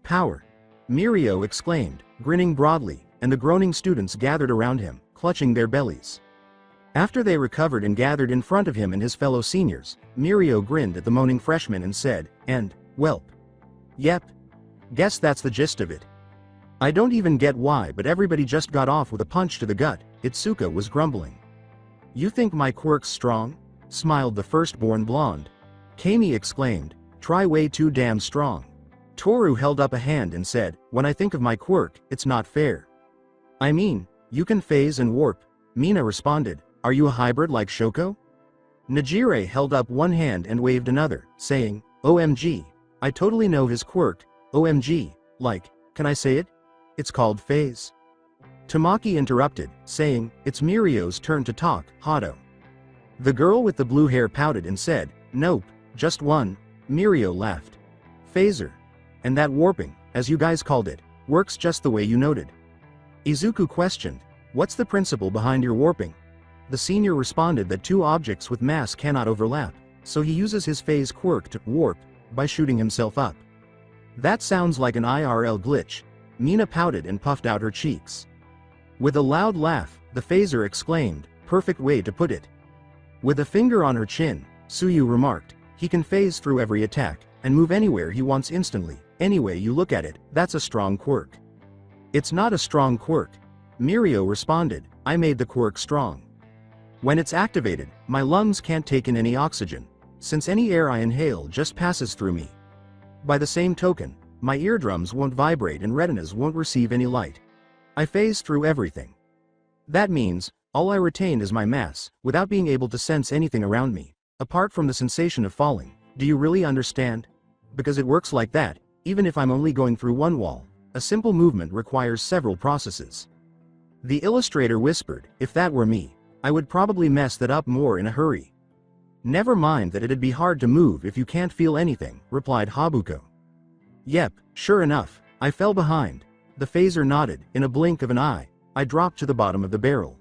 Power. Mirio exclaimed, grinning broadly, and the groaning students gathered around him, clutching their bellies. After they recovered and gathered in front of him and his fellow seniors, Mirio grinned at the moaning freshmen and said, and, welp. Yep. Guess that's the gist of it. I don't even get why, but everybody just got off with a punch to the gut, Itsuka was grumbling. You think my quirk's strong? Smiled the firstborn blonde. Kami exclaimed, try way too damn strong. Toru held up a hand and said, when I think of my quirk, it's not fair. I mean, you can phase and warp. Mina responded, are you a hybrid like Shoko? Najire held up one hand and waved another, saying, OMG, I totally know his quirk, OMG, like, can I say it? It's called phase. Tamaki interrupted, saying, it's Mirio's turn to talk, Hado. The girl with the blue hair pouted and said, nope, just one. Mirio laughed. Phaser. And that warping, as you guys called it, works just the way you noted. Izuku questioned, what's the principle behind your warping? The senior responded that two objects with mass cannot overlap, so he uses his phase quirk to warp, by shooting himself up. That sounds like an IRL glitch. Mina pouted and puffed out her cheeks. With a loud laugh, the phaser exclaimed, perfect way to put it. With a finger on her chin, Tsuyu remarked, he can phase through every attack, and move anywhere he wants instantly. Any way you look at it, that's a strong quirk. It's not a strong quirk. Mirio responded, I made the quirk strong. When it's activated, my lungs can't take in any oxygen, since any air I inhale just passes through me. By the same token, my eardrums won't vibrate and retinas won't receive any light. I phase through everything. That means, all I retain is my mass, without being able to sense anything around me, apart from the sensation of falling. Do you really understand? Because it works like that, even if I'm only going through one wall, a simple movement requires several processes. The illustrator whispered, if that were me, I would probably mess that up more in a hurry. Never mind that it'd be hard to move if you can't feel anything, replied Habuko. Yep, sure enough, I fell behind. The phaser nodded, in a blink of an eye, I dropped to the bottom of the barrel.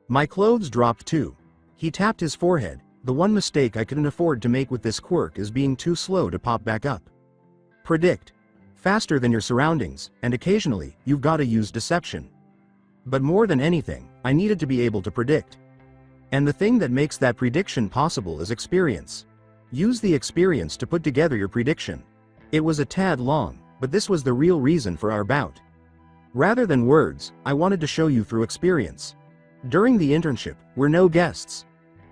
My clothes dropped too. He tapped his forehead, the one mistake I couldn't afford to make with this quirk is being too slow to pop back up. Predict. Faster than your surroundings, and occasionally, you've gotta use deception. But more than anything, I needed to be able to predict. And the thing that makes that prediction possible is experience. Use the experience to put together your prediction. It was a tad long, but this was the real reason for our bout. Rather than words, I wanted to show you through experience. During the internship, we're no guests.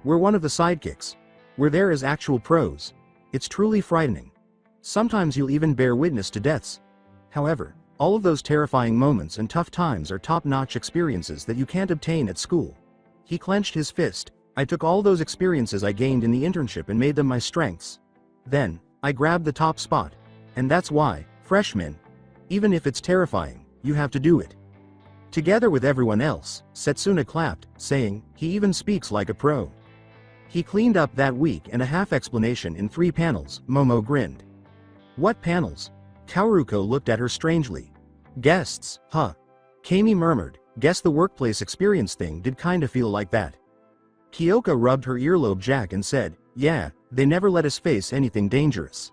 We're one of the sidekicks. We're there as actual pros. It's truly frightening. Sometimes you'll even bear witness to deaths. However, all of those terrifying moments and tough times are top-notch experiences that you can't obtain at school. He clenched his fist. I took all those experiences I gained in the internship and made them my strengths. Then, I grabbed the top spot. And that's why, freshmen, even if it's terrifying, you have to do it. Together with everyone else, Setsuna clapped, saying, he even speaks like a pro. He cleaned up that week and a half explanation in 3 panels, Momo grinned. What panels? Kaoruko looked at her strangely. Guests, huh? Kami murmured, guess the workplace experience thing did kinda feel like that. Kyoka rubbed her earlobe jack and said, yeah, they never let us face anything dangerous.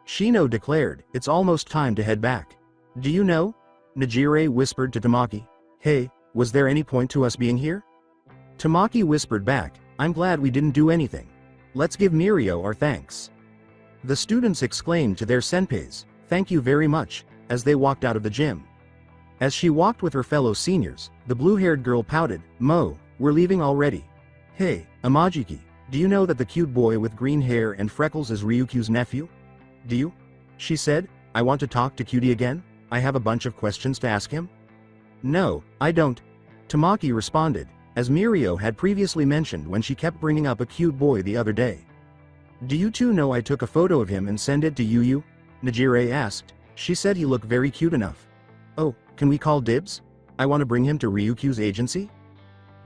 Shino declared, it's almost time to head back. Do you know? Najire whispered to Tamaki. Hey, was there any point to us being here? Tamaki whispered back, I'm glad we didn't do anything. Let's give Mirio our thanks. The students exclaimed to their senpais, thank you very much, as they walked out of the gym. As she walked with her fellow seniors, the blue-haired girl pouted, Mo, we're leaving already. Hey, Amajiki, do you know that the cute boy with green hair and freckles is Ryukyu's nephew? Do you? She said, I want to talk to Cutie again, I have a bunch of questions to ask him. No, I don't. Tamaki responded, as Mirio had previously mentioned when she kept bringing up a cute boy the other day. Do you two know I took a photo of him and sent it to Yu? Najire asked. She said he looked very cute enough. Oh, can we call dibs? I want to bring him to Ryukyu's agency?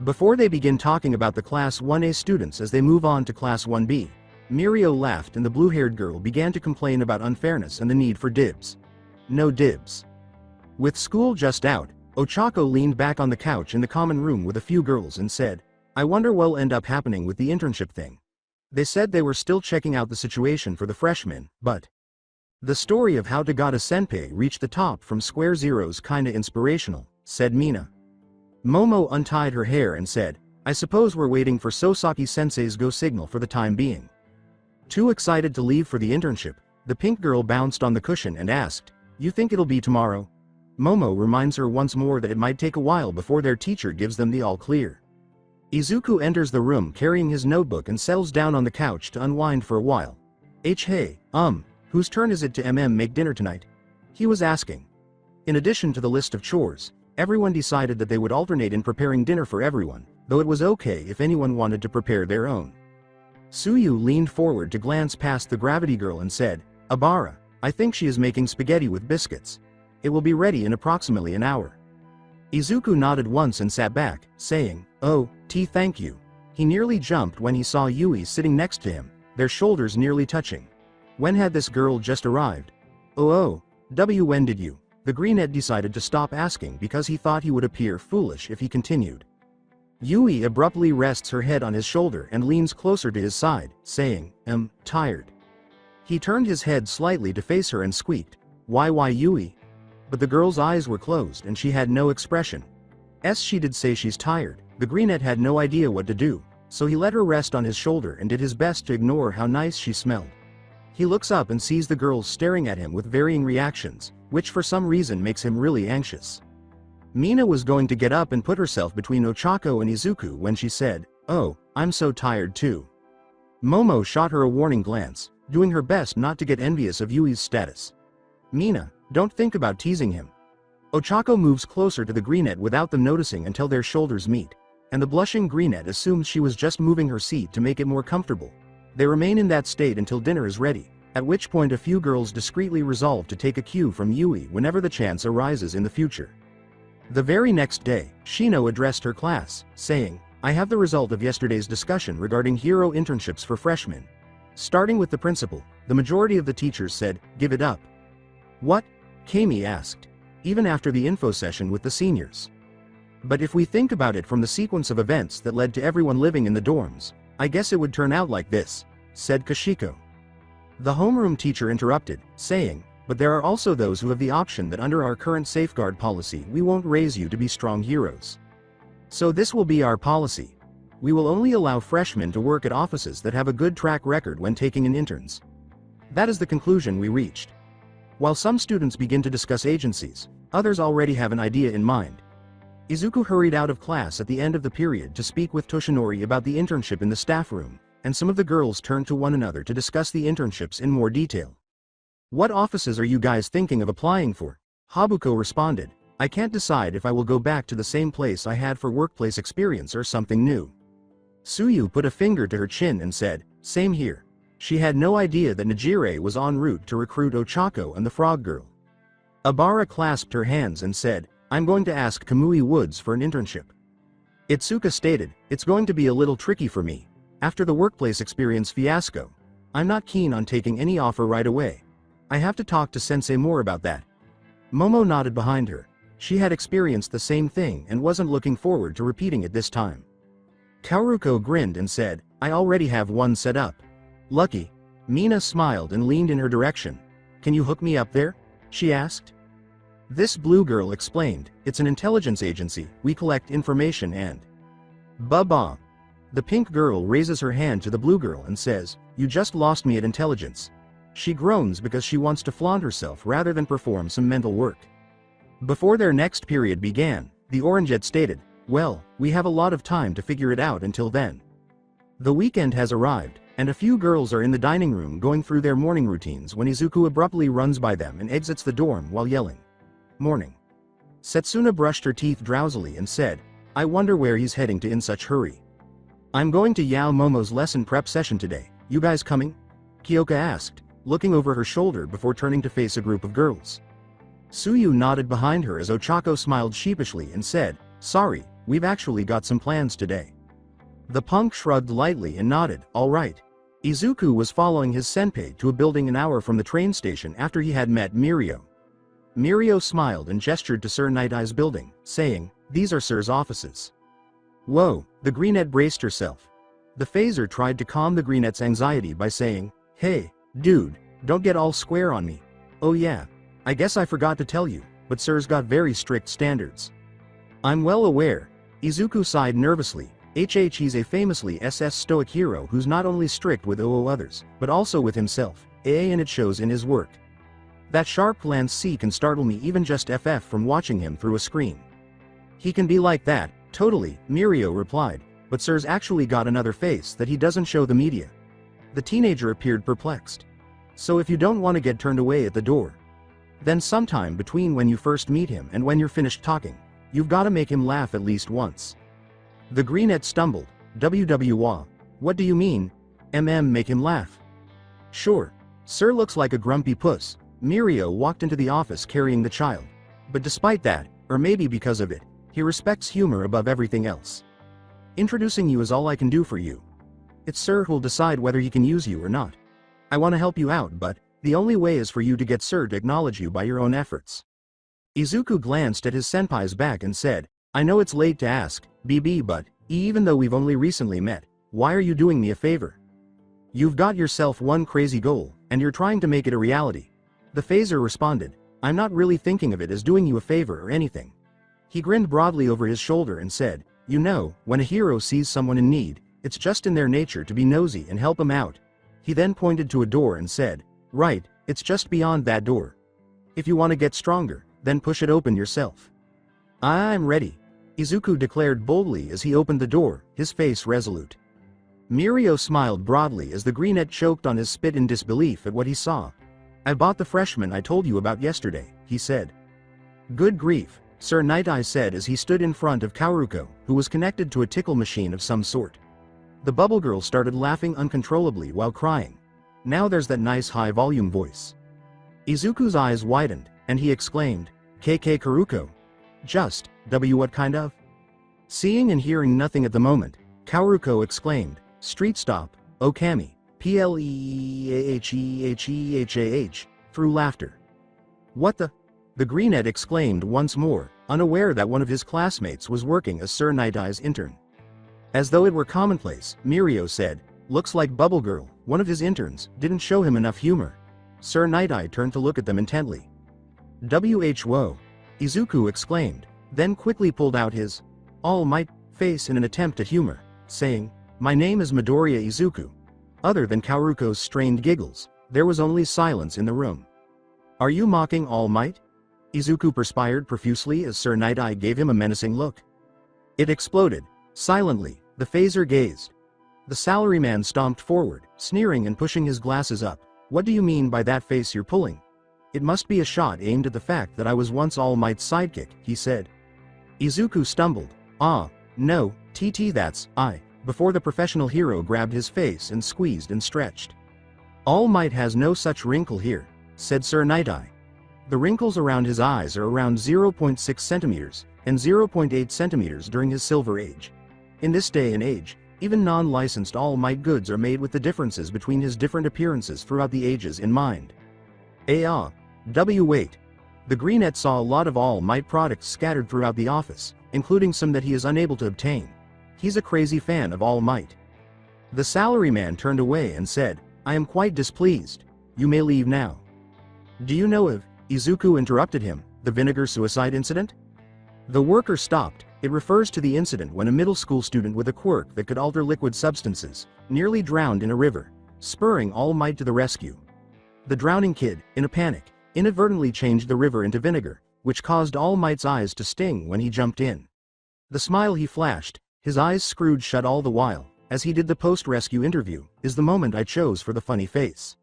Before they begin talking about the Class 1A students as they move on to Class 1B, Mirio laughed and the blue-haired girl began to complain about unfairness and the need for dibs. No dibs. With school just out, Ochako leaned back on the couch in the common room with a few girls and said, I wonder what'll end up happening with the internship thing. They said they were still checking out the situation for the freshmen, but the story of how Tagata Senpai reached the top from Square Zero's kinda inspirational, said Mina. Momo untied her hair and said, I suppose we're waiting for Sosaki-sensei's go signal for the time being. Too excited to leave for the internship, the pink girl bounced on the cushion and asked, you think it'll be tomorrow? Momo reminds her once more that it might take a while before their teacher gives them the all clear. Izuku enters the room carrying his notebook and settles down on the couch to unwind for a while. Hey, whose turn is it to make dinner tonight? He was asking. In addition to the list of chores, everyone decided that they would alternate in preparing dinner for everyone, though it was okay if anyone wanted to prepare their own. Suyu leaned forward to glance past the gravity girl and said, Abara, I think she is making spaghetti with biscuits. It will be ready in approximately an hour. Izuku nodded once and sat back, saying, oh, thank you. He nearly jumped when he saw Yui sitting next to him, their shoulders nearly touching. When had this girl just arrived? When did you? The greenette decided to stop asking because he thought he would appear foolish if he continued. Yui abruptly rests her head on his shoulder and leans closer to his side, saying, tired. He turned his head slightly to face her and squeaked, why Yui? But the girl's eyes were closed and she had no expression. She did say she's tired, the greenette had no idea what to do, so he let her rest on his shoulder and did his best to ignore how nice she smelled. He looks up and sees the girls staring at him with varying reactions, which for some reason makes him really anxious. Mina was going to get up and put herself between Ochako and Izuku when she said, oh, I'm so tired too. Momo shot her a warning glance, doing her best not to get envious of Yui's status. Mina, don't think about teasing him. Ochako moves closer to the greenette without them noticing until their shoulders meet, and the blushing greenette assumes she was just moving her seat to make it more comfortable. They remain in that state until dinner is ready, at which point a few girls discreetly resolve to take a cue from Yui whenever the chance arises in the future. The very next day, Shino addressed her class, saying, I have the result of yesterday's discussion regarding hero internships for freshmen. Starting with the principal, the majority of the teachers said, give it up. What? Kami asked. Even after the info session with the seniors. But if we think about it from the sequence of events that led to everyone living in the dorms, I guess it would turn out like this, said Kashiko. The homeroom teacher interrupted, saying, But there are also those who have the option that under our current safeguard policy we won't raise you to be strong heroes. So this will be our policy. We will only allow freshmen to work at offices that have a good track record when taking in interns. That is the conclusion we reached. While some students begin to discuss agencies, others already have an idea in mind. Izuku hurried out of class at the end of the period to speak with Toshinori about the internship in the staff room, and some of the girls turned to one another to discuss the internships in more detail. What offices are you guys thinking of applying for? Habuko responded, I can't decide if I will go back to the same place I had for workplace experience or something new. Suyu put a finger to her chin and said, same here. She had no idea that Najire was en route to recruit Ochako and the Frog Girl. Abara clasped her hands and said, I'm going to ask Kamui Woods for an internship. Itsuka stated, it's going to be a little tricky for me. After the workplace experience fiasco, I'm not keen on taking any offer right away. I have to talk to Sensei more about that. Momo nodded behind her. She had experienced the same thing and wasn't looking forward to repeating it this time. Kaoruko grinned and said, I already have one set up. Lucky. Mina smiled and leaned in her direction. Can you hook me up there? She asked. This blue girl explained, it's an intelligence agency, we collect information and… Ba-ba. The pink girl raises her hand to the blue girl and says, you just lost me at intelligence. She groans because she wants to flaunt herself rather than perform some mental work. Before their next period began, the Orangeette stated, well, we have a lot of time to figure it out until then. The weekend has arrived, and a few girls are in the dining room going through their morning routines when Izuku abruptly runs by them and exits the dorm while yelling, morning. Setsuna brushed her teeth drowsily and said, I wonder where he's heading to in such hurry. I'm going to Yao Momo's lesson prep session today, you guys coming? Kyoka asked, looking over her shoulder before turning to face a group of girls. Suyu nodded behind her as Ochako smiled sheepishly and said, sorry, we've actually got some plans today. The punk shrugged lightly and nodded, all right. Izuku was following his senpai to a building an hour from the train station after he had met Mirio. Mirio smiled and gestured to Sir Night Eye's building, saying, these are Sir's offices. Whoa, the Greenette braced herself. The phaser tried to calm the Greenette's anxiety by saying, hey, dude, don't get all square on me. Oh yeah, I guess I forgot to tell you, but Sir's got very strict standards. I'm well aware. Izuku sighed nervously. He's a famously SS stoic hero who's not only strict with others, but also with himself, and it shows in his work. That sharp glance C can startle me even just FF from watching him through a screen. He can be like that, totally, Mirio replied, but Sir's actually got another face that he doesn't show the media. The teenager appeared perplexed. So if you don't want to get turned away at the door, then sometime between when you first meet him and when you're finished talking, you've got to make him laugh at least once. The Greenette stumbled, WWA, what do you mean? Make him laugh. Sure. Sir looks like a grumpy puss. Mirio walked into the office carrying the child. But despite that, or maybe because of it, he respects humor above everything else. Introducing you is all I can do for you. It's Sir who'll decide whether he can use you or not. I want to help you out, but the only way is for you to get Sir to acknowledge you by your own efforts. Izuku glanced at his senpai's back and said, I know it's late to ask, BB, but even though we've only recently met, why are you doing me a favor? You've got yourself one crazy goal, and you're trying to make it a reality. The phaser responded, I'm not really thinking of it as doing you a favor or anything. He grinned broadly over his shoulder and said, you know, when a hero sees someone in need, it's just in their nature to be nosy and help them out. He then pointed to a door and said, right, it's just beyond that door. If you want to get stronger, then push it open yourself. I'm ready. Izuku declared boldly as he opened the door, his face resolute. Mirio smiled broadly as the Greenette choked on his spit in disbelief at what he saw. I bought the freshman I told you about yesterday, he said. Good grief, Sir Night Eye said as he stood in front of Kaoruko, who was connected to a tickle machine of some sort. The bubble girl started laughing uncontrollably while crying. Now there's that nice high-volume voice. Izuku's eyes widened, and he exclaimed, KK Karuko. Just, what kind of? Seeing and hearing nothing at the moment, Kaoruko exclaimed, Street stop, Okami, Pleahehehehah, through laughter. What the? The Greenette exclaimed once more, unaware that one of his classmates was working as Sir Night Eye's intern. As though it were commonplace, Mirio said, looks like Bubble Girl, one of his interns, didn't show him enough humor. Sir Night-Eye turned to look at them intently. "Whoa!" Izuku exclaimed, then quickly pulled out his All Might face in an attempt at humor, saying, "My name is Midoriya Izuku." Other than Kaoruko's strained giggles, there was only silence in the room. "Are you mocking All Might?" Izuku perspired profusely as Sir Night-Eye gave him a menacing look. It exploded. Silently, the phaser gazed. The salaryman stomped forward, sneering and pushing his glasses up. "What do you mean by that face you're pulling?" "It must be a shot aimed at the fact that I was once All Might's sidekick," he said. Izuku stumbled. No, that's I," before the professional hero grabbed his face and squeezed and stretched. "All Might has no such wrinkle here," said Sir Night-Eye. The wrinkles around his eyes are around 0.6 centimeters and 0.8 centimeters during his Silver Age. In this day and age, even non-licensed All Might goods are made with the differences between his different appearances throughout the ages in mind. Wait. The Greenette saw a lot of All Might products scattered throughout the office, including some that he is unable to obtain. He's a crazy fan of All Might. The salaryman turned away and said, "I am quite displeased. You may leave now." "Do you know of," Izuku interrupted him, "the vinegar suicide incident?" The worker stopped. It refers to the incident when a middle school student with a quirk that could alter liquid substances nearly drowned in a river, spurring All Might to the rescue. The drowning kid, in a panic, inadvertently changed the river into vinegar, which caused All Might's eyes to sting when he jumped in. The smile he flashed, his eyes screwed shut all the while, as he did the post-rescue interview, is the moment I chose for the funny face.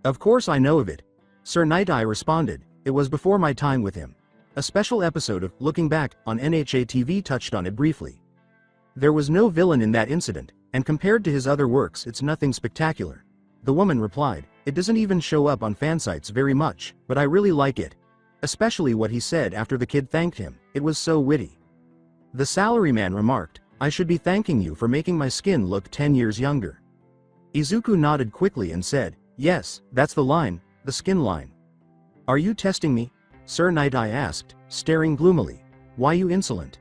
"Of course I know of it," Sir Night-Eye responded. "It was before my time with him. A special episode of Looking Back on NHA TV touched on it briefly. There was no villain in that incident, and compared to his other works it's nothing spectacular." The woman replied, "It doesn't even show up on fansites very much, but I really like it. Especially what he said after the kid thanked him, it was so witty." The salaryman remarked, "I should be thanking you for making my skin look 10 years younger." Izuku nodded quickly and said, "Yes, that's the line, the skin line." "Are you testing me?" Sir Night-Eye asked, staring gloomily. "Why you insolent?"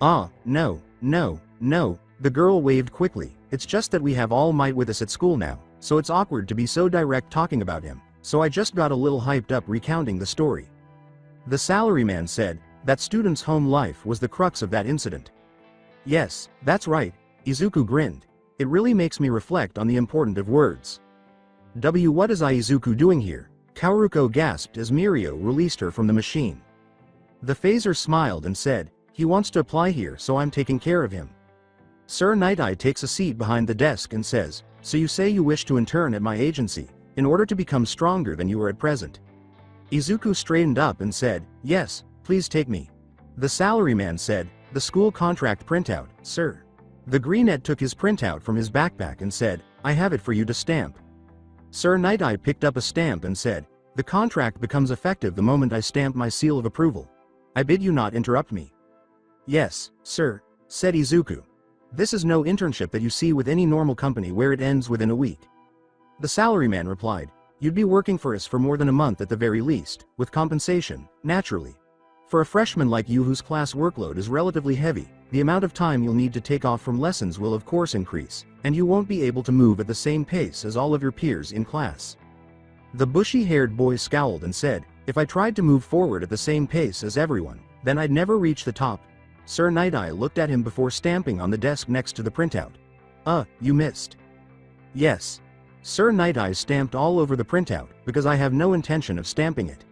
No, the girl waved quickly. "It's just that we have All Might with us at school now, so it's awkward to be so direct talking about him, so I just got a little hyped up recounting the story." The salaryman said, "That student's home life was the crux of that incident." "Yes, that's right," Izuku grinned. "It really makes me reflect on the importance of words." What is Izuku doing here?" Kaoruko gasped as Mirio released her from the machine. The phaser smiled and said, "He wants to apply here, so I'm taking care of him." Sir Night-Eye takes a seat behind the desk and says, "So you say you wish to intern at my agency, in order to become stronger than you are at present?" Izuku straightened up and said, "Yes, please take me." The salaryman said, "The school contract printout, sir." The Greenette took his printout from his backpack and said, "I have it for you to stamp." Sir Night-Eye picked up a stamp and said, "The contract becomes effective the moment I stamp my seal of approval. I bid you not interrupt me." "Yes, sir," said Izuku. "This is no internship that you see with any normal company where it ends within a week." The salaryman replied, "You'd be working for us for more than a month at the very least, with compensation, naturally. For a freshman like you whose class workload is relatively heavy, the amount of time you'll need to take off from lessons will of course increase, and you won't be able to move at the same pace as all of your peers in class." The bushy-haired boy scowled and said, "If I tried to move forward at the same pace as everyone, then I'd never reach the top." Sir Night-Eye looked at him before stamping on the desk next to the printout. You missed." "Yes." Sir Night-Eye stamped all over the printout, "because I have no intention of stamping it."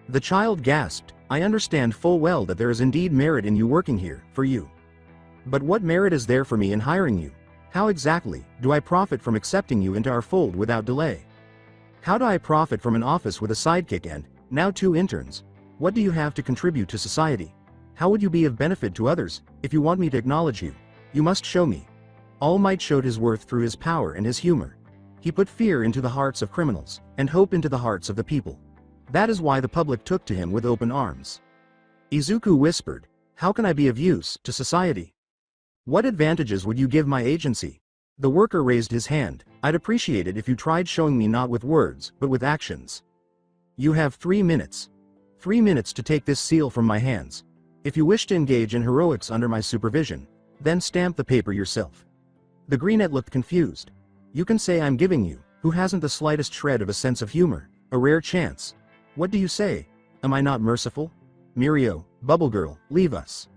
The child gasped, "I understand full well that there is indeed merit in you working here, for you. But what merit is there for me in hiring you? How exactly do I profit from accepting you into our fold without delay? How do I profit from an office with a sidekick and, now 2 interns? What do you have to contribute to society? How would you be of benefit to others? If you want me to acknowledge you, you must show me." All Might showed his worth through his power and his humor. He put fear into the hearts of criminals, and hope into the hearts of the people. That is why the public took to him with open arms. Izuku whispered, "How can I be of use to society? What advantages would you give my agency?" The worker raised his hand. "I'd appreciate it if you tried showing me not with words, but with actions." "You have 3 minutes. 3 minutes to take this seal from my hands. If you wish to engage in heroics under my supervision, then stamp the paper yourself." The Greenette looked confused. "You can say I'm giving you Who hasn't the slightest shred of a sense of humor? A rare chance. What do you say? Am I not merciful? Mirio, Bubble Girl, leave us.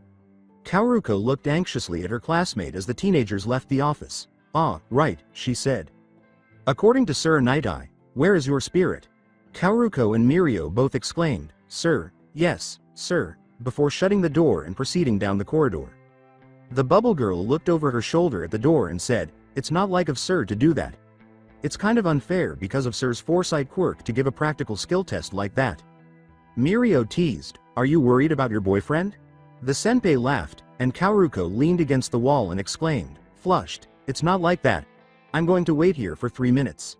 Kaoruko looked anxiously at her classmate as the teenagers left the office. Ah, right, she said. According to Sir Night-Eye, where is your spirit? Kaoruko and Mirio both exclaimed, Sir, yes, sir, before shutting the door and proceeding down the corridor. The Bubble Girl looked over her shoulder at the door and said, it's not like of Sir to do that. It's kind of unfair because of Sir's foresight quirk to give a practical skill test like that. Mirio teased, are you worried about your boyfriend? The senpai laughed, and Kaoruko leaned against the wall and exclaimed, flushed, it's not like that. I'm going to wait here for 3 minutes.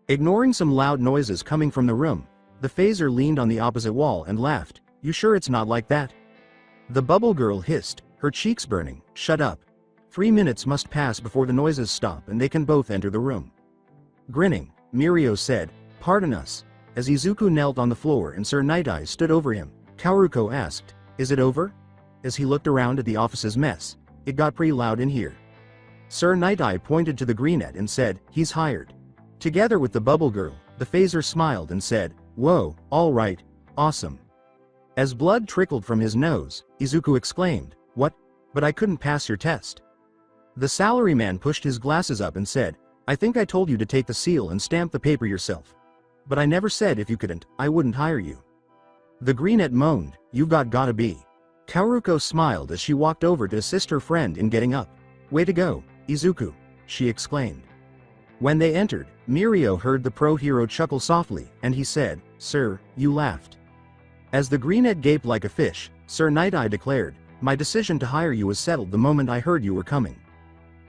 Ignoring some loud noises coming from the room, the phaser leaned on the opposite wall and laughed, you sure it's not like that? The Bubble Girl hissed, her cheeks burning, shut up. 3 minutes must pass before the noises stop and they can both enter the room. Grinning, Mirio said, pardon us. As Izuku knelt on the floor and Sir Night-Eye stood over him, Kaoruko asked, is it over? As he looked around at the office's mess, it got pretty loud in here. Sir Night-Eye pointed to the greenette and said, he's hired. Together with the Bubble Girl, the phaser smiled and said, whoa, alright, awesome. As blood trickled from his nose, Izuku exclaimed, what? But I couldn't pass your test. The salaryman pushed his glasses up and said, I think I told you to take the seal and stamp the paper yourself. But I never said if you couldn't, I wouldn't hire you. The greenette moaned, you've gotta be. Kaoruko smiled as she walked over to assist her friend in getting up. Way to go, Izuku, she exclaimed. When they entered, Mirio heard the pro-hero chuckle softly, and he said, Sir, you laughed. As the greenette gaped like a fish, Sir Night-Eye declared, my decision to hire you was settled the moment I heard you were coming.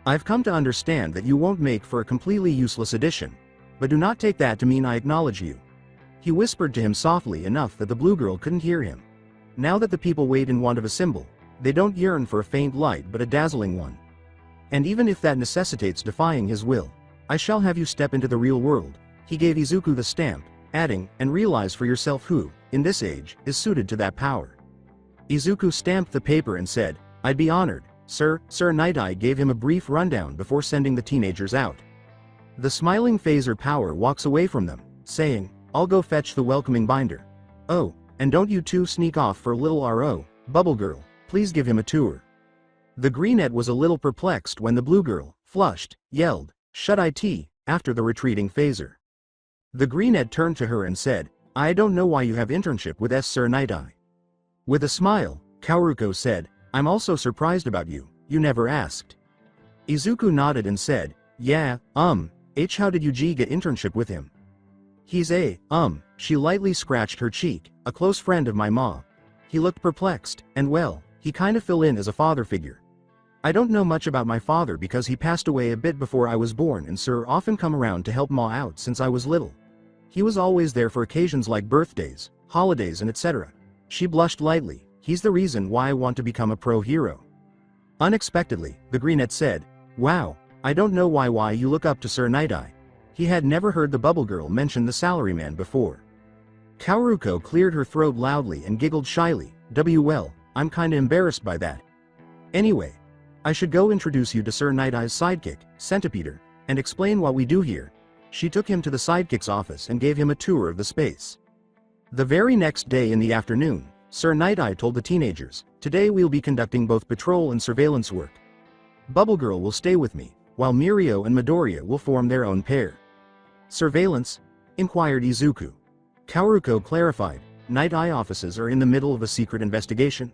I've come to understand that you won't make for a completely useless addition, but do not take that to mean I acknowledge you. He whispered to him softly enough that the blue girl couldn't hear him. Now that the people wait in want of a symbol, they don't yearn for a faint light but a dazzling one. And even if that necessitates defying his will, I shall have you step into the real world. He gave Izuku the stamp, adding, and realize for yourself who, in this age, is suited to that power. Izuku stamped the paper and said, I'd be honored, sir. Sir Night-Eye gave him a brief rundown before sending the teenagers out. The smiling phaser power walks away from them, saying, I'll go fetch the welcoming binder. Oh, and don't you two sneak off for a little RO, Bubble Girl, please give him a tour. The greenette was a little perplexed when the blue girl, flushed, yelled, shut it, after the retreating phaser. The greenette turned to her and said, I don't know why you have internship with Sir Night-Eye. With a smile, Kaoruko said, I'm also surprised about you, you never asked. Izuku nodded and said, yeah, how did you get internship with him? He's she lightly scratched her cheek, a close friend of my ma. He looked perplexed, and well, he kind of fill in as a father figure. I don't know much about my father because he passed away a bit before I was born and sir often come around to help ma out since I was little. He was always there for occasions like birthdays, holidays and etc. She blushed lightly, he's the reason why I want to become a pro-hero. Unexpectedly, the greenette said, wow, I don't know why you look up to Sir Night-Eye. He had never heard the Bubble Girl mention the salaryman before. Kaoruko cleared her throat loudly and giggled shyly, well, I'm kinda embarrassed by that. Anyway, I should go introduce you to Sir Night-Eye's sidekick, Centipeter, and explain what we do here. She took him to the sidekick's office and gave him a tour of the space. The very next day in the afternoon, Sir Night-Eye told the teenagers, today we'll be conducting both patrol and surveillance work. Bubble Girl will stay with me, while Mirio and Midoriya will form their own pair. Surveillance? Inquired Izuku. Kaoruko clarified, Night-Eye offices are in the middle of a secret investigation.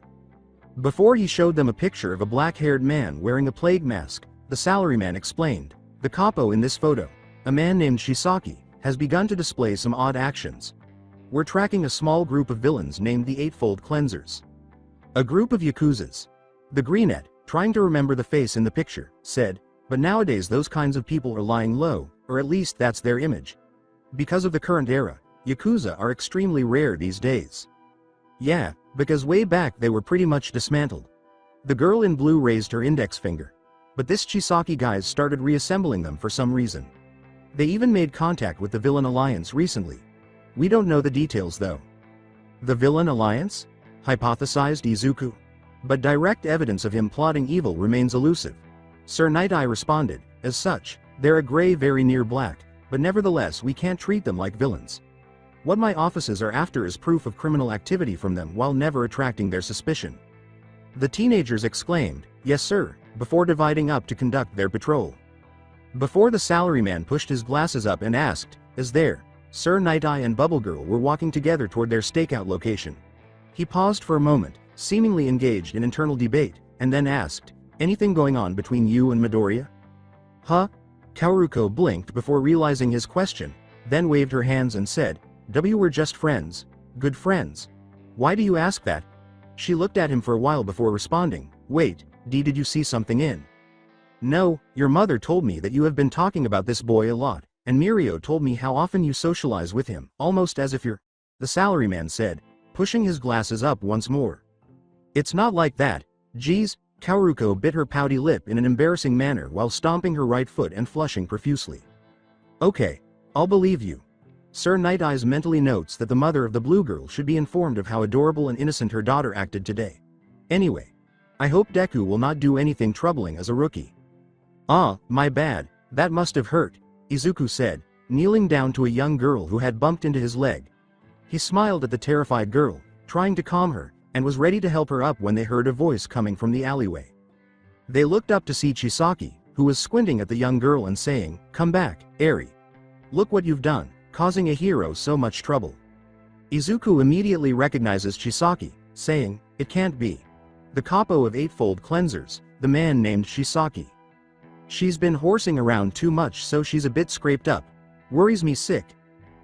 Before he showed them a picture of a black-haired man wearing a plague mask, the salaryman explained, the capo in this photo, a man named Shisaki, has begun to display some odd actions. We're tracking a small group of villains named the Eightfold Cleansers. A group of Yakuzas. The greenette, trying to remember the face in the picture, said, but nowadays those kinds of people are lying low, or at least that's their image. Because of the current era, Yakuza are extremely rare these days. Yeah, because way back they were pretty much dismantled. The girl in blue raised her index finger. But this Chisaki guys started reassembling them for some reason. They even made contact with the Villain Alliance recently. We don't know the details though. The Villain Alliance? Hypothesized Izuku. But direct evidence of him plotting evil remains elusive. Sir Night-Eye responded, as such, they're a gray very near black, but nevertheless we can't treat them like villains. What my offices are after is proof of criminal activity from them while never attracting their suspicion. The teenagers exclaimed, "Yes sir," before dividing up to conduct their patrol. Before the salaryman pushed his glasses up and asked, "Is there?" Sir Night Eye and Bubble Girl were walking together toward their stakeout location. He paused for a moment, seemingly engaged in internal debate, and then asked, "Anything going on between you and Midoriya?" "Huh?" Kaoruko blinked before realizing his question, then waved her hands and said, "We're just friends. Good friends. Why do you ask that?" She looked at him for a while before responding, "Wait, did you see something in?" "No, your mother told me that you have been talking about this boy a lot, and Mirio told me how often you socialize with him, almost as if you're—" the salaryman said, pushing his glasses up once more. "It's not like that, geez." Kaoruko bit her pouty lip in an embarrassing manner while stomping her right foot and flushing profusely. "Okay, I'll believe you." Sir Night Eyes mentally notes that the mother of the blue girl should be informed of how adorable and innocent her daughter acted today. Anyway, I hope Deku will not do anything troubling as a rookie. "Ah, my bad, that must have hurt," Izuku said, kneeling down to a young girl who had bumped into his leg. He smiled at the terrified girl, trying to calm her, and was ready to help her up when they heard a voice coming from the alleyway. They looked up to see Chisaki, who was squinting at the young girl and saying, "Come back, Eri. Look what you've done, causing a hero so much trouble." Izuku immediately recognizes Chisaki, saying, "It can't be. The capo of Eightfold Cleansers, the man named Chisaki. She's been horsing around too much so she's a bit scraped up. Worries me sick,"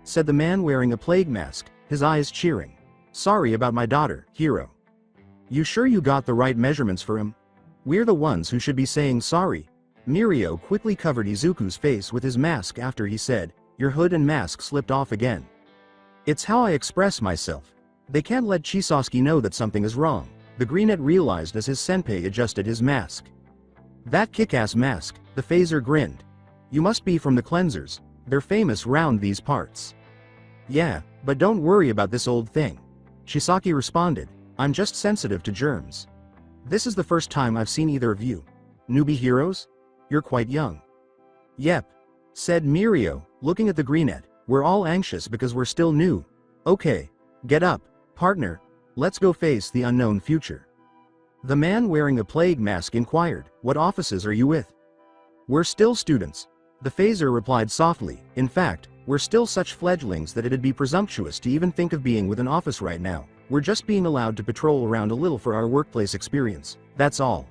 said the man wearing a plague mask, his eyes cheering. "Sorry about my daughter, hero. You sure you got the right measurements for him? We're the ones who should be saying sorry." Mirio quickly covered Izuku's face with his mask after he said, "Your hood and mask slipped off again. It's how I express myself. They can't let Chisaki know that something is wrong," the greenette realized as his senpai adjusted his mask. "That kick-ass mask," the phaser grinned. "You must be from the cleansers, they're famous round these parts." "Yeah, but don't worry about this old thing," Chisaki responded, "I'm just sensitive to germs. This is the first time I've seen either of you. Newbie heroes? You're quite young." "Yep," said Mirio, looking at the greenette, "we're all anxious because we're still new. Okay, get up, partner, let's go face the unknown future." The man wearing the plague mask inquired, "What offices are you with?" "We're still students," the phaser replied softly. "In fact, we're still such fledglings that it'd be presumptuous to even think of being with an office right now. We're just being allowed to patrol around a little for our workplace experience, that's all."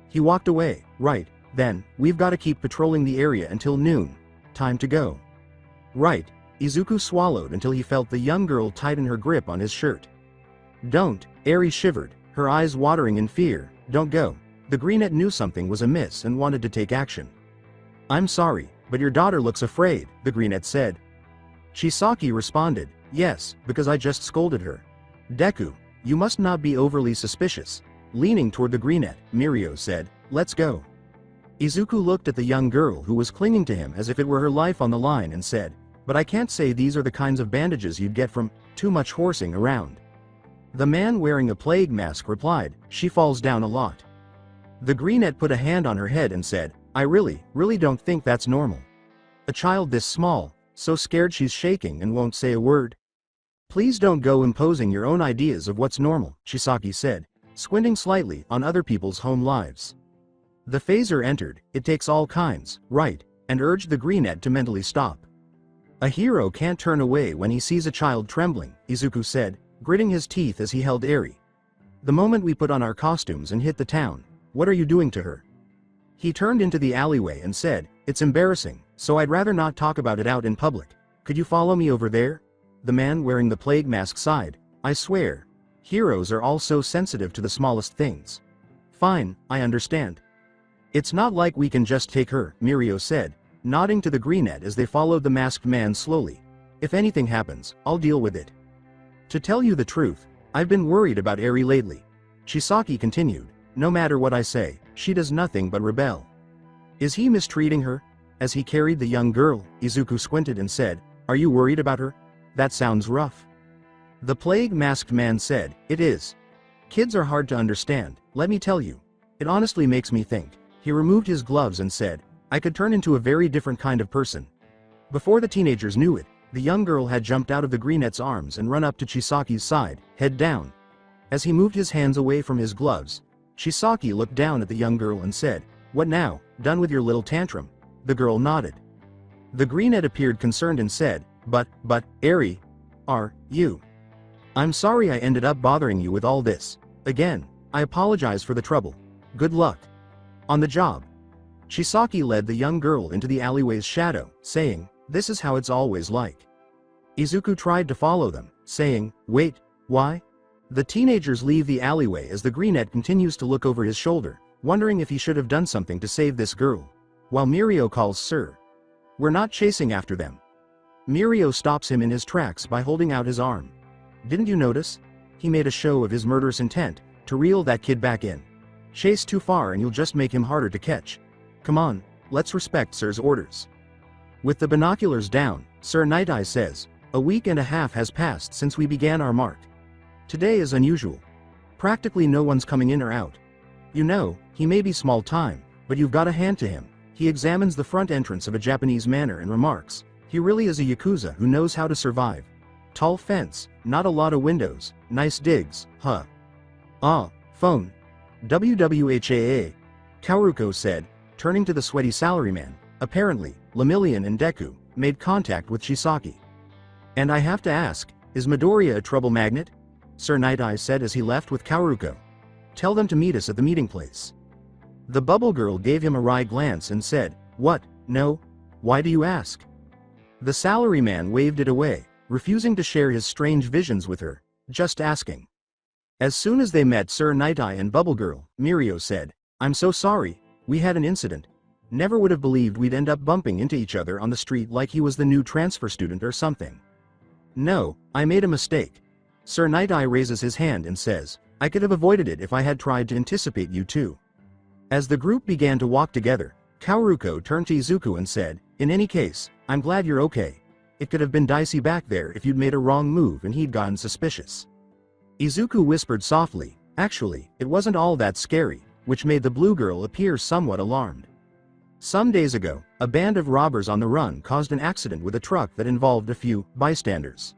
He walked away. "Right, then, we've got to keep patrolling the area until noon. Time to go." "Right," Izuku swallowed until he felt the young girl tighten her grip on his shirt. "Don't," Eri shivered, her eyes watering in fear. "Don't go." The greenette knew something was amiss and wanted to take action. "I'm sorry, but your daughter looks afraid," the greenette said. Chisaki responded, "Yes, because I just scolded her." "Deku, you must not be overly suspicious." Leaning toward the greenette, Mirio said, "Let's go." Izuku looked at the young girl who was clinging to him as if it were her life on the line and said, "But I can't say these are the kinds of bandages you'd get from too much horsing around." The man wearing a plague mask replied, "She falls down a lot." The greenette put a hand on her head and said, "I really don't think that's normal. A child this small, so scared she's shaking and won't say a word." "Please don't go imposing your own ideas of what's normal," Chisaki said, squinting slightly on other people's home lives. The phaser entered, "It takes all kinds, right?" and urged the greenette to mentally stop. "A hero can't turn away when he sees a child trembling," Izuku said, gritting his teeth as he held Eri. "The moment we put on our costumes and hit the town, what are you doing to her?" He turned into the alleyway and said, "It's embarrassing, so I'd rather not talk about it out in public. Could you follow me over there?" The man wearing the plague mask sighed, "I swear, heroes are all so sensitive to the smallest things." "Fine, I understand. It's not like we can just take her," Mirio said, nodding to the greenette as they followed the masked man slowly. "If anything happens, I'll deal with it. To tell you the truth, I've been worried about Eri lately." Chisaki continued, "No matter what I say, she does nothing but rebel." "Is he mistreating her?" As he carried the young girl, Izuku squinted and said, "Are you worried about her? That sounds rough." The plague-masked man said, "It is. Kids are hard to understand, let me tell you. It honestly makes me think." He removed his gloves and said, "I could turn into a very different kind of person." Before the teenagers knew it, the young girl had jumped out of the greenette's arms and run up to Chisaki's side, head down. As he moved his hands away from his gloves, Chisaki looked down at the young girl and said, "What now, done with your little tantrum?" The girl nodded. The greenette appeared concerned and said, but, Eri, are you? I'm sorry I ended up bothering you with all this. Again, I apologize for the trouble. Good luck. On the job. Chisaki led the young girl into the alleyway's shadow, saying, "This is how it's always like." Izuku tried to follow them, saying, "Wait, why?" The teenagers leave the alleyway as the greenette continues to look over his shoulder, wondering if he should have done something to save this girl. While Mirio calls Sir. "We're not chasing after them." Mirio stops him in his tracks by holding out his arm. "Didn't you notice? He made a show of his murderous intent, to reel that kid back in. Chase too far and you'll just make him harder to catch. Come on, let's respect Sir's orders." With the binoculars down, Sir Night-Eye says, "A week and a half has passed since we began our march. Today is unusual. Practically no one's coming in or out. You know, he may be small time, but you've got a hand to him." He examines the front entrance of a Japanese manor and remarks, "He really is a Yakuza who knows how to survive. Tall fence, not a lot of windows, nice digs, huh? Ah, phone. WWHAA. Kaoruko said, turning to the sweaty salaryman. Apparently, Lemillion and Deku made contact with Chisaki. "And I have to ask, is Midoriya a trouble magnet?" Sir Night-Eye said as he left with Kaoruko. "Tell them to meet us at the meeting place." The bubble girl gave him a wry glance and said, "What, no? Why do you ask?" The salaryman waved it away, refusing to share his strange visions with her, just asking. As soon as they met Sir Night-Eye and Bubble Girl, Mirio said, "I'm so sorry, we had an incident. Never would have believed we'd end up bumping into each other on the street like he was the new transfer student or something. No, I made a mistake." Sir Night-Eye raises his hand and says, "I could have avoided it if I had tried to anticipate you too." As the group began to walk together, Kaoruko turned to Izuku and said, "In any case, I'm glad you're okay. It could have been dicey back there if you'd made a wrong move and he'd gotten suspicious." Izuku whispered softly, "Actually, it wasn't all that scary," which made the blue girl appear somewhat alarmed. Some days ago, a band of robbers on the run caused an accident with a truck that involved a few bystanders.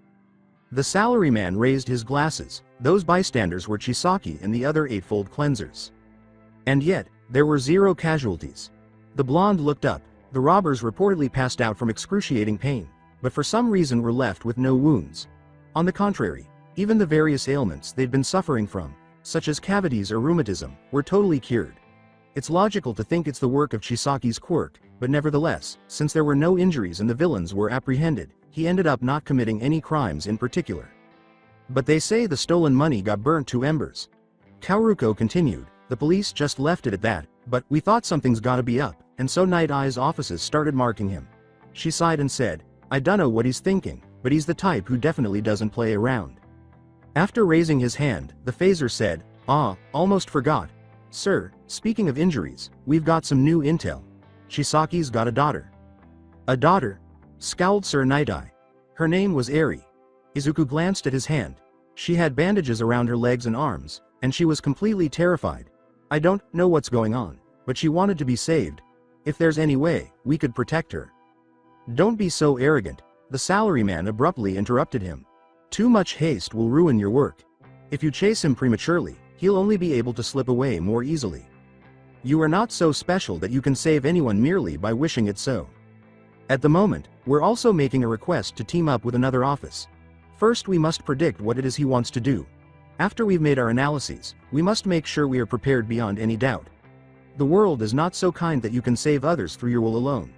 The salaryman raised his glasses. Those bystanders were Chisaki and the other Eightfold Cleansers. And yet, there were 0 casualties. The blonde looked up. The robbers reportedly passed out from excruciating pain, but for some reason were left with no wounds. On the contrary, even the various ailments they'd been suffering from, such as cavities or rheumatism, were totally cured. It's logical to think it's the work of Chisaki's quirk, but nevertheless, since there were no injuries and the villains were apprehended, he ended up not committing any crimes in particular. But they say the stolen money got burnt to embers. Kaoruko continued, "The police just left it at that, but we thought something's gotta be up, and so Night-Eye's offices started marking him." She sighed and said, "I dunno what he's thinking, but he's the type who definitely doesn't play around." After raising his hand, the phaser said, "Almost forgot. Sir, speaking of injuries, we've got some new intel. Chisaki's got a daughter." "A daughter?" scowled Sir Night-Eye. "Her name was Eri." Izuku glanced at his hand. She had bandages around her legs and arms, and she was completely terrified. "I don't know what's going on, but she wanted to be saved. If there's any way, we could protect her." "Don't be so arrogant," the salaryman abruptly interrupted him. "Too much haste will ruin your work. If you chase him prematurely, he'll only be able to slip away more easily. You are not so special that you can save anyone merely by wishing it so. At the moment, we're also making a request to team up with another office. First we must predict what it is he wants to do. After we've made our analyses, we must make sure we are prepared beyond any doubt. The world is not so kind that you can save others through your will alone.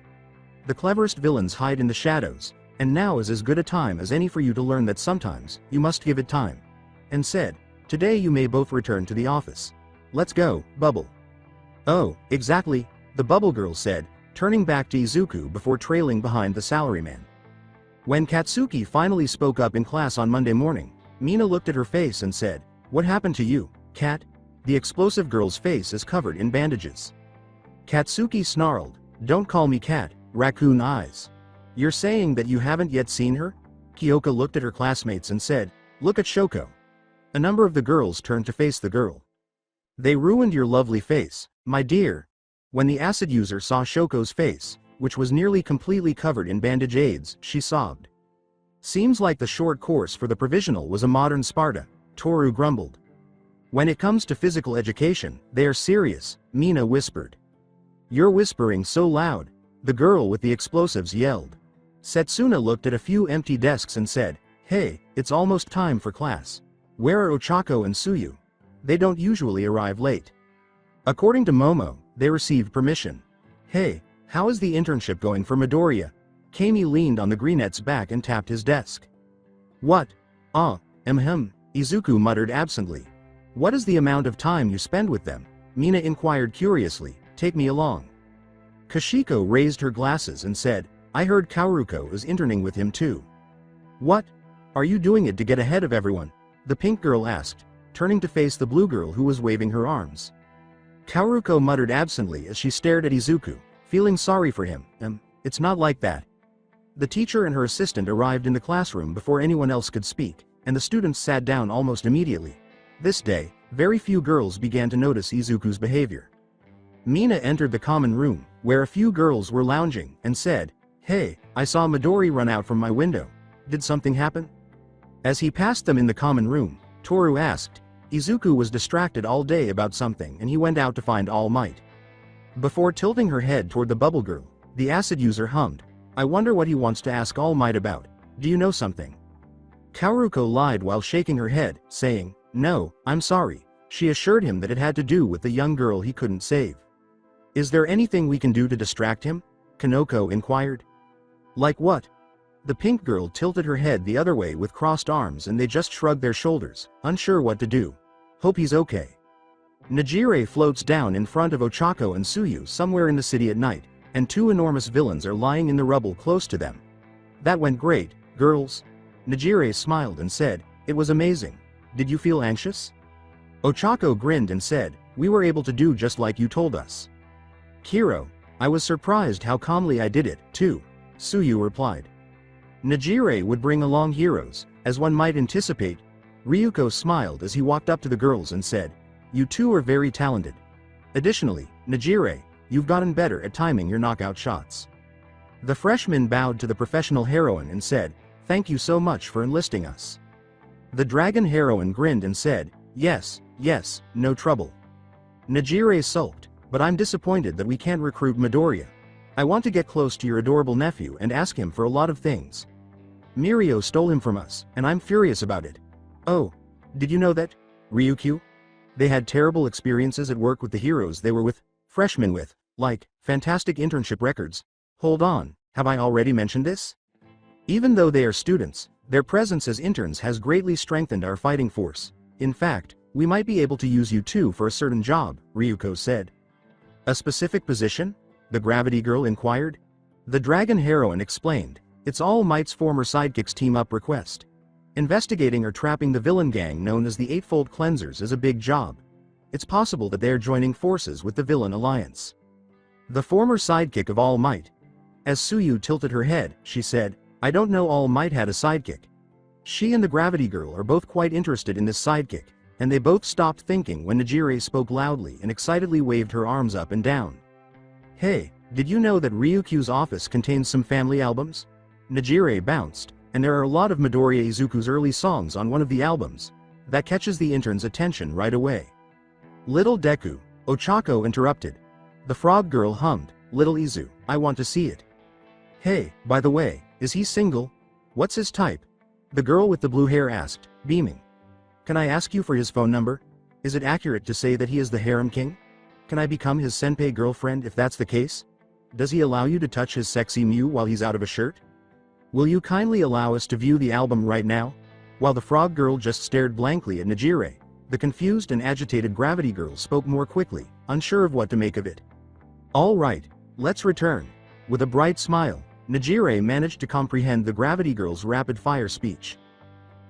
The cleverest villains hide in the shadows, and now is as good a time as any for you to learn that sometimes, you must give it time." And said, "Today you may both return to the office. Let's go, Bubble." "Oh, exactly," the Bubble Girl said, turning back to Izuku before trailing behind the salaryman. When Katsuki finally spoke up in class on Monday morning, Mina looked at her face and said, "What happened to you, Kat?" The explosive girl's face is covered in bandages. Katsuki snarled, "Don't call me Kat, raccoon eyes. You're saying that you haven't yet seen her?" Kyoka looked at her classmates and said, "Look at Shoko." A number of the girls turned to face the girl. "They ruined your lovely face, my dear." When the acid user saw Shoko's face, which was nearly completely covered in bandage aids, she sobbed. Seems like the short course for the provisional was a modern Sparta, Toru grumbled. When it comes to physical education, they are serious, Mina whispered. You're whispering so loud, the girl with the explosives yelled. Setsuna looked at a few empty desks and said, hey, it's almost time for class. Where are Ochako and Tsuyu? They don't usually arrive late. According to Momo, they received permission. Hey, how is the internship going for Midoriya? Kami leaned on the greenette's back and tapped his desk. What? Izuku muttered absently. What is the amount of time you spend with them? Mina inquired curiously, take me along. Kashiko raised her glasses and said, I heard Kaoruko is interning with him too. What? Are you doing it to get ahead of everyone? The pink girl asked, turning to face the blue girl who was waving her arms. Kaoruko muttered absently as she stared at Izuku, feeling sorry for him. It's not like that. The teacher and her assistant arrived in the classroom before anyone else could speak, and the students sat down almost immediately. This day, very few girls began to notice Izuku's behavior. Mina entered the common room, where a few girls were lounging, and said, Hey, I saw Midori run out from my window. Did something happen? As he passed them in the common room, Toru asked. Izuku was distracted all day about something and he went out to find All Might. Before tilting her head toward the bubble girl, the acid user hummed, I wonder what he wants to ask All Might about. Do you know something? Kaoruko lied while shaking her head, saying, No, I'm sorry. She assured him that it had to do with the young girl he couldn't save. Is there anything we can do to distract him? Kanoko inquired. Like what? The pink girl tilted her head the other way with crossed arms and they just shrugged their shoulders, unsure what to do. Hope he's okay. Najire floats down in front of Ochako and Tsuyu somewhere in the city at night, and two enormous villains are lying in the rubble close to them. That went great, girls. Najire smiled and said, It was amazing. Did you feel anxious? Ochako grinned and said, We were able to do just like you told us. Kiro, I was surprised how calmly I did it, too, Tsuyu replied. Najire would bring along heroes, as one might anticipate. Ryuko smiled as he walked up to the girls and said, You two are very talented. Additionally, Najire, you've gotten better at timing your knockout shots. The freshman bowed to the professional heroine and said, Thank you so much for enlisting us. The dragon heroine grinned and said, Yes, no trouble. Najire sulked, but I'm disappointed that we can't recruit Midoriya. I want to get close to your adorable nephew and ask him for a lot of things. Mirio stole him from us, and I'm furious about it. Oh, did you know that? Ryukyu? They had terrible experiences at work with the heroes they were freshmen with, like, fantastic internship records. Hold on, have I already mentioned this? Even though they are students, their presence as interns has greatly strengthened our fighting force. In fact, we might be able to use you too for a certain job, Ryuko said. A specific position? The Gravity Girl inquired. The Dragon Heroine explained, it's All Might's former sidekick's team-up request. Investigating or trapping the villain gang known as the Eightfold Cleansers is a big job. It's possible that they are joining forces with the Villain Alliance. The former sidekick of All Might. As Tsuyu tilted her head, she said, I don't know All Might had a sidekick. She and the Gravity Girl are both quite interested in this sidekick, and they both stopped thinking when Najire spoke loudly and excitedly waved her arms up and down. Hey, did you know that Ryukyu's office contains some family albums? Najire bounced, and there are a lot of Midoriya Izuku's early songs on one of the albums. That catches the intern's attention right away. Little Deku, Ochako interrupted. The frog girl hummed, Little Izu, I want to see it. Hey, by the way, is he single? What's his type? The girl with the blue hair asked, beaming. Can I ask you for his phone number? Is it accurate to say that he is the harem king? Can I become his senpai girlfriend if that's the case? Does he allow you to touch his sexy Mew while he's out of a shirt? Will you kindly allow us to view the album right now? While the frog girl just stared blankly at Najire, the confused and agitated Gravity Girl spoke more quickly, unsure of what to make of it. All right, let's return. With a bright smile, Najire managed to comprehend the Gravity Girl's rapid-fire speech.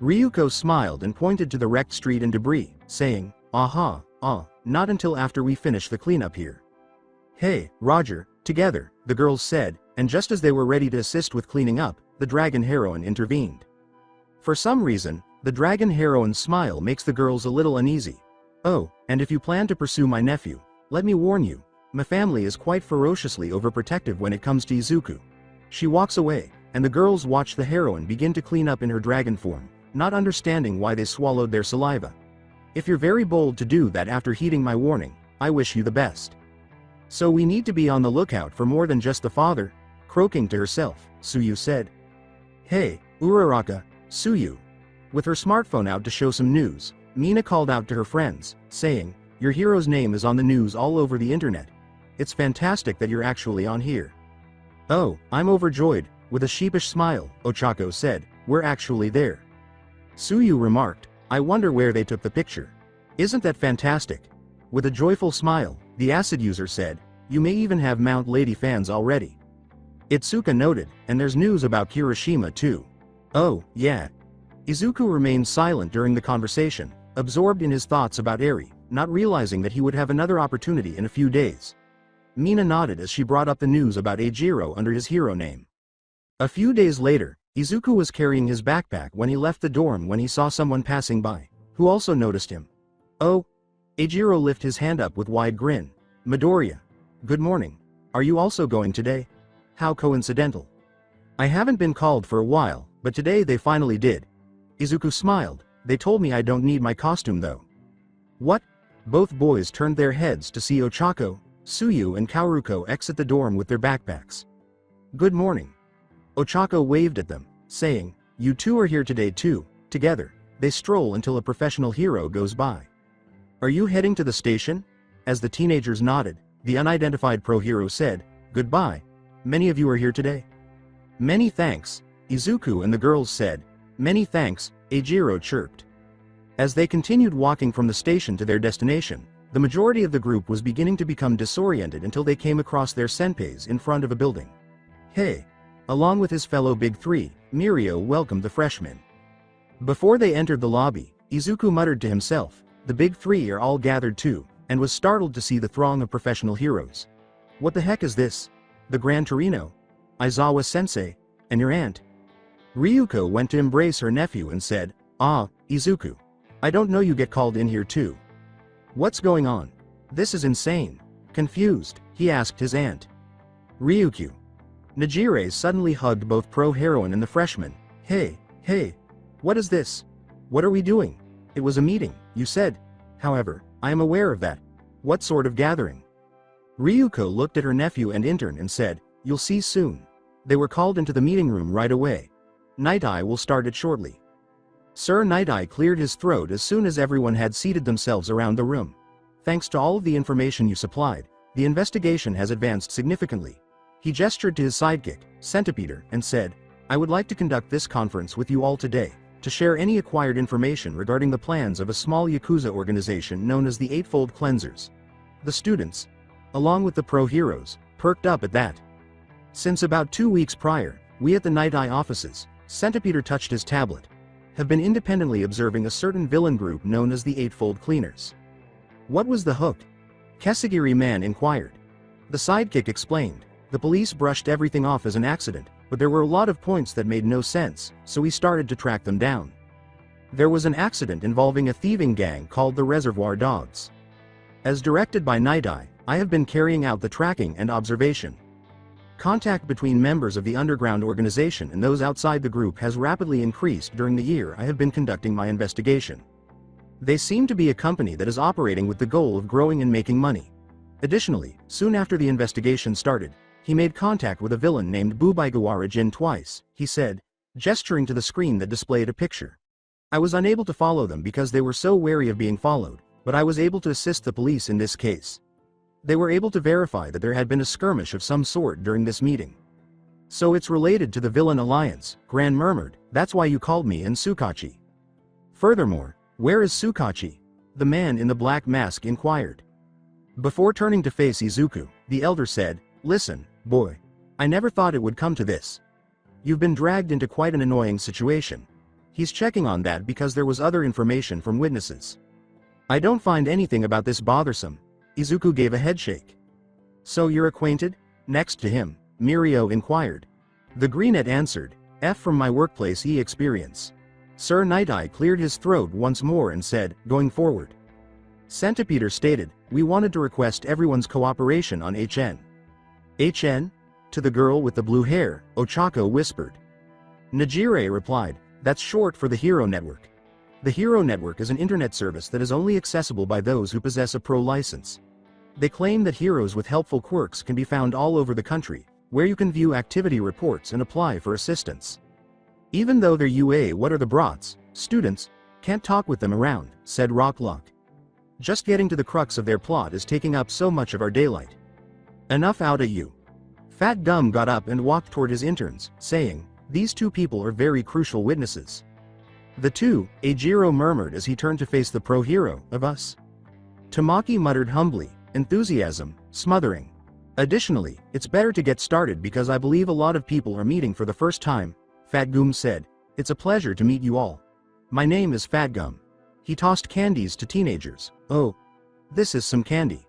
Ryuko smiled and pointed to the wrecked street and debris, saying, not until after we finish the cleanup here. Hey, Roger, together, the girls said, and just as they were ready to assist with cleaning up, the dragon heroine intervened. For some reason, the dragon heroine's smile makes the girls a little uneasy. Oh, and if you plan to pursue my nephew, let me warn you, My family is quite ferociously overprotective when it comes to Izuku. She walks away, and the girls watch the heroine begin to clean up in her dragon form, not understanding why they swallowed their saliva. If you're very bold to do that after heeding my warning, I wish you the best. So we need to be on the lookout for more than just the father, croaking to herself, Suyu said. Hey, Uraraka, Suyu. With her smartphone out to show some news, Mina called out to her friends, saying, your hero's name is on the news all over the internet. It's fantastic that you're actually on here. Oh, I'm overjoyed, with a sheepish smile, Ochako said, we're actually there. Suyu remarked, I wonder where they took the picture. Isn't that fantastic? With a joyful smile, the acid user said, you may even have Mount Lady fans already. Itsuka noted, and there's news about Kirishima too. Oh, yeah. Izuku remained silent during the conversation, absorbed in his thoughts about Eri, not realizing that he would have another opportunity in a few days. Mina nodded as she brought up the news about Eijiro under his hero name. A few days later, Izuku was carrying his backpack when he left the dorm when he saw someone passing by, who also noticed him. Oh. Eijiro lifted his hand up with wide grin. Midoriya. Good morning. Are you also going today? How coincidental. I haven't been called for a while, but today they finally did. Izuku smiled. They told me I don't need my costume though. What? Both boys turned their heads to see Ochako, Suyu and Kaoruko exit the dorm with their backpacks. Good morning. Ochako waved at them, saying, you two are here today too. Together, they stroll until a professional hero goes by. Are you heading to the station? As the teenagers nodded, the unidentified pro hero said, goodbye. Many of you are here today. Many thanks, Izuku and the girls said. Many thanks, Eijiro chirped. As they continued walking from the station to their destination, the majority of the group was beginning to become disoriented until they came across their senpais in front of a building. Hey! Along with his fellow Big Three, Mirio welcomed the freshmen. Before they entered the lobby, Izuku muttered to himself, the Big Three are all gathered too, and was startled to see the throng of professional heroes. What the heck is this? The Grand Torino? Aizawa-sensei? And your aunt? Ryuko went to embrace her nephew and said, ah, Izuku. I don't know you get called in here too. What's going on? This is insane. Confused, he asked his aunt. Ryukyu. Najire suddenly hugged both pro-heroine and the freshman. Hey, what is this? What are we doing? It was a meeting, you said. However, I am aware of that. What sort of gathering? Ryuko looked at her nephew and intern and said, you'll see soon. They were called into the meeting room right away. Night Eye will start it shortly. Sir Night Eye cleared his throat as soon as everyone had seated themselves around the room. Thanks to all of the information you supplied, the investigation has advanced significantly. He gestured to his sidekick, Centipeder, and said, I would like to conduct this conference with you all today, to share any acquired information regarding the plans of a small Yakuza organization known as the Eightfold Cleansers. The students, along with the pro-heroes, perked up at that. Since about 2 weeks prior, we at the Night Eye offices, Centipeder touched his tablet, have been independently observing a certain villain group known as the Eightfold Cleaners. What was the hook? Kesagiri Man inquired. The sidekick explained. The police brushed everything off as an accident, but there were a lot of points that made no sense, so we started to track them down. There was an accident involving a thieving gang called the Reservoir Dogs. As directed by Night Eye, I have been carrying out the tracking and observation. Contact between members of the underground organization and those outside the group has rapidly increased during the year I have been conducting my investigation. They seem to be a company that is operating with the goal of growing and making money. Additionally, soon after the investigation started, he made contact with a villain named Bubaigawara Jin twice, he said, gesturing to the screen that displayed a picture. I was unable to follow them because they were so wary of being followed, but I was able to assist the police in this case. They were able to verify that there had been a skirmish of some sort during this meeting. So it's related to the Villain Alliance, Gran murmured, that's why you called me and Sukachi. Furthermore, where is Sukachi? The man in the black mask inquired. Before turning to face Izuku, the elder said, listen, boy. I never thought it would come to this. You've been dragged into quite an annoying situation. He's checking on that because there was other information from witnesses. I don't find anything about this bothersome. Izuku gave a headshake. So you're acquainted? Next to him, Mirio inquired. The Greenette answered, F from my workplace experience. Sir Night Eye cleared his throat once more and said, going forward. Centipeder stated, "We wanted to request everyone's cooperation on HN." "HN?" To the girl with the blue hair, Ochako whispered. Najire replied, "That's short for the Hero Network. The Hero Network is an internet service that is only accessible by those who possess a pro license. They claim that heroes with helpful quirks can be found all over the country, where you can view activity reports and apply for assistance. Even though they're UA, what are the brats, students, can't talk with them around," said Rocklock. "Just getting to the crux of their plot is taking up so much of our daylight. Enough out of you." Fat Gum got up and walked toward his interns, saying, "These two people are very crucial witnesses." "The two," Eijiro murmured as he turned to face the pro-hero, "of us." Tamaki muttered humbly, enthusiasm, smothering. "Additionally, it's better to get started because I believe a lot of people are meeting for the first time," Fat Gum said. "It's a pleasure to meet you all. My name is Fat Gum." He tossed candies to teenagers. "Oh, this is some candy."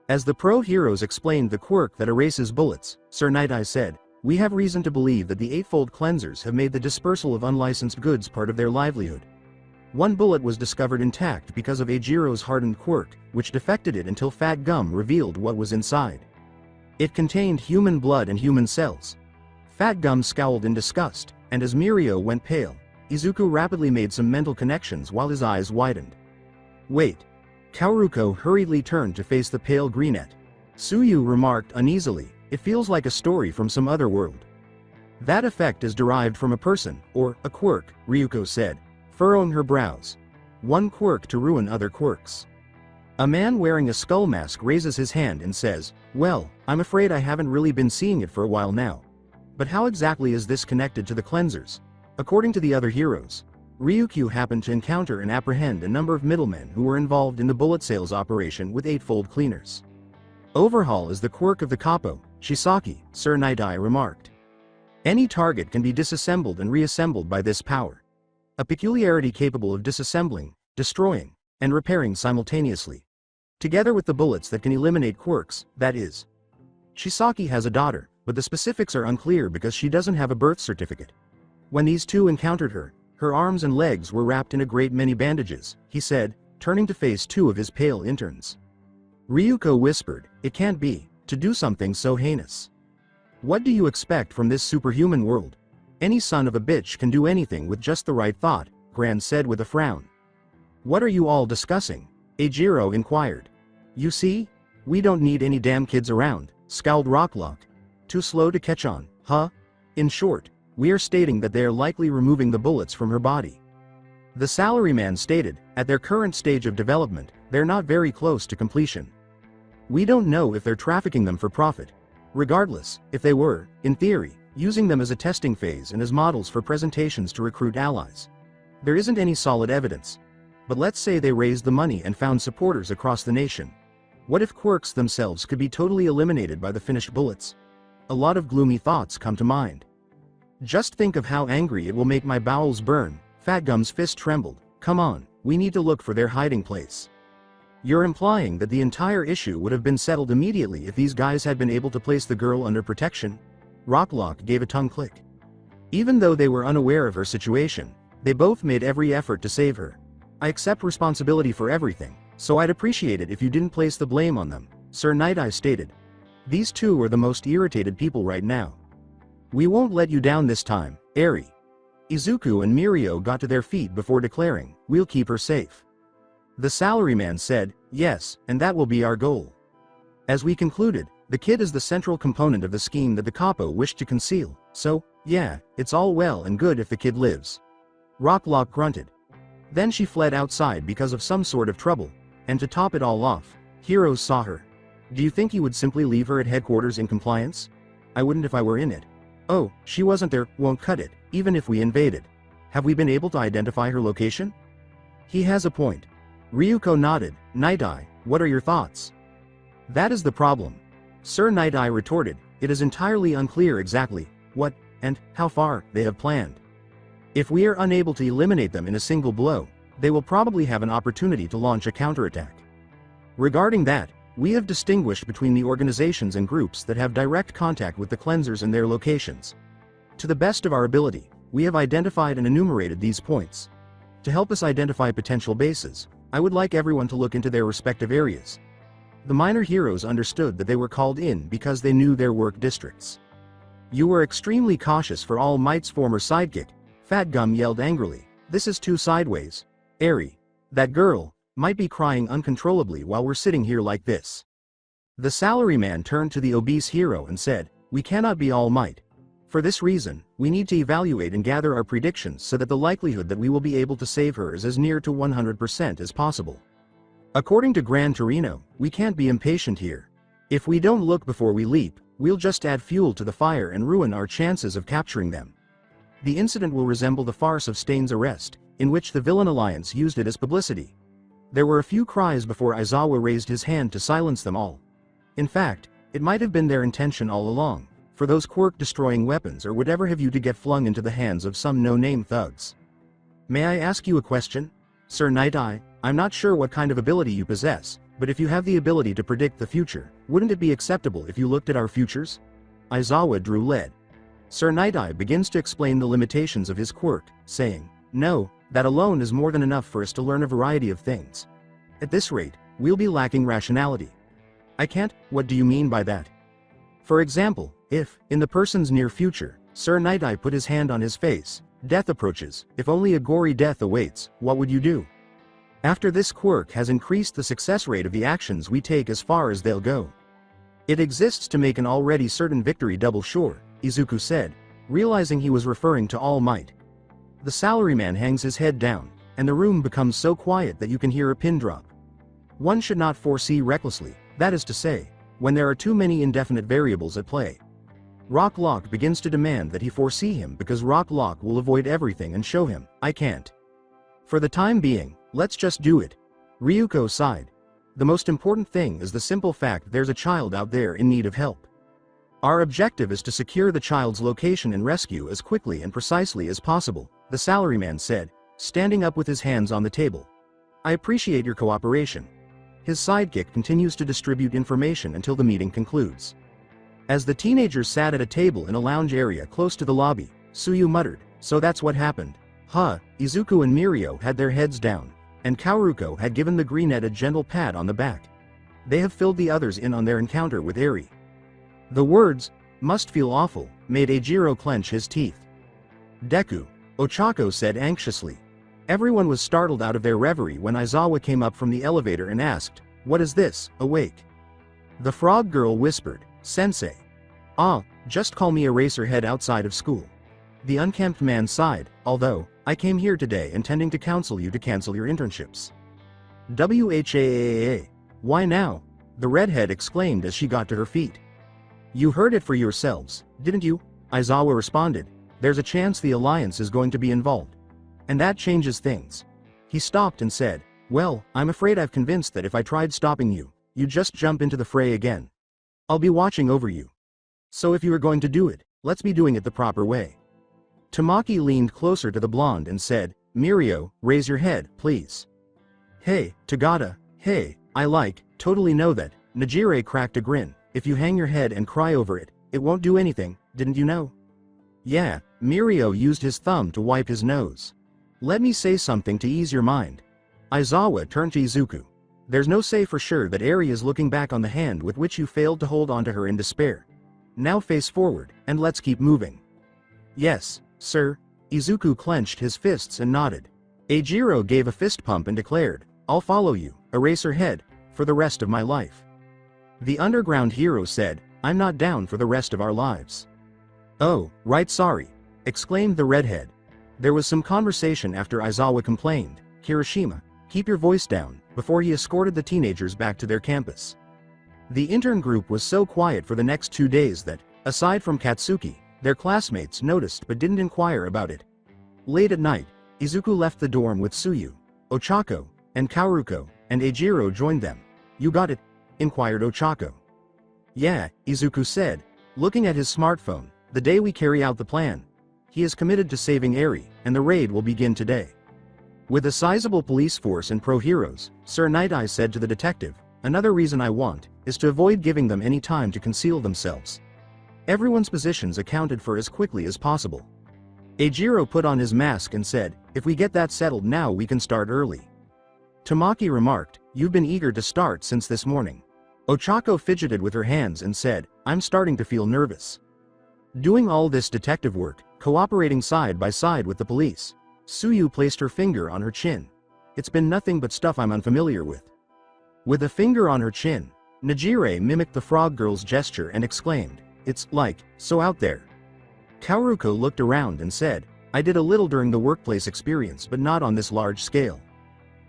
As the pro-heroes explained the quirk that erases bullets, Sir Night-Eye said, "We have reason to believe that the Eightfold Cleansers have made the dispersal of unlicensed goods part of their livelihood. One bullet was discovered intact because of Eijiro's hardened quirk, which defected it until Fat Gum revealed what was inside. It contained human blood and human cells." Fat Gum scowled in disgust, and as Mirio went pale, Izuku rapidly made some mental connections while his eyes widened. "Wait." Kaoruko hurriedly turned to face the pale greenette. Suyu remarked uneasily, "It feels like a story from some other world." "That effect is derived from a person, or a quirk," Ryuko said, furrowing her brows. "One quirk to ruin other quirks." A man wearing a skull mask raises his hand and says, "Well, I'm afraid I haven't really been seeing it for a while now. But how exactly is this connected to the cleansers? According to the other heroes, Ryukyu happened to encounter and apprehend a number of middlemen who were involved in the bullet sales operation with Eightfold Cleaners. Overhaul is the quirk of the capo, Shisaki," Sir Night-Eye remarked. "Any target can be disassembled and reassembled by this power. A peculiarity capable of disassembling, destroying, and repairing simultaneously. Together with the bullets that can eliminate quirks, that is. Shisaki has a daughter, but the specifics are unclear because she doesn't have a birth certificate. When these two encountered her, her arms and legs were wrapped in a great many bandages," he said, turning to face two of his pale interns. Ryuko whispered, "It can't be, to do something so heinous. What do you expect from this superhuman world? Any son of a bitch can do anything with just the right thought," Gran said with a frown. "What are you all discussing?" Eijiro inquired. "You see? We don't need any damn kids around," scowled Rocklock. "Too slow to catch on, huh? In short, we are stating that they are likely removing the bullets from her body." The salaryman stated, "At their current stage of development, they're not very close to completion. We don't know if they're trafficking them for profit. Regardless, if they were, in theory, using them as a testing phase and as models for presentations to recruit allies. There isn't any solid evidence. But let's say they raised the money and found supporters across the nation. What if quirks themselves could be totally eliminated by the finished bullets? A lot of gloomy thoughts come to mind. Just think of how angry it will make my bowels burn." Fat Gum's fist trembled. "Come on, we need to look for their hiding place." "You're implying that the entire issue would have been settled immediately if these guys had been able to place the girl under protection?" Rocklock gave a tongue click. "Even though they were unaware of her situation, they both made every effort to save her. I accept responsibility for everything, so I'd appreciate it if you didn't place the blame on them," Sir Night-Eye stated. "These two are the most irritated people right now." "We won't let you down this time, Eri." Izuku and Mirio got to their feet before declaring, "We'll keep her safe." The salaryman said, "Yes, and that will be our goal." As we concluded, the kid is the central component of the scheme that the capo wished to conceal, so, yeah, it's all well and good if the kid lives. Rocklock grunted. Then she fled outside because of some sort of trouble, and to top it all off, Heroes saw her. Do you think you would simply leave her at headquarters in compliance? I wouldn't if I were in it. Oh, she wasn't there, won't cut it, even if we invaded. Have we been able to identify her location? He has a point. Ryuko nodded. Night-Eye, what are your thoughts? That is the problem. Sir Night-Eye retorted, it is entirely unclear exactly what, and how far, they have planned. If we are unable to eliminate them in a single blow, they will probably have an opportunity to launch a counterattack. Regarding that, we have distinguished between the organizations and groups that have direct contact with the cleansers and their locations. To the best of our ability, we have identified and enumerated these points. To help us identify potential bases, I would like everyone to look into their respective areas. The minor heroes understood that they were called in because they knew their work districts. You were extremely cautious for All Might's former sidekick, Fat Gum yelled angrily. This is too sideways. Eri. That girl might be crying uncontrollably while we're sitting here like this. The salaryman turned to the obese hero and said, we cannot be All Might. For this reason, we need to evaluate and gather our predictions so that the likelihood that we will be able to save her is as near to 100% as possible. According to Gran Torino, we can't be impatient here. If we don't look before we leap, we'll just add fuel to the fire and ruin our chances of capturing them. The incident will resemble the farce of Stain's arrest, in which the villain alliance used it as publicity. There were a few cries before Aizawa raised his hand to silence them all. In fact, it might have been their intention all along, for those quirk-destroying weapons or whatever have you to get flung into the hands of some no-name thugs. May I ask you a question? Sir Night Eye, I'm not sure what kind of ability you possess, but if you have the ability to predict the future, wouldn't it be acceptable if you looked at our futures? Aizawa drew lead. Sir Night Eye begins to explain the limitations of his quirk, saying, no, that alone is more than enough for us to learn a variety of things. At this rate, we'll be lacking rationality. I can't, what do you mean by that? For example, if, in the person's near future, Sir Night Eye put his hand on his face, death approaches, if only a gory death awaits, what would you do? After this quirk has increased the success rate of the actions we take as far as they'll go. It exists to make an already certain victory double sure, Izuku said, realizing he was referring to All Might. The salaryman hangs his head down, and the room becomes so quiet that you can hear a pin drop. One should not foresee recklessly, that is to say, when there are too many indefinite variables at play. Rock Lock begins to demand that he foresee him because Rock Lock will avoid everything and show him, I can't. For the time being, let's just do it. Ryuko sighed. The most important thing is the simple fact there's a child out there in need of help. Our objective is to secure the child's location and rescue as quickly and precisely as possible, the salaryman said, standing up with his hands on the table. I appreciate your cooperation. His sidekick continues to distribute information until the meeting concludes. As the teenagers sat at a table in a lounge area close to the lobby, Tsuyu muttered, so that's what happened. Huh, Izuku and Mirio had their heads down, and Kaoruko had given the greenette a gentle pat on the back. They have filled the others in on their encounter with Eri. The words, must feel awful, made Eijiro clench his teeth. Deku, Ochako said anxiously. Everyone was startled out of their reverie when Aizawa came up from the elevator and asked, what is this, awake? The frog girl whispered, Sensei. Ah, just call me Eraserhead outside of school. The unkempt man sighed, although, I came here today intending to counsel you to cancel your internships. Whaaa. Why now? The redhead exclaimed as she got to her feet. You heard it for yourselves, didn't you? Aizawa responded. There's a chance the Alliance is going to be involved. And that changes things. He stopped and said, well, I'm afraid I've convinced that if I tried stopping you, you'd just jump into the fray again. I'll be watching over you. So if you are going to do it, let's be doing it the proper way. Tamaki leaned closer to the blonde and said, Mirio, raise your head, please. Hey, Tagata, hey, totally know that. Najire cracked a grin. If you hang your head and cry over it, it won't do anything, didn't you know? Yeah, Mirio used his thumb to wipe his nose. Let me say something to ease your mind. Aizawa turned to Izuku. There's no say for sure that Eri is looking back on the hand with which you failed to hold onto her in despair. Now face forward, and let's keep moving. Yes, sir. Izuku clenched his fists and nodded. Eijiro gave a fist pump and declared, I'll follow you, Eraserhead, for the rest of my life. The underground hero said, I'm not down for the rest of our lives. Oh, right, sorry, exclaimed the redhead. There was some conversation after Aizawa complained, Kirishima, keep your voice down, before he escorted the teenagers back to their campus. The intern group was so quiet for the next 2 days that, aside from Katsuki, their classmates noticed but didn't inquire about it. Late at night, Izuku left the dorm with Tsuyu, Ochako, and Kaoruko, and Eijiro joined them. You got it? Inquired Ochako. Yeah, Izuku said, looking at his smartphone, the day we carry out the plan. He is committed to saving Eri, and the raid will begin today. With a sizable police force and pro-heroes, Sir Night Eye said to the detective, another reason I want, is to avoid giving them any time to conceal themselves. Everyone's positions accounted for as quickly as possible. Eijiro put on his mask and said, if we get that settled now we can start early. Tamaki remarked, "You've been eager to start since this morning." Ochako fidgeted with her hands and said, "I'm starting to feel nervous. Doing all this detective work, cooperating side by side with the police." Suyu placed her finger on her chin. "It's been nothing but stuff I'm unfamiliar with." With a finger on her chin, Najire mimicked the frog girl's gesture and exclaimed, "It's like, so out there." Kaoruko looked around and said, "I did a little during the workplace experience but not on this large scale."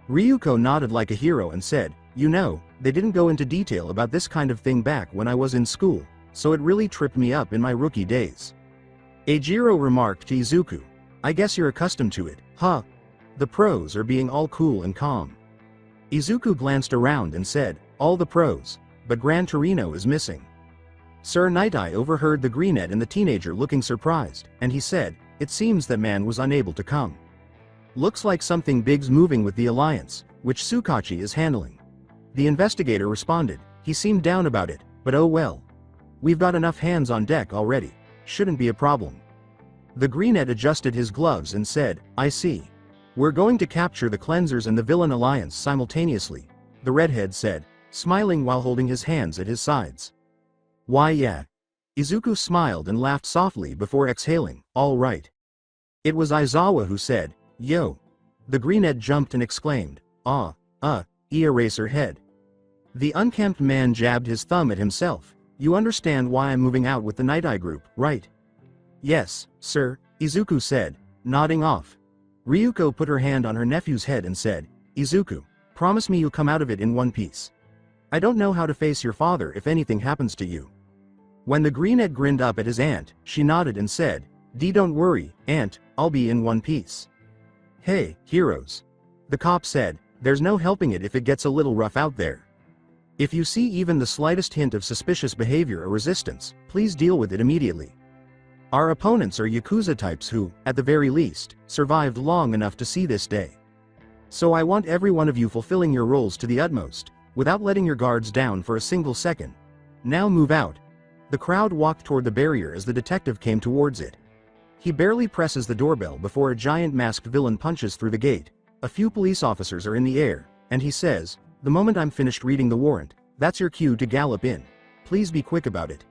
Ryuko nodded like a hero and said, "You know, they didn't go into detail about this kind of thing back when I was in school, so it really tripped me up in my rookie days." Eijiro remarked to Izuku, "I guess you're accustomed to it, huh? The pros are being all cool and calm." Izuku glanced around and said, "All the pros, but Gran Torino is missing." Sir Night-Eye overheard the greenette and the teenager looking surprised, and he said, "It seems that man was unable to come. Looks like something big's moving with the alliance, which Tsukachi is handling." The investigator responded, "He seemed down about it, but oh well. We've got enough hands on deck already. Shouldn't be a problem." The greenette adjusted his gloves and said, "I see. We're going to capture the cleansers and the villain alliance simultaneously," the redhead said, smiling while holding his hands at his sides. "Why yeah." Izuku smiled and laughed softly before exhaling, "All right." It was Aizawa who said, "Yo." The greenette jumped and exclaimed, eraser head." The unkempt man jabbed his thumb at himself. "You understand why I'm moving out with the Night-Eye group, right?" "Yes, sir," Izuku said, nodding off. Ryuko put her hand on her nephew's head and said, "Izuku, promise me you'll come out of it in one piece. I don't know how to face your father if anything happens to you." When the greenette grinned up at his aunt, she nodded and said, Don't worry, aunt, I'll be in one piece." "Hey, heroes," the cop said, "there's no helping it if it gets a little rough out there. If you see even the slightest hint of suspicious behavior or resistance, please deal with it immediately. Our opponents are Yakuza types who, at the very least, survived long enough to see this day. So I want every one of you fulfilling your roles to the utmost, without letting your guards down for a single second. Now move out." The crowd walked toward the barrier as the detective came towards it. He barely presses the doorbell before a giant masked villain punches through the gate. A few police officers are in the air, and he says, "The moment I'm finished reading the warrant, that's your cue to gallop in. Please be quick about it."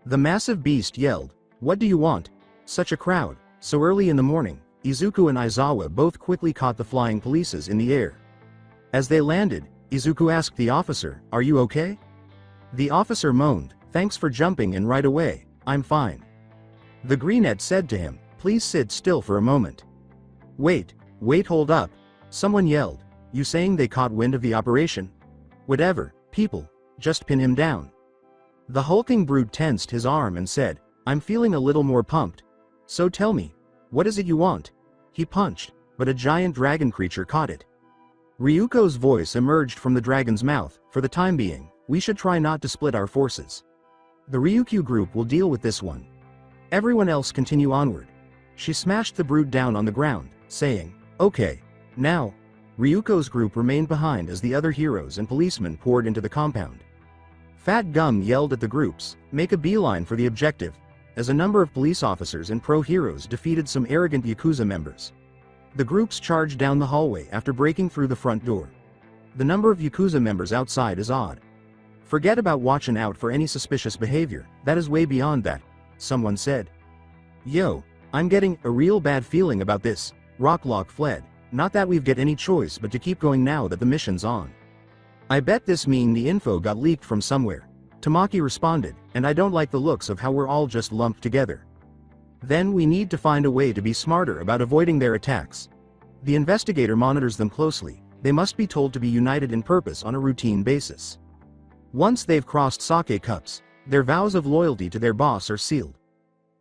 The massive beast yelled, "What do you want? Such a crowd, so early in the morning." Izuku and Aizawa both quickly caught the flying polices in the air. As they landed, Izuku asked the officer, "Are you okay?" The officer moaned, "Thanks for jumping in right away, I'm fine." The greenette said to him, "Please sit still for a moment." Wait, hold up." Someone yelled, "You saying they caught wind of the operation?" "Whatever, people, just pin him down." The hulking brute tensed his arm and said, "I'm feeling a little more pumped. So tell me, what is it you want?" He punched, but a giant dragon creature caught it. Ryuko's voice emerged from the dragon's mouth. "For the time being, we should try not to split our forces. The Ryukyu group will deal with this one. Everyone else continue onward." She smashed the brute down on the ground, saying, "Okay. Now." Ryuko's group remained behind as the other heroes and policemen poured into the compound. Fat Gum yelled at the groups, "Make a beeline for the objective," as a number of police officers and pro-heroes defeated some arrogant Yakuza members. The groups charged down the hallway after breaking through the front door. The number of Yakuza members outside is odd. "Forget about watching out for any suspicious behavior, that is way beyond that," someone said. "Yo, I'm getting a real bad feeling about this." Rocklock fled. "Not that we've got any choice but to keep going now that the mission's on. I bet this mean the info got leaked from somewhere." Tamaki responded, "And I don't like the looks of how we're all just lumped together. Then we need to find a way to be smarter about avoiding their attacks. The investigator monitors them closely. They must be told to be united in purpose on a routine basis. Once they've crossed sake cups, their vows of loyalty to their boss are sealed."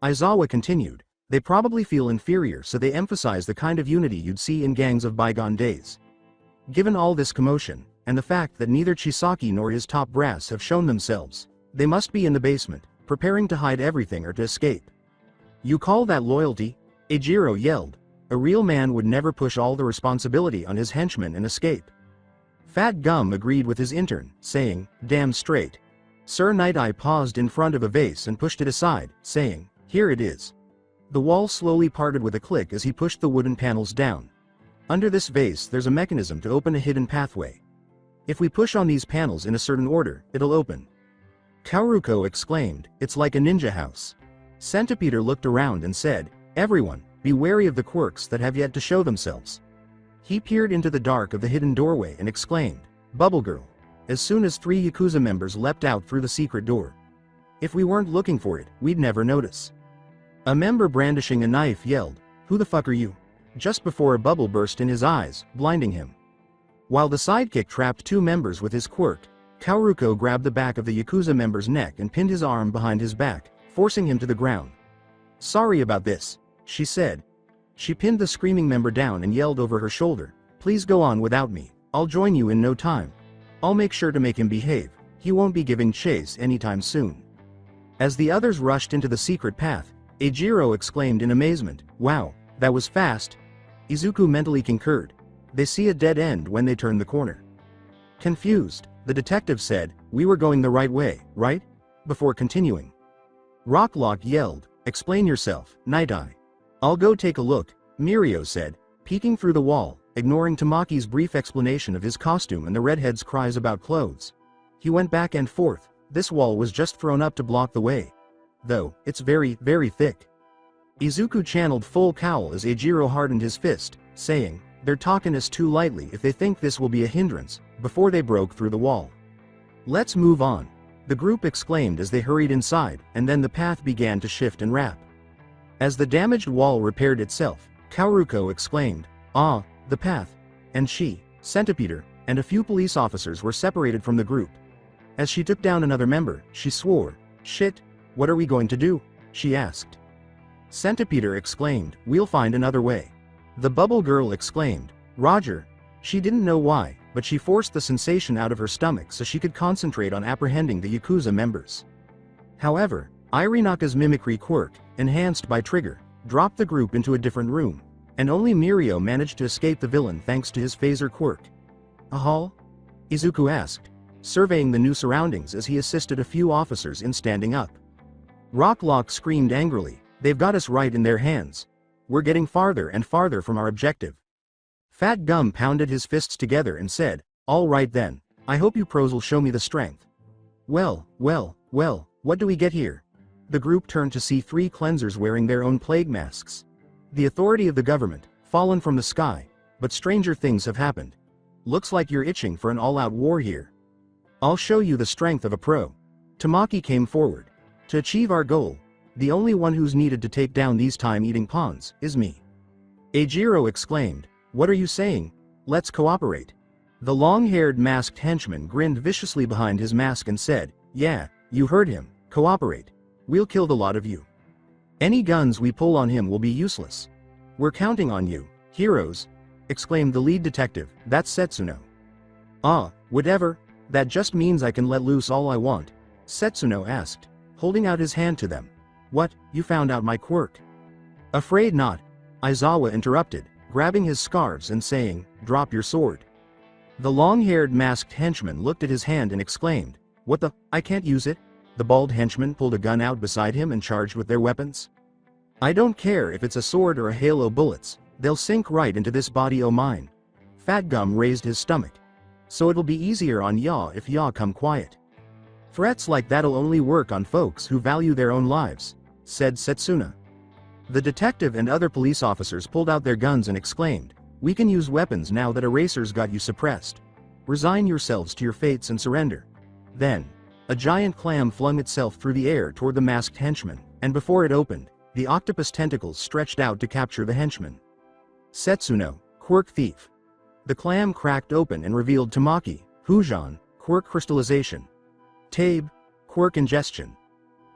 Aizawa continued, "They probably feel inferior, so they emphasize the kind of unity you'd see in gangs of bygone days. Given all this commotion, and the fact that neither Chisaki nor his top brass have shown themselves, they must be in the basement, preparing to hide everything or to escape." "You call that loyalty?" Eijiro yelled. "A real man would never push all the responsibility on his henchmen and escape." Fat Gum agreed with his intern, saying, "Damn straight." Sir Night-Eye paused in front of a vase and pushed it aside, saying, "Here it is." The wall slowly parted with a click as he pushed the wooden panels down. Under this vase there's a mechanism to open a hidden pathway. If we push on these panels in a certain order, it'll open. Kaoruko exclaimed, it's like a ninja house. Centipeder looked around and said, everyone, be wary of the quirks that have yet to show themselves. He peered into the dark of the hidden doorway and exclaimed, Bubble Girl. As soon as 3 Yakuza members leapt out through the secret door. If we weren't looking for it, we'd never notice. A member brandishing a knife yelled, who the fuck are you? Just before a bubble burst in his eyes, blinding him. While the sidekick trapped 2 members with his quirk, Kaoruko grabbed the back of the Yakuza member's neck and pinned his arm behind his back, forcing him to the ground. Sorry about this, she said. She pinned the screaming member down and yelled over her shoulder, please go on without me, I'll join you in no time. I'll make sure to make him behave, he won't be giving chase anytime soon. As the others rushed into the secret path, Eijiro exclaimed in amazement, wow, that was fast. Izuku mentally concurred. They see a dead end when they turn the corner. Confused, the detective said, we were going the right way, right? Before continuing. Rocklock yelled, explain yourself, Night Eye. I'll go take a look, Mirio said, peeking through the wall, ignoring Tamaki's brief explanation of his costume and the redhead's cries about clothes. He went back and forth, this wall was just thrown up to block the way. Though, it's very, very thick. Izuku channeled full cowl as Eijiro hardened his fist, saying, they're talking us too lightly if they think this will be a hindrance, before they broke through the wall. Let's move on. The group exclaimed as they hurried inside, and then the path began to shift and wrap. As the damaged wall repaired itself, Kaoruko exclaimed, ah, the path. And she, Centipeder, and a few police officers were separated from the group. As she took down another member, she swore, shit, what are we going to do? She asked. Centipeder exclaimed, we'll find another way. The bubble girl exclaimed, Roger. She didn't know why, but she forced the sensation out of her stomach so she could concentrate on apprehending the Yakuza members. However, Irinaka's mimicry quirk, enhanced by Trigger, dropped the group into a different room, and only Mirio managed to escape the villain thanks to his phaser quirk. A hall? Izuku asked, surveying the new surroundings as he assisted a few officers in standing up. Rocklock screamed angrily, they've got us right in their hands. We're getting farther and farther from our objective. Fat Gum pounded his fists together and said, all right then, I hope you pros will show me the strength. Well, what do we get here? The group turned to see 3 cleansers wearing their own plague masks. The authority of the government, fallen from the sky, but stranger things have happened. Looks like you're itching for an all-out war here. I'll show you the strength of a pro. Tamaki came forward. To achieve our goal, the only one who's needed to take down these time-eating pawns is me. Eijiro exclaimed, what are you saying? Let's cooperate. The long-haired masked henchman grinned viciously behind his mask and said, yeah, you heard him, cooperate. We'll kill the lot of you. Any guns we pull on him will be useless. We're counting on you, heroes, exclaimed the lead detective, that's Setsuno. Ah, whatever, that just means I can let loose all I want, Setsuno asked, holding out his hand to them. What, you found out my quirk? Afraid not, Aizawa interrupted, grabbing his scarves and saying, drop your sword. The long-haired masked henchman looked at his hand and exclaimed, what the, I can't use it? The bald henchman pulled a gun out beside him and charged with their weapons. I don't care if it's a sword or a hail o' bullets, they'll sink right into this body o' mine. Fat Gum raised his stomach. So it'll be easier on yaw if yaw come quiet. Threats like that'll only work on folks who value their own lives, said Setsuna. The detective and other police officers pulled out their guns and exclaimed, we can use weapons now that Eraser's got you suppressed. Resign yourselves to your fates and surrender. Then, a giant clam flung itself through the air toward the masked henchman, and before it opened, the octopus tentacles stretched out to capture the henchman. Setsuno, quirk thief. The clam cracked open and revealed Tamaki, Hujan, quirk crystallization. Tabe, quirk ingestion.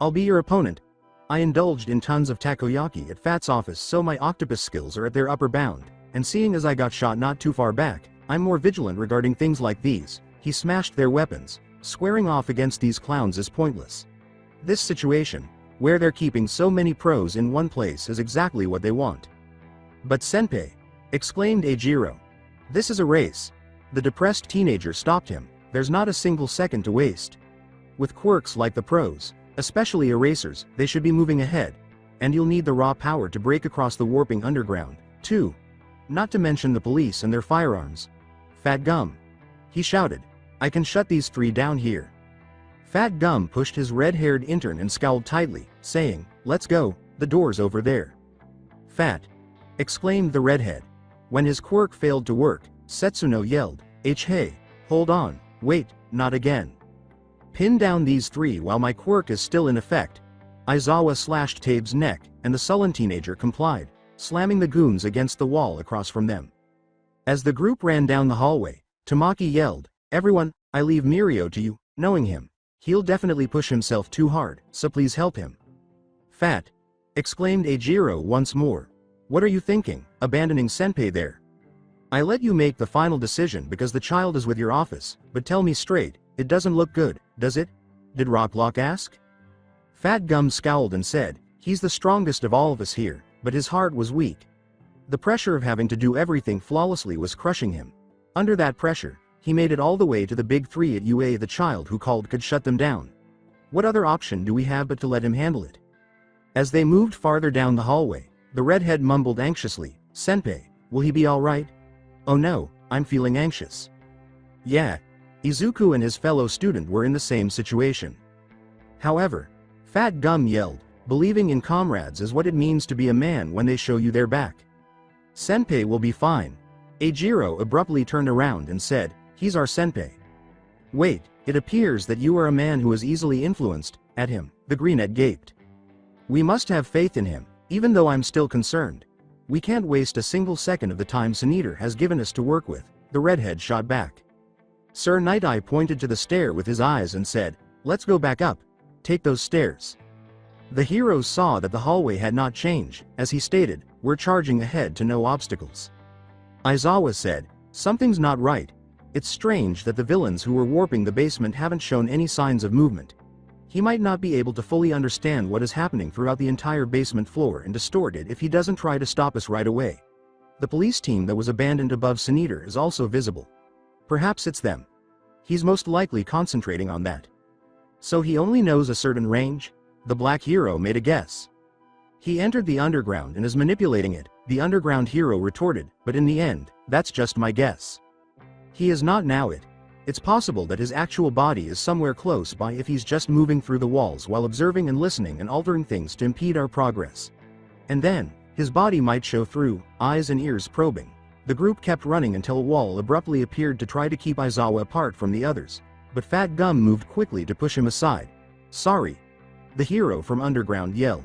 I'll be your opponent. I indulged in tons of takoyaki at Fat's office, so my octopus skills are at their upper bound, and seeing as I got shot not too far back, I'm more vigilant regarding things like these. He smashed their weapons. Squaring off against these clowns is pointless. This situation, where they're keeping so many pros in one place, is exactly what they want. But Senpei, exclaimed Eijiro. This is a race. The depressed teenager stopped him, there's not a single second to waste. With quirks like the pros, especially erasers, they should be moving ahead. And you'll need the raw power to break across the warping underground, too. Not to mention the police and their firearms. Fat Gum. He shouted. I can shut these 3 down here. Fat Gum pushed his red-haired intern and scowled tightly, saying, let's go, the door's over there. Fat! Exclaimed the redhead. When his quirk failed to work, Setsuno yelled, hey, hold on, wait, not again. Pin down these 3 while my quirk is still in effect. Aizawa slashed Tabe's neck, and the sullen teenager complied, slamming the goons against the wall across from them. As the group ran down the hallway, Tamaki yelled, everyone, I leave Mirio to you, knowing him. He'll definitely push himself too hard, so please help him. Fat! Exclaimed Eijiro once more. What are you thinking, abandoning Senpei there? I let you make the final decision because the child is with your office, but tell me straight, it doesn't look good, does it? Did Rocklock ask? Fat Gum scowled and said, he's the strongest of all of us here, but his heart was weak. The pressure of having to do everything flawlessly was crushing him. Under that pressure, he made it all the way to the big 3 at UA. The child who called could shut them down. What other option do we have but to let him handle it? As they moved farther down the hallway, the redhead mumbled anxiously, Senpei, will he be alright? Oh no, I'm feeling anxious. Yeah. Izuku and his fellow student were in the same situation. However, Fat Gum yelled, believing in comrades is what it means to be a man when they show you their back. Senpei will be fine. Eijiro abruptly turned around and said, he's our senpei. Wait, it appears that you are a man who is easily influenced. At him, the greenette gaped. We must have faith in him, even though I'm still concerned. We can't waste a single second of the time Senator has given us to work with, the redhead shot back. Sir Night-Eye pointed to the stair with his eyes and said, let's go back up. Take those stairs. The heroes saw that the hallway had not changed. As he stated, we're charging ahead to no obstacles. Aizawa said, something's not right. It's strange that the villains who were warping the basement haven't shown any signs of movement. He might not be able to fully understand what is happening throughout the entire basement floor and distort it if he doesn't try to stop us right away. The police team that was abandoned above Senator is also visible. Perhaps it's them. He's most likely concentrating on that. So he only knows a certain range? The black hero made a guess. He entered the underground and is manipulating it, the underground hero retorted, but in the end, that's just my guess. He is not now it. It's possible that his actual body is somewhere close by if he's just moving through the walls while observing and listening and altering things to impede our progress. And then, his body might show through, eyes and ears probing. The group kept running until a wall abruptly appeared to try to keep Aizawa apart from the others. But Fat Gum moved quickly to push him aside. Sorry. The hero from underground yelled.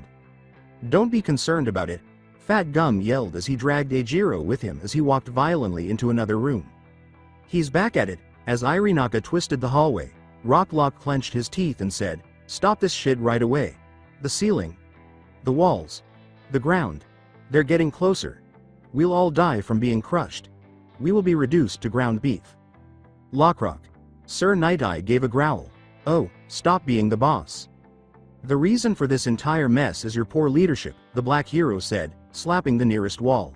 Don't be concerned about it. Fat Gum yelled as he dragged Eijiro with him as he walked violently into another room. He's back at it. As Irinaka twisted the hallway, Rocklock clenched his teeth and said, stop this shit right away. The ceiling. The walls. The ground. They're getting closer. We'll all die from being crushed. We will be reduced to ground beef. Lockrock. Sir Night-Eye gave a growl. Oh, stop being the boss. The reason for this entire mess is your poor leadership, the black hero said, slapping the nearest wall.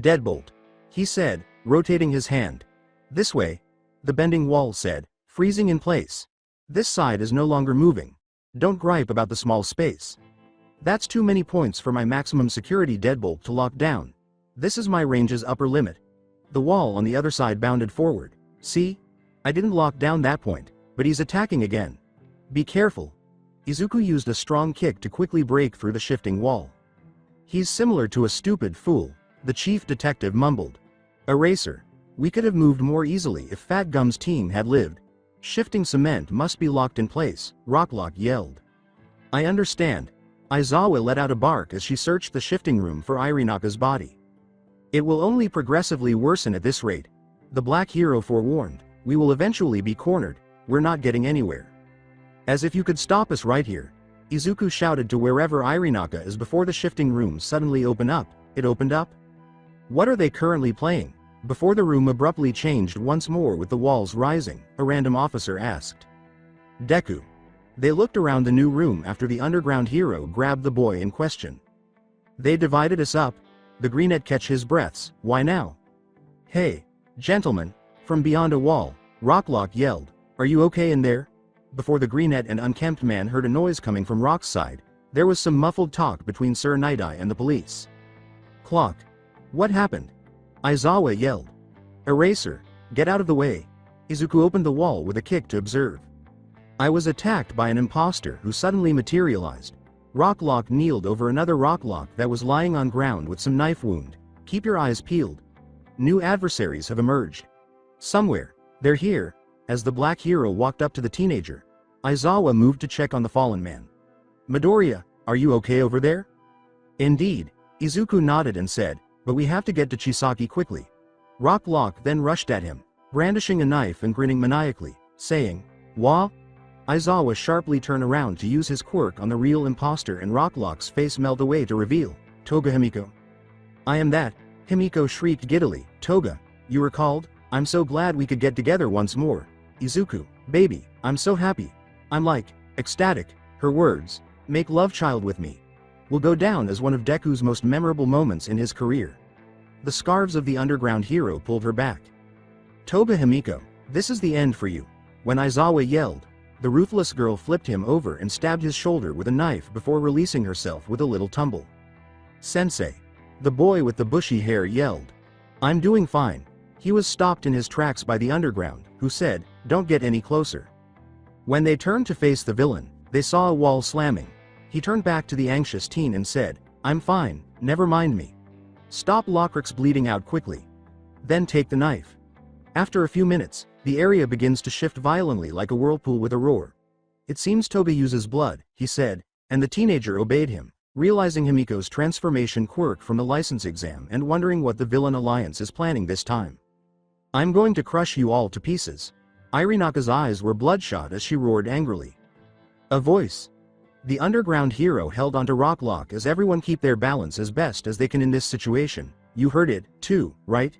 Deadbolt. He said, rotating his hand. This way. The bending wall said, freezing in place. This side is no longer moving. Don't gripe about the small space. That's too many points for my maximum security deadbolt to lock down. This is my range's upper limit. The wall on the other side bounded forward. See? I didn't lock down that point, but he's attacking again. Be careful. Izuku used a strong kick to quickly break through the shifting wall. He's similar to a stupid fool, the chief detective mumbled. Eraser. We could have moved more easily if Fat Gum's team had lived. Shifting cement must be locked in place, Rocklock yelled. I understand. Aizawa let out a bark as she searched the shifting room for Irinaka's body. It will only progressively worsen at this rate. The black hero forewarned. We will eventually be cornered. We're not getting anywhere. As if you could stop us right here. Izuku shouted to wherever Irinaka is before the shifting room suddenly opened up. It opened up? What are they currently playing? Before the room abruptly changed once more with the walls rising, a random officer asked. Deku. They looked around the new room after the underground hero grabbed the boy in question. They divided us up. The greenette catch his breaths. Why now? Hey, gentlemen. From beyond a wall, Rocklock yelled, are you okay in there? Before the greenette and unkempt man heard a noise coming from Rock's side, there was some muffled talk between Sir Night-Eye and the police. Clock. What happened? Aizawa yelled. Eraser, get out of the way. Izuku opened the wall with a kick to observe. I was attacked by an imposter who suddenly materialized. Rocklock kneeled over another Rocklock that was lying on ground with some knife wound. Keep your eyes peeled. New adversaries have emerged. Somewhere. They're here. As the black hero walked up to the teenager, Aizawa moved to check on the fallen man. Midoriya, are you okay over there? Indeed. Izuku nodded and said, but we have to get to Chisaki quickly. Rocklock then rushed at him, brandishing a knife and grinning maniacally, saying, Wah? Aizawa sharply turned around to use his quirk on the real imposter and Rocklock's face melted away to reveal, Toga Himiko. I am that, Himiko shrieked giddily. Toga, you were called? I'm so glad we could get together once more. Izuku, baby, I'm so happy. I'm like, ecstatic. Her words, make love child with me, will go down as one of Deku's most memorable moments in his career. The scarves of the underground hero pulled her back. Toga Himiko, this is the end for you. When Aizawa yelled, the ruthless girl flipped him over and stabbed his shoulder with a knife before releasing herself with a little tumble. Sensei. The boy with the bushy hair yelled. I'm doing fine. He was stopped in his tracks by the underground, who said, don't get any closer. When they turned to face the villain, they saw a wall slamming. He turned back to the anxious teen and said, I'm fine, never mind me. Stop Locric's bleeding out quickly. Then take the knife. After a few minutes, the area begins to shift violently like a whirlpool with a roar. It seems Toga uses blood, he said, and the teenager obeyed him, realizing Himiko's transformation quirk from the license exam and wondering what the villain alliance is planning this time. I'm going to crush you all to pieces. Irinaka's eyes were bloodshot as she roared angrily. A voice. The underground hero held onto Rocklock as everyone keep their balance as best as they can in this situation. You heard it, too, right?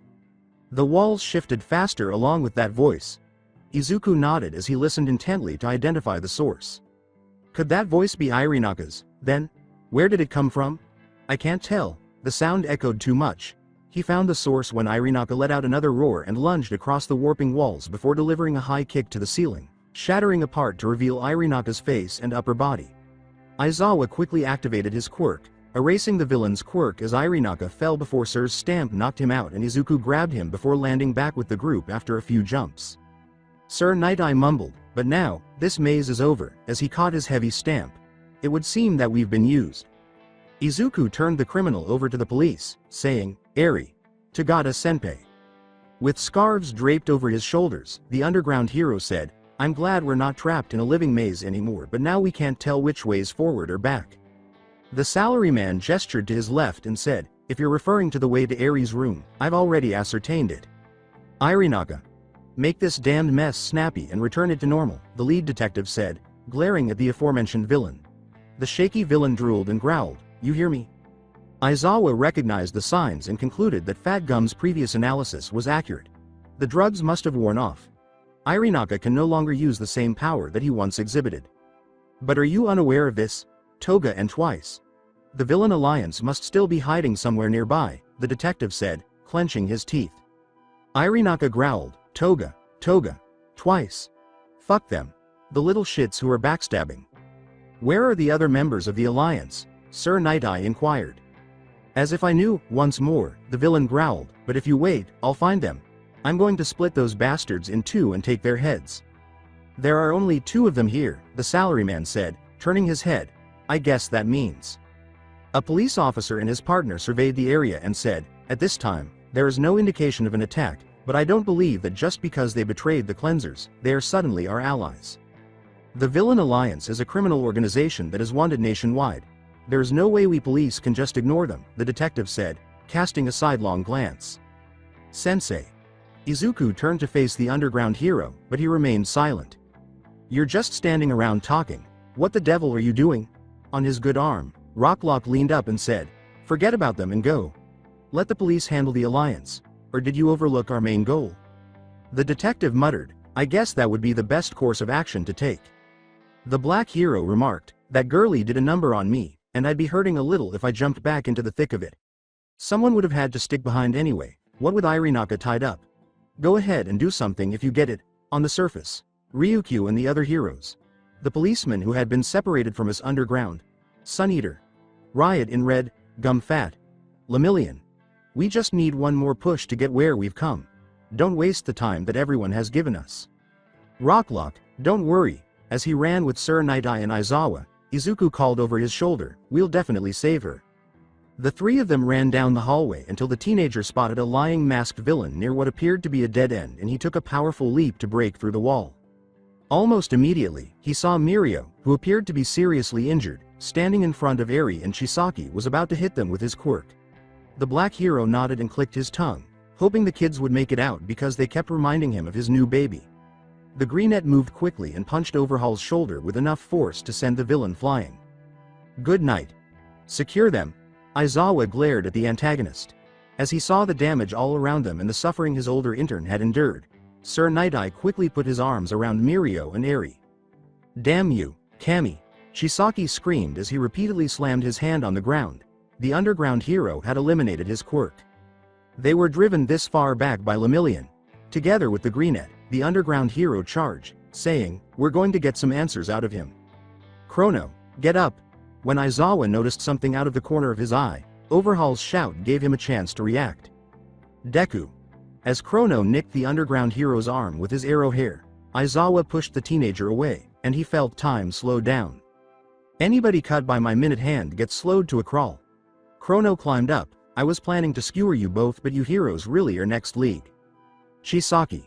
The walls shifted faster along with that voice. Izuku nodded as he listened intently to identify the source. Could that voice be Irinaka's, then? Where did it come from? I can't tell, the sound echoed too much. He found the source when Irinaka let out another roar and lunged across the warping walls before delivering a high kick to the ceiling, shattering apart to reveal Irinaka's face and upper body. Aizawa quickly activated his quirk, erasing the villain's quirk as Irinaka fell before Sir's stamp knocked him out and Izuku grabbed him before landing back with the group after a few jumps. Sir Night-Eye mumbled, but now, this maze is over, as he caught his heavy stamp. It would seem that we've been used. Izuku turned the criminal over to the police, saying, Eri. Tagada Senpai. With scarves draped over his shoulders, the underground hero said, I'm glad we're not trapped in a living maze anymore, but now we can't tell which way's forward or back. The salaryman gestured to his left and said, if you're referring to the way to Eri's room, I've already ascertained it. Irinaka. Make this damned mess snappy and return it to normal, the lead detective said, glaring at the aforementioned villain. The shaky villain drooled and growled, you hear me? Aizawa recognized the signs and concluded that Fat Gum's previous analysis was accurate. The drugs must have worn off. Irinaka can no longer use the same power that he once exhibited. But are you unaware of this? Toga and Twice. The villain alliance must still be hiding somewhere nearby, the detective said, clenching his teeth. Irinaka growled, Toga, Twice. Fuck them. The little shits who are backstabbing. Where are the other members of the alliance? Sir Night-Eye inquired. As if I knew, once more, the villain growled, but if you wait, I'll find them. I'm going to split those bastards in two and take their heads. There are only two of them here, the salaryman said, turning his head. I guess that means. A police officer and his partner surveyed the area and said, at this time, there is no indication of an attack, but I don't believe that just because they betrayed the cleansers, they are suddenly our allies. The Villain Alliance is a criminal organization that is wanted nationwide. There is no way we police can just ignore them, the detective said, casting a sidelong glance. Sensei. Izuku turned to face the underground hero, but he remained silent. You're just standing around talking. What the devil are you doing? On his good arm, Rocklock leaned up and said, forget about them and go. Let the police handle the alliance. Or did you overlook our main goal? The detective muttered, I guess that would be the best course of action to take. The black hero remarked, that girlie did a number on me, and I'd be hurting a little if I jumped back into the thick of it. Someone would have had to stick behind anyway, what with Irinaka tied up. Go ahead and do something if you get it. On the surface, Ryukyu and the other heroes. The policeman who had been separated from us underground. Sun Eater. Riot in red, Gum Fat. Lemillion. We just need one more push to get where we've come. Don't waste the time that everyone has given us. Rocklock, don't worry. As he ran with Sir Night-Eye and Aizawa, Izuku called over his shoulder, we'll definitely save her. The three of them ran down the hallway until the teenager spotted a lying masked villain near what appeared to be a dead end, and he took a powerful leap to break through the wall. Almost immediately, he saw Mirio, who appeared to be seriously injured, standing in front of Eri, and Chisaki was about to hit them with his quirk. The black hero nodded and clicked his tongue, hoping the kids would make it out because they kept reminding him of his new baby. The greenette moved quickly and punched Overhaul's shoulder with enough force to send the villain flying. Good night. Secure them. Aizawa glared at the antagonist. As he saw the damage all around them and the suffering his older intern had endured, Sir Night-Eye quickly put his arms around Mirio and Eri. Damn you, Kami! Chisaki screamed as he repeatedly slammed his hand on the ground. The underground hero had eliminated his quirk. They were driven this far back by Lemillion. Together with the greenette, the underground hero charged, saying, "We're going to get some answers out of him." Chrono, get up! When Aizawa noticed something out of the corner of his eye, Overhaul's shout gave him a chance to react. Deku. As Chrono nicked the underground hero's arm with his arrow hair, Aizawa pushed the teenager away, and he felt time slow down. Anybody cut by my minute hand gets slowed to a crawl. Chrono climbed up. I was planning to skewer you both, but you heroes really are next league. Chisaki.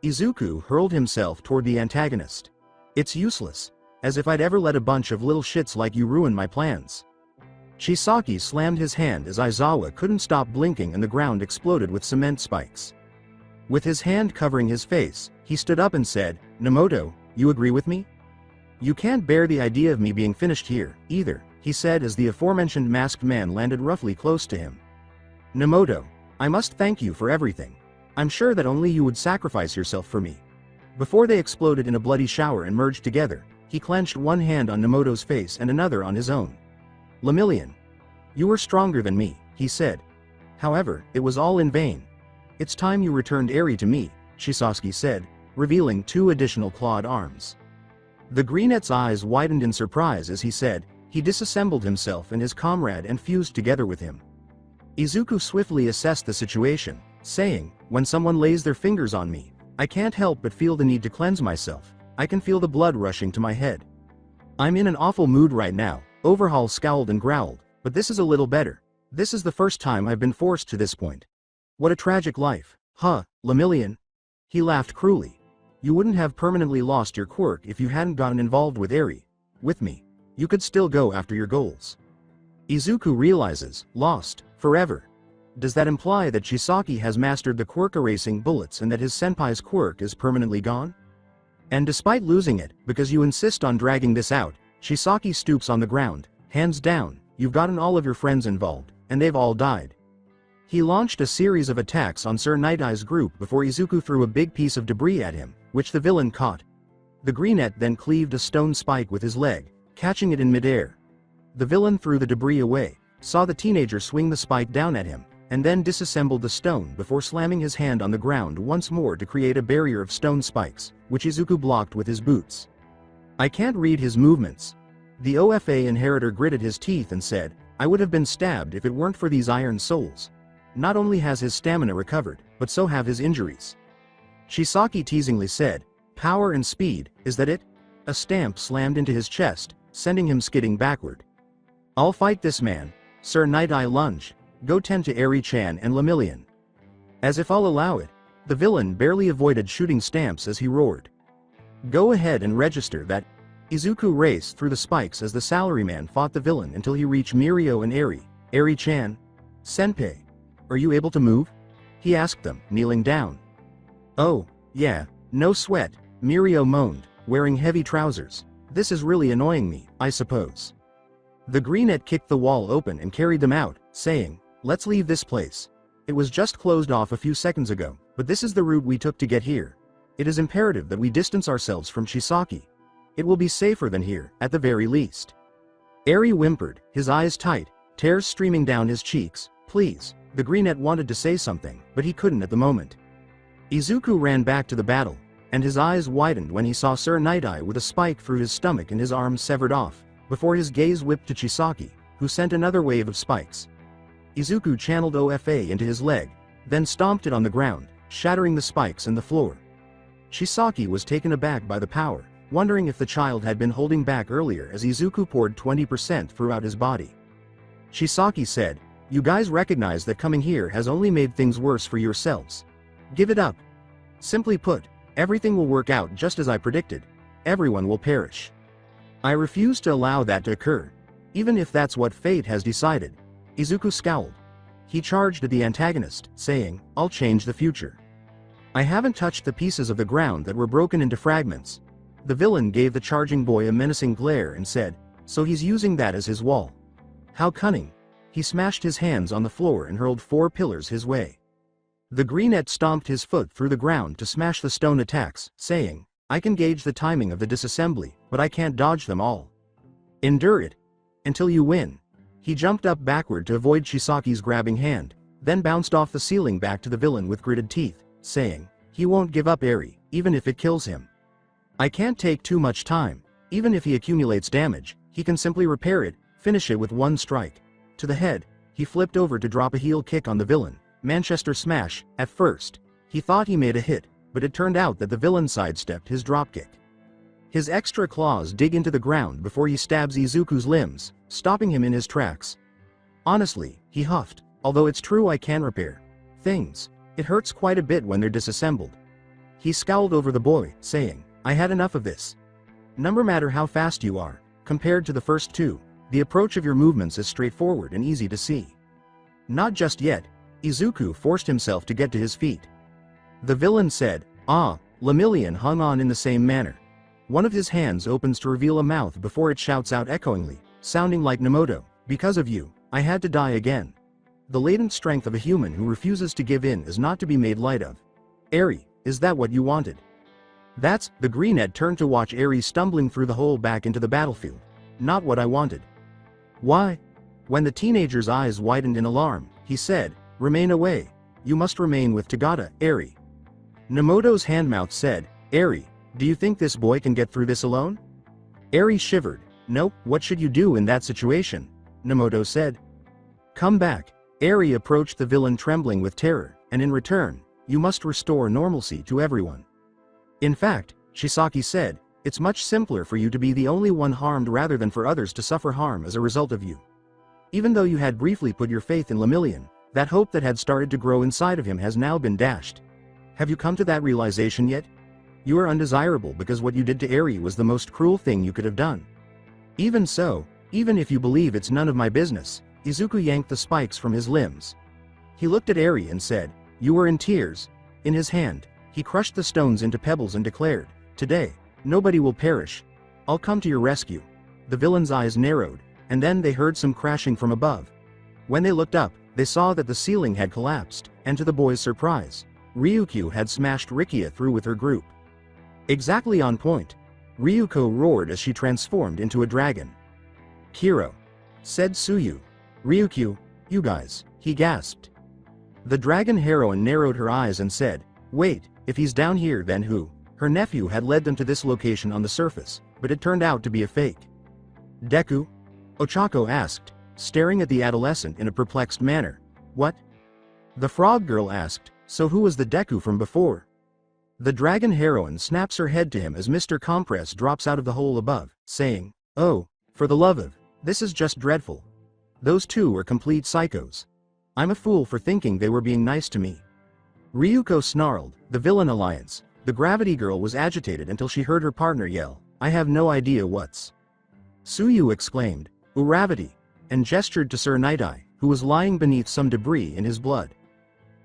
Izuku hurled himself toward the antagonist. It's useless. As if I'd ever let a bunch of little shits like you ruin my plans. Chisaki slammed his hand as Aizawa couldn't stop blinking and the ground exploded with cement spikes. With his hand covering his face, he stood up and said, Nemoto, you agree with me? You can't bear the idea of me being finished here, either, he said as the aforementioned masked man landed roughly close to him. Nemoto, I must thank you for everything. I'm sure that only you would sacrifice yourself for me. Before they exploded in a bloody shower and merged together, he clenched one hand on Nemoto's face and another on his own. Lemillion. You were stronger than me, he said. However, it was all in vain. It's time you returned Eri to me, Chisaki said, revealing 2 additional clawed arms. The greenette's eyes widened in surprise as he said, he disassembled himself and his comrade and fused together with him. Izuku swiftly assessed the situation, saying, when someone lays their fingers on me, I can't help but feel the need to cleanse myself. I can feel the blood rushing to my head. I'm in an awful mood right now, Overhaul scowled and growled, but this is a little better. This is the first time I've been forced to this point. What a tragic life, huh, Lemillion? He laughed cruelly. You wouldn't have permanently lost your quirk if you hadn't gotten involved with Eri. With me, you could still go after your goals. Izuku realizes, lost, forever. Does that imply that Chisaki has mastered the quirk erasing bullets and that his senpai's quirk is permanently gone? And despite losing it, because you insist on dragging this out, Chisaki stoops on the ground, hands down, you've gotten all of your friends involved, and they've all died. He launched a series of attacks on Sir Night-Eye's group before Izuku threw a big piece of debris at him, which the villain caught. The greenette then cleaved a stone spike with his leg, catching it in midair. The villain threw the debris away, saw the teenager swing the spike down at him, and then disassembled the stone before slamming his hand on the ground once more to create a barrier of stone spikes, which Izuku blocked with his boots. I can't read his movements. The OFA inheritor gritted his teeth and said, I would have been stabbed if it weren't for these iron souls. Not only has his stamina recovered, but so have his injuries. Chisaki teasingly said, power and speed, is that it? A stamp slammed into his chest, sending him skidding backward. I'll fight this man. Sir Night-Eye lunged. Go tend to Eri-chan and Lemillion. As if I'll allow it. The villain barely avoided shooting stamps as he roared. Go ahead and register that. Izuku raced through the spikes as the salaryman fought the villain until he reached Mirio and Eri. Eri-chan? Senpai. Are you able to move? He asked them, kneeling down. Oh, yeah, no sweat, Mirio moaned, wearing heavy trousers. This is really annoying me, I suppose. The greenette kicked the wall open and carried them out, saying, let's leave this place. It was just closed off a few seconds ago, but this is the route we took to get here. It is imperative that we distance ourselves from Chisaki. It will be safer than here, at the very least. Eri whimpered, his eyes tight, tears streaming down his cheeks. Please. The greenette wanted to say something, but he couldn't at the moment. Izuku ran back to the battle, and his eyes widened when he saw Sir Night-Eye with a spike through his stomach and his arms severed off, before his gaze whipped to Chisaki, who sent another wave of spikes. Izuku channeled OFA into his leg, then stomped it on the ground, shattering the spikes in the floor. Shisaki was taken aback by the power, wondering if the child had been holding back earlier as Izuku poured 20% throughout his body. Shisaki said, "You guys recognize that coming here has only made things worse for yourselves. Give it up. Simply put, everything will work out just as I predicted. Everyone will perish. I refuse to allow that to occur, even if that's what fate has decided." Izuku scowled. He charged at the antagonist, saying, "I'll change the future. I haven't touched the pieces of the ground that were broken into fragments." The villain gave the charging boy a menacing glare and said, "So he's using that as his wall. How cunning." He smashed his hands on the floor and hurled 4 pillars his way. The greenette stomped his foot through the ground to smash the stone attacks, saying, "I can gauge the timing of the disassembly, but I can't dodge them all. Endure it. Until you win." He jumped up backward to avoid Shisaki's grabbing hand, then bounced off the ceiling back to the villain with gritted teeth, saying, "He won't give up Eri, even if it kills him. I can't take too much time. Even if he accumulates damage, he can simply repair it, finish it with one strike." To the head, he flipped over to drop a heel kick on the villain, Manchester Smash. At first, he thought he made a hit, but it turned out that the villain sidestepped his dropkick. His extra claws dig into the ground before he stabs Izuku's limbs, stopping him in his tracks. "Honestly," he huffed, "although it's true I can repair things, it hurts quite a bit when they're disassembled." He scowled over the boy, saying, "I had enough of this. No matter how fast you are, compared to the first two, the approach of your movements is straightforward and easy to see." "Not just yet." Izuku forced himself to get to his feet. The villain said, "Ah." Lemillion hung on in the same manner. One of his hands opens to reveal a mouth before it shouts out echoingly, sounding like Nemoto, "Because of you, I had to die again." The latent strength of a human who refuses to give in is not to be made light of. "Eri, is that what you wanted?" "That's," the greenhead turned to watch Eri stumbling through the hole back into the battlefield. "Not what I wanted." "Why?" When the teenager's eyes widened in alarm, he said, "Remain away. You must remain with Tagata, Eri." Nemoto's handmouth said, "Eri, do you think this boy can get through this alone?" Eri shivered. "Nope, what should you do in that situation?" Nemoto said. "Come back." Eri approached the villain trembling with terror, "and in return, you must restore normalcy to everyone. In fact," Shisaki said, "it's much simpler for you to be the only one harmed rather than for others to suffer harm as a result of you." Even though you had briefly put your faith in Lemillion, that hope that had started to grow inside of him has now been dashed. Have you come to that realization yet? You are undesirable because what you did to Eri was the most cruel thing you could have done. Even so, even if you believe it's none of my business, Izuku yanked the spikes from his limbs. He looked at Eri and said, "You were in tears." In his hand, he crushed the stones into pebbles and declared, "Today, nobody will perish. I'll come to your rescue." The villain's eyes narrowed, and then they heard some crashing from above. When they looked up, they saw that the ceiling had collapsed, and to the boys' surprise, Ryukyu had smashed Rikia through with her group. Exactly on point. Ryuko roared as she transformed into a dragon. "Kiro," said Tsuyu. "Ryukyu, you guys," he gasped. The dragon heroine narrowed her eyes and said, "Wait, if he's down here then who?" Her nephew had led them to this location on the surface, but it turned out to be a fake. "Deku?" Ochako asked, staring at the adolescent in a perplexed manner. "What?" The frog girl asked, "So who was the Deku from before?" The dragon heroine snaps her head to him as Mr. Compress drops out of the hole above, saying, "Oh, for the love of, this is just dreadful. Those two are complete psychos. I'm a fool for thinking they were being nice to me." Ryuko snarled, "The villain alliance." The gravity girl was agitated until she heard her partner yell, "I have no idea what's." Tsuyu exclaimed, "Uravity," and gestured to Sir Night-Eye, who was lying beneath some debris in his blood.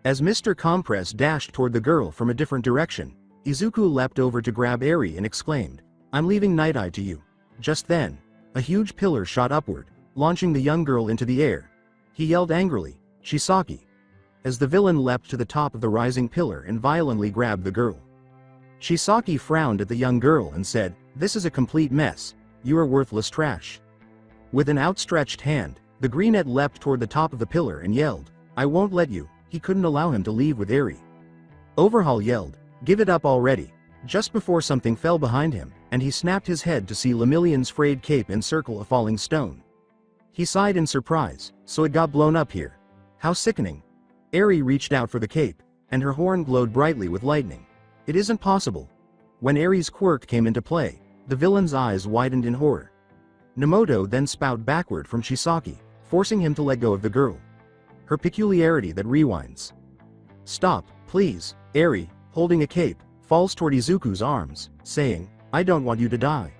As Mr. Compress dashed toward the girl from a different direction, Izuku leapt over to grab Eri and exclaimed, "I'm leaving Night-Eye to you." Just then, a huge pillar shot upward, launching the young girl into the air. He yelled angrily, "Shisaki!" as the villain leapt to the top of the rising pillar and violently grabbed the girl. Shisaki frowned at the young girl and said, "This is a complete mess. You are worthless trash." With an outstretched hand, the greenette leapt toward the top of the pillar and yelled, "I won't let you." He couldn't allow him to leave with Eri. Overhaul yelled, "Give it up already," just before something fell behind him, and he snapped his head to see Lemillion's frayed cape encircle a falling stone. He sighed in surprise, "So it got blown up here." How sickening. Eri reached out for the cape, and her horn glowed brightly with lightning. It isn't possible. When Eri's quirk came into play, the villain's eyes widened in horror. Nemoto then spat backward from Chisaki, forcing him to let go of the girl. Her peculiarity that rewinds. Stop, please. Eri, holding a cape, falls toward Izuku's arms, saying, I don't want you to die.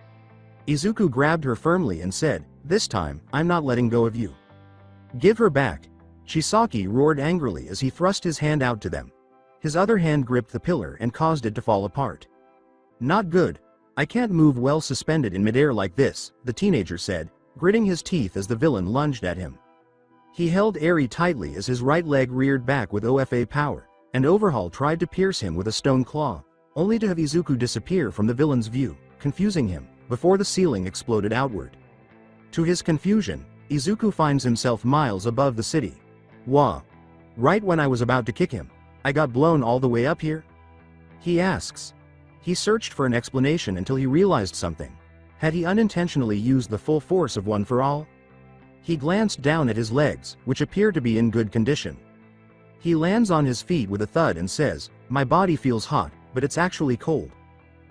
Izuku grabbed her firmly and said, this time, I'm not letting go of you. Give her back. Chisaki roared angrily as he thrust his hand out to them. His other hand gripped the pillar and caused it to fall apart. Not good. I can't move well suspended in midair like this, the teenager said, gritting his teeth as the villain lunged at him. He held Eri tightly as his right leg reared back with OFA power, and Overhaul tried to pierce him with a stone claw, only to have Izuku disappear from the villain's view, confusing him, before the ceiling exploded outward. To his confusion, Izuku finds himself miles above the city. Wah! Right when I was about to kick him, I got blown all the way up here? He asks. He searched for an explanation until he realized something. Had he unintentionally used the full force of One for All? He glanced down at his legs, which appear to be in good condition. He lands on his feet with a thud and says, my body feels hot, but it's actually cold.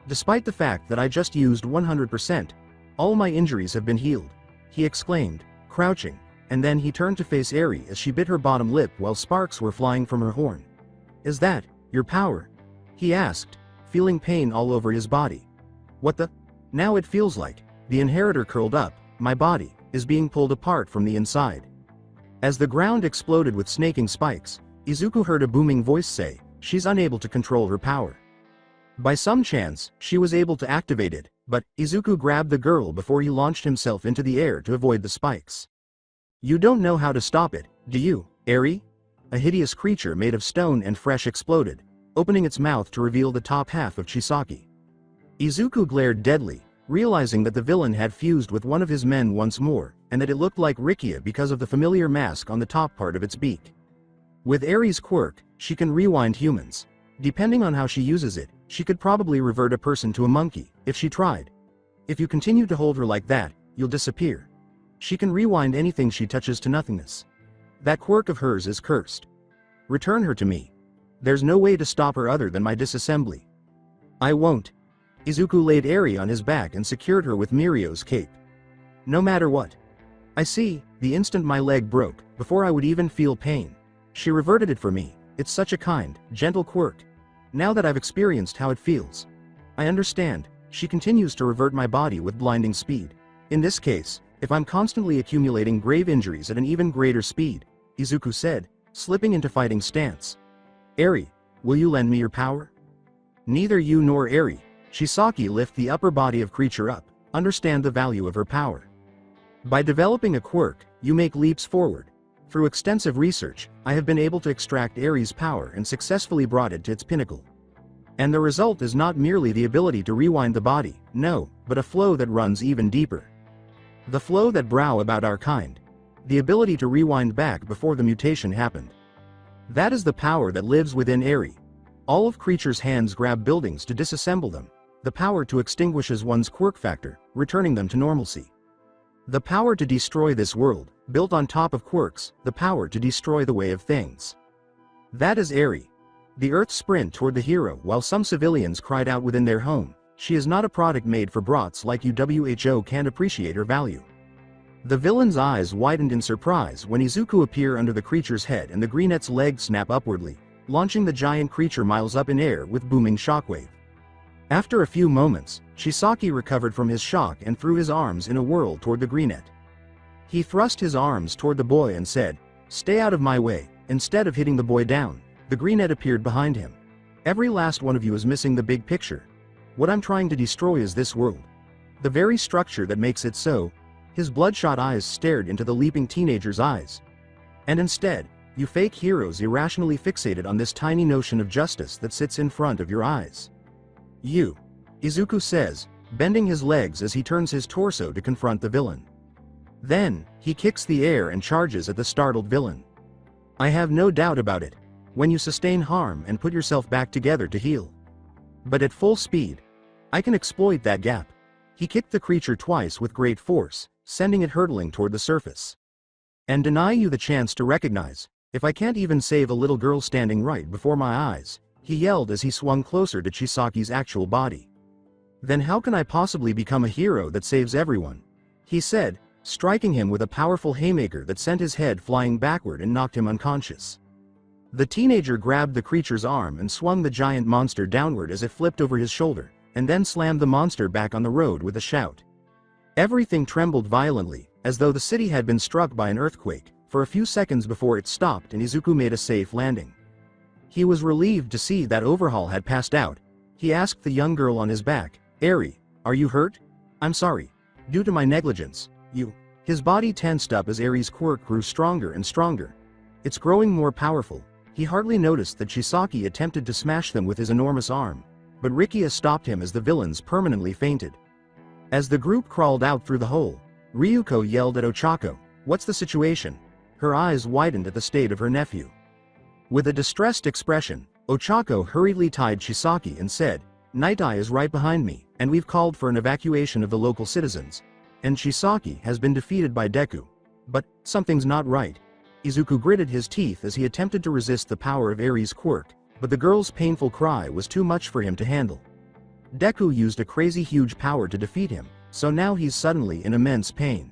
Despite the fact that I just used 100%, all my injuries have been healed, he exclaimed, crouching, and then he turned to face Eri as she bit her bottom lip while sparks were flying from her horn. Is that your power? He asked, feeling pain all over his body. What the? Now it feels like, the inheritor curled up, my body, is being pulled apart from the inside. As the ground exploded with snaking spikes, Izuku heard a booming voice say, she's unable to control her power. By some chance, she was able to activate it, but Izuku grabbed the girl before he launched himself into the air to avoid the spikes. You don't know how to stop it, do you, Eri? A hideous creature made of stone and flesh exploded, opening its mouth to reveal the top half of Chisaki. Izuku glared deadly, realizing that the villain had fused with one of his men once more, and that it looked like Rikia because of the familiar mask on the top part of its beak. With Eri's quirk, she can rewind humans. Depending on how she uses it, she could probably revert a person to a monkey, if she tried. If you continue to hold her like that, you'll disappear. She can rewind anything she touches to nothingness. That quirk of hers is cursed. Return her to me. There's no way to stop her other than my disassembly. I won't. Izuku laid Eri on his back and secured her with Mirio's cape. No matter what. I see, the instant my leg broke, before I would even feel pain. She reverted it for me. It's such a kind, gentle quirk. Now that I've experienced how it feels, I understand. She continues to revert my body with blinding speed. In this case, if I'm constantly accumulating grave injuries at an even greater speed, Izuku said, slipping into fighting stance. Eri, will you lend me your power? Neither you nor Eri, Chisaki lift the upper body of creature up, understand the value of her power. By developing a quirk, you make leaps forward. Through extensive research, I have been able to extract Eri's power and successfully brought it to its pinnacle. And the result is not merely the ability to rewind the body, no, but a flow that runs even deeper. The flow that brow about our kind. The ability to rewind back before the mutation happened. That is the power that lives within Eri. All of creatures' hands grab buildings to disassemble them. The power to extinguishes one's quirk factor, returning them to normalcy. The power to destroy this world, built on top of quirks, the power to destroy the way of things. That is Eri. The Earth sprint toward the hero while some civilians cried out within their home, she is not a product made for brats like you. Who can't appreciate her value. The villain's eyes widened in surprise when Izuku appeared under the creature's head and the greenette's legs snap upwardly, launching the giant creature miles up in air with booming shockwave. After a few moments, Chisaki recovered from his shock and threw his arms in a whirl toward the greenette. He thrust his arms toward the boy and said, stay out of my way. Instead of hitting the boy down, the greenette appeared behind him. Every last one of you is missing the big picture. What I'm trying to destroy is this world. The very structure that makes it so. His bloodshot eyes stared into the leaping teenager's eyes. And instead, you fake heroes irrationally fixated on this tiny notion of justice that sits in front of your eyes. You. Izuku says, bending his legs as he turns his torso to confront the villain. Then, he kicks the air and charges at the startled villain. I have no doubt about it. When you sustain harm and put yourself back together to heal. But at full speed, I can exploit that gap. He kicked the creature twice with great force, sending it hurtling toward the surface. And deny you the chance to recognize. If I can't even save a little girl standing right before my eyes, he yelled as he swung closer to Chisaki's actual body. Then how can I possibly become a hero that saves everyone? He said, striking him with a powerful haymaker that sent his head flying backward and knocked him unconscious. The teenager grabbed the creature's arm and swung the giant monster downward as it flipped over his shoulder, and then slammed the monster back on the road with a shout. Everything trembled violently, as though the city had been struck by an earthquake, for a few seconds before it stopped and Izuku made a safe landing. He was relieved to see that Overhaul had passed out. He asked the young girl on his back, "Eri, are you hurt?" "I'm sorry. Due to my negligence, you..." His body tensed up as Eri's quirk grew stronger and stronger. It's growing more powerful. He hardly noticed that Chisaki attempted to smash them with his enormous arm, but Rikia stopped him as the villains permanently fainted. As the group crawled out through the hole, Ryuko yelled at Ochako, "What's the situation?" Her eyes widened at the state of her nephew. With a distressed expression, Ochako hurriedly tied Chisaki and said, "Night Eye is right behind me, and we've called for an evacuation of the local citizens. And Chisaki has been defeated by Deku. But something's not right." Izuku gritted his teeth as he attempted to resist the power of Eri's quirk, but the girl's painful cry was too much for him to handle. Deku used a crazy huge power to defeat him, so now he's suddenly in immense pain.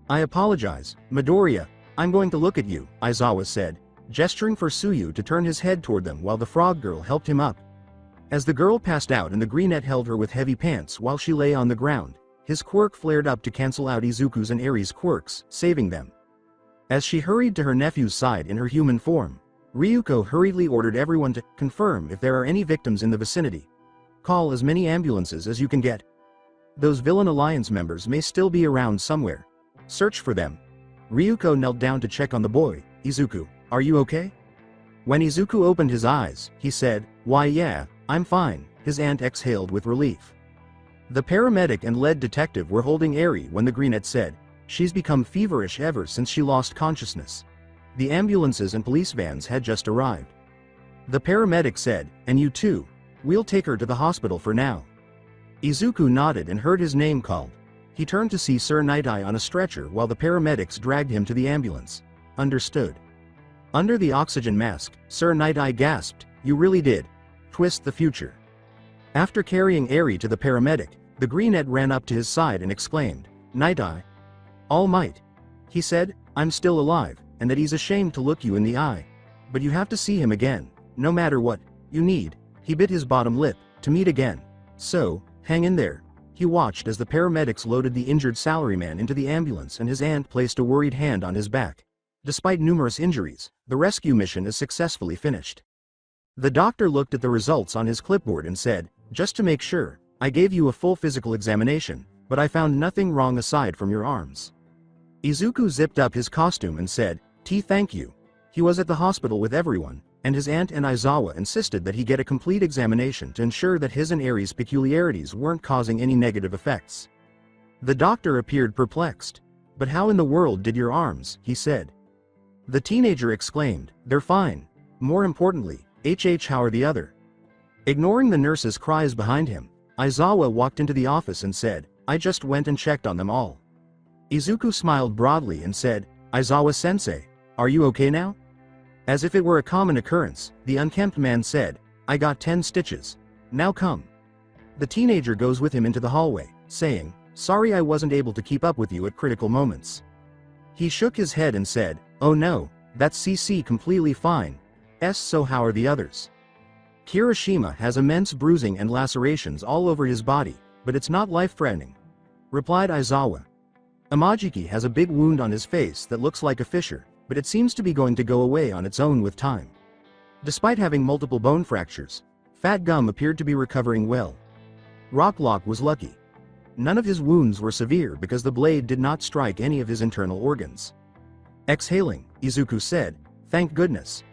"I apologize, Midoriya, I'm going to look at you," Aizawa said, gesturing for Suyu to turn his head toward them while the frog girl helped him up. As the girl passed out and the greenette held her with heavy pants while she lay on the ground, his quirk flared up to cancel out Izuku's and Eri's quirks, saving them. As she hurried to her nephew's side in her human form, Ryuko hurriedly ordered everyone to confirm if there are any victims in the vicinity. "Call as many ambulances as you can get. Those villain alliance members may still be around somewhere. Search for them." Ryuko knelt down to check on the boy. "Izuku, are you okay?" When Izuku opened his eyes, he said, "Why yeah, I'm fine." His aunt exhaled with relief. The paramedic and lead detective were holding Eri when the greenette said, "She's become feverish ever since she lost consciousness." The ambulances and police vans had just arrived. The paramedic said, "And you too. We'll take her to the hospital for now." Izuku nodded and heard his name called. He turned to see Sir Night Eye on a stretcher while the paramedics dragged him to the ambulance. "Understood." Under the oxygen mask, Sir Night Eye gasped, "You really did twist the future." After carrying Eri to the paramedic, the greenette ran up to his side and exclaimed, "Night Eye." "All Might." He said, "I'm still alive, and that he's ashamed to look you in the eye. But you have to see him again, no matter what you need." He bit his bottom lip, "To meet again. So, hang in there." He watched as the paramedics loaded the injured salaryman into the ambulance and his aunt placed a worried hand on his back. Despite numerous injuries, the rescue mission is successfully finished. The doctor looked at the results on his clipboard and said, "Just to make sure, I gave you a full physical examination, but I found nothing wrong aside from your arms." Izuku zipped up his costume and said, Thank you." He was at the hospital with everyone, and his aunt and Aizawa insisted that he get a complete examination to ensure that his and Eri's peculiarities weren't causing any negative effects. The doctor appeared perplexed. "But how in the world did your arms?" he said. The teenager exclaimed, "They're fine. More importantly, how are the other?" Ignoring the nurse's cries behind him, Aizawa walked into the office and said, "I just went and checked on them all." Izuku smiled broadly and said, "Aizawa-sensei, are you okay now?" As if it were a common occurrence, the unkempt man said, "I got 10 stitches. Now come." The teenager goes with him into the hallway, saying, "Sorry I wasn't able to keep up with you at critical moments." He shook his head and said, "Oh no, that's CC completely fine. So how are the others?" "Kirishima has immense bruising and lacerations all over his body, but it's not life-threatening," replied Aizawa. "Imajiki has a big wound on his face that looks like a fissure, but it seems to be going to go away on its own with time." Despite having multiple bone fractures, Fat Gum appeared to be recovering well. Rocklock was lucky. None of his wounds were severe because the blade did not strike any of his internal organs. Exhaling, Izuku said, "Thank goodness."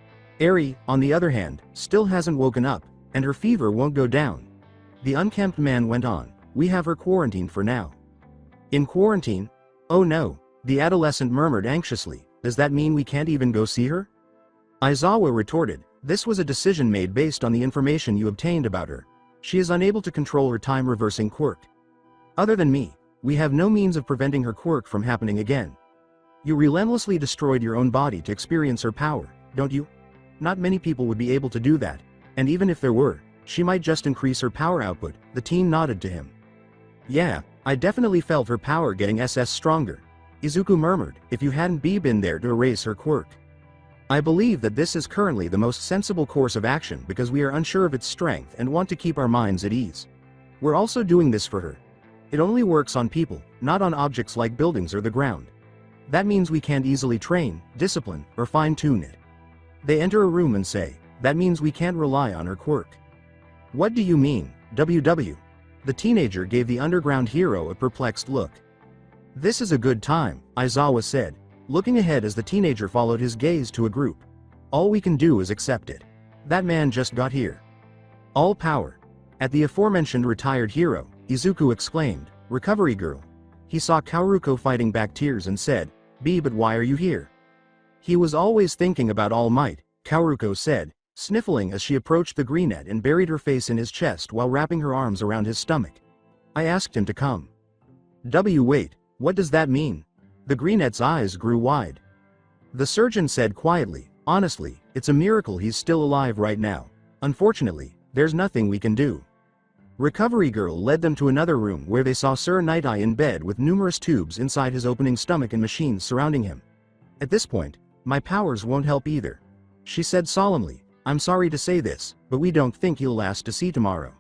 Eri, on the other hand, still hasn't woken up, and her fever won't go down. The unkempt man went on, "We have her quarantined for now." "In quarantine? Oh no," the adolescent murmured anxiously, "does that mean we can't even go see her?" Aizawa retorted, "This was a decision made based on the information you obtained about her. She is unable to control her time-reversing quirk. Other than me, we have no means of preventing her quirk from happening again." You relentlessly destroyed your own body to experience her power, don't you? Not many people would be able to do that, and even if there were, she might just increase her power output. The teen nodded to him. Yeah, I definitely felt her power getting stronger. Izuku murmured, if you hadn't been there to erase her quirk. I believe that this is currently the most sensible course of action because we are unsure of its strength and want to keep our minds at ease. We're also doing this for her. It only works on people, not on objects like buildings or the ground. That means we can't easily train, discipline, or fine-tune it. They enter a room and say, that means we can't rely on her quirk. What do you mean, WW? The teenager gave the underground hero a perplexed look. This is a good time, Aizawa said, looking ahead as the teenager followed his gaze to a group. All we can do is accept it. That man just got here. All power. At the aforementioned retired hero, Izuku exclaimed, recovery girl. He saw Kaoruko fighting back tears and said, but why are you here? He was always thinking about All Might, Kaoruko said, sniffling as she approached the greenette and buried her face in his chest while wrapping her arms around his stomach. I asked him to come. Wait, what does that mean? The greenette's eyes grew wide. The surgeon said quietly, honestly, it's a miracle he's still alive right now. Unfortunately, there's nothing we can do. Recovery girl led them to another room where they saw Sir Night-Eye in bed with numerous tubes inside his opening stomach and machines surrounding him. At this point, my powers won't help either. She said solemnly, I'm sorry to say this, but we don't think he'll last to see tomorrow.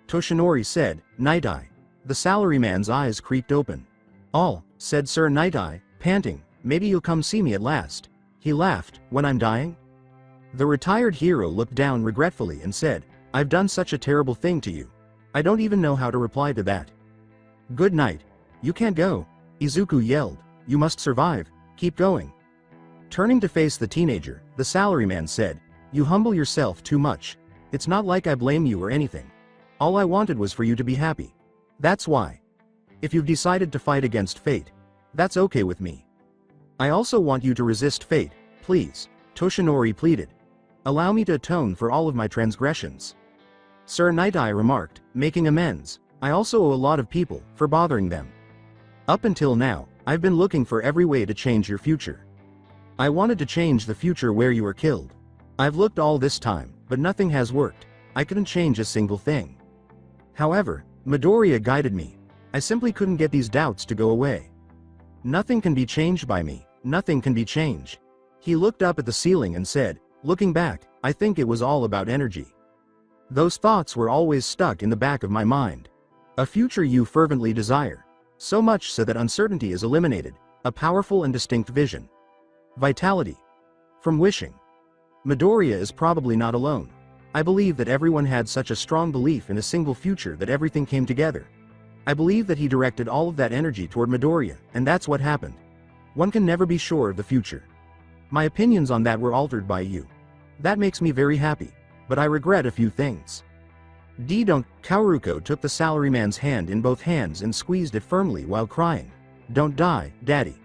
Toshinori said, Night-Eye. The salaryman's eyes creaked open. All, said Sir Night-Eye, panting, maybe you'll come see me at last. He laughed, when I'm dying? The retired hero looked down regretfully and said, I've done such a terrible thing to you. I don't even know how to reply to that. Good night. You can't go. Izuku yelled, you must survive, keep going. Turning to face the teenager, the salaryman said, you humble yourself too much. It's not like I blame you or anything. All I wanted was for you to be happy. That's why. If you've decided to fight against fate, that's okay with me. I also want you to resist fate, please, Toshinori pleaded. Allow me to atone for all of my transgressions. Sir Night-Eye remarked, making amends, I also owe a lot of people for bothering them. Up until now, I've been looking for every way to change your future. I wanted to change the future where you were killed. I've looked all this time, but nothing has worked. I couldn't change a single thing. However, Midoriya guided me. I simply couldn't get these doubts to go away. Nothing can be changed by me, nothing can be changed. He looked up at the ceiling and said, looking back, I think it was all about energy. Those thoughts were always stuck in the back of my mind. A future you fervently desire. So much so that uncertainty is eliminated, a powerful and distinct vision. Vitality. From wishing. Midoriya is probably not alone. I believe that everyone had such a strong belief in a single future that everything came together. I believe that he directed all of that energy toward Midoriya, and that's what happened. One can never be sure of the future. My opinions on that were altered by you. That makes me very happy, but I regret a few things. Don't. Kaoruko took the salaryman's hand in both hands and squeezed it firmly while crying. Don't die, Daddy.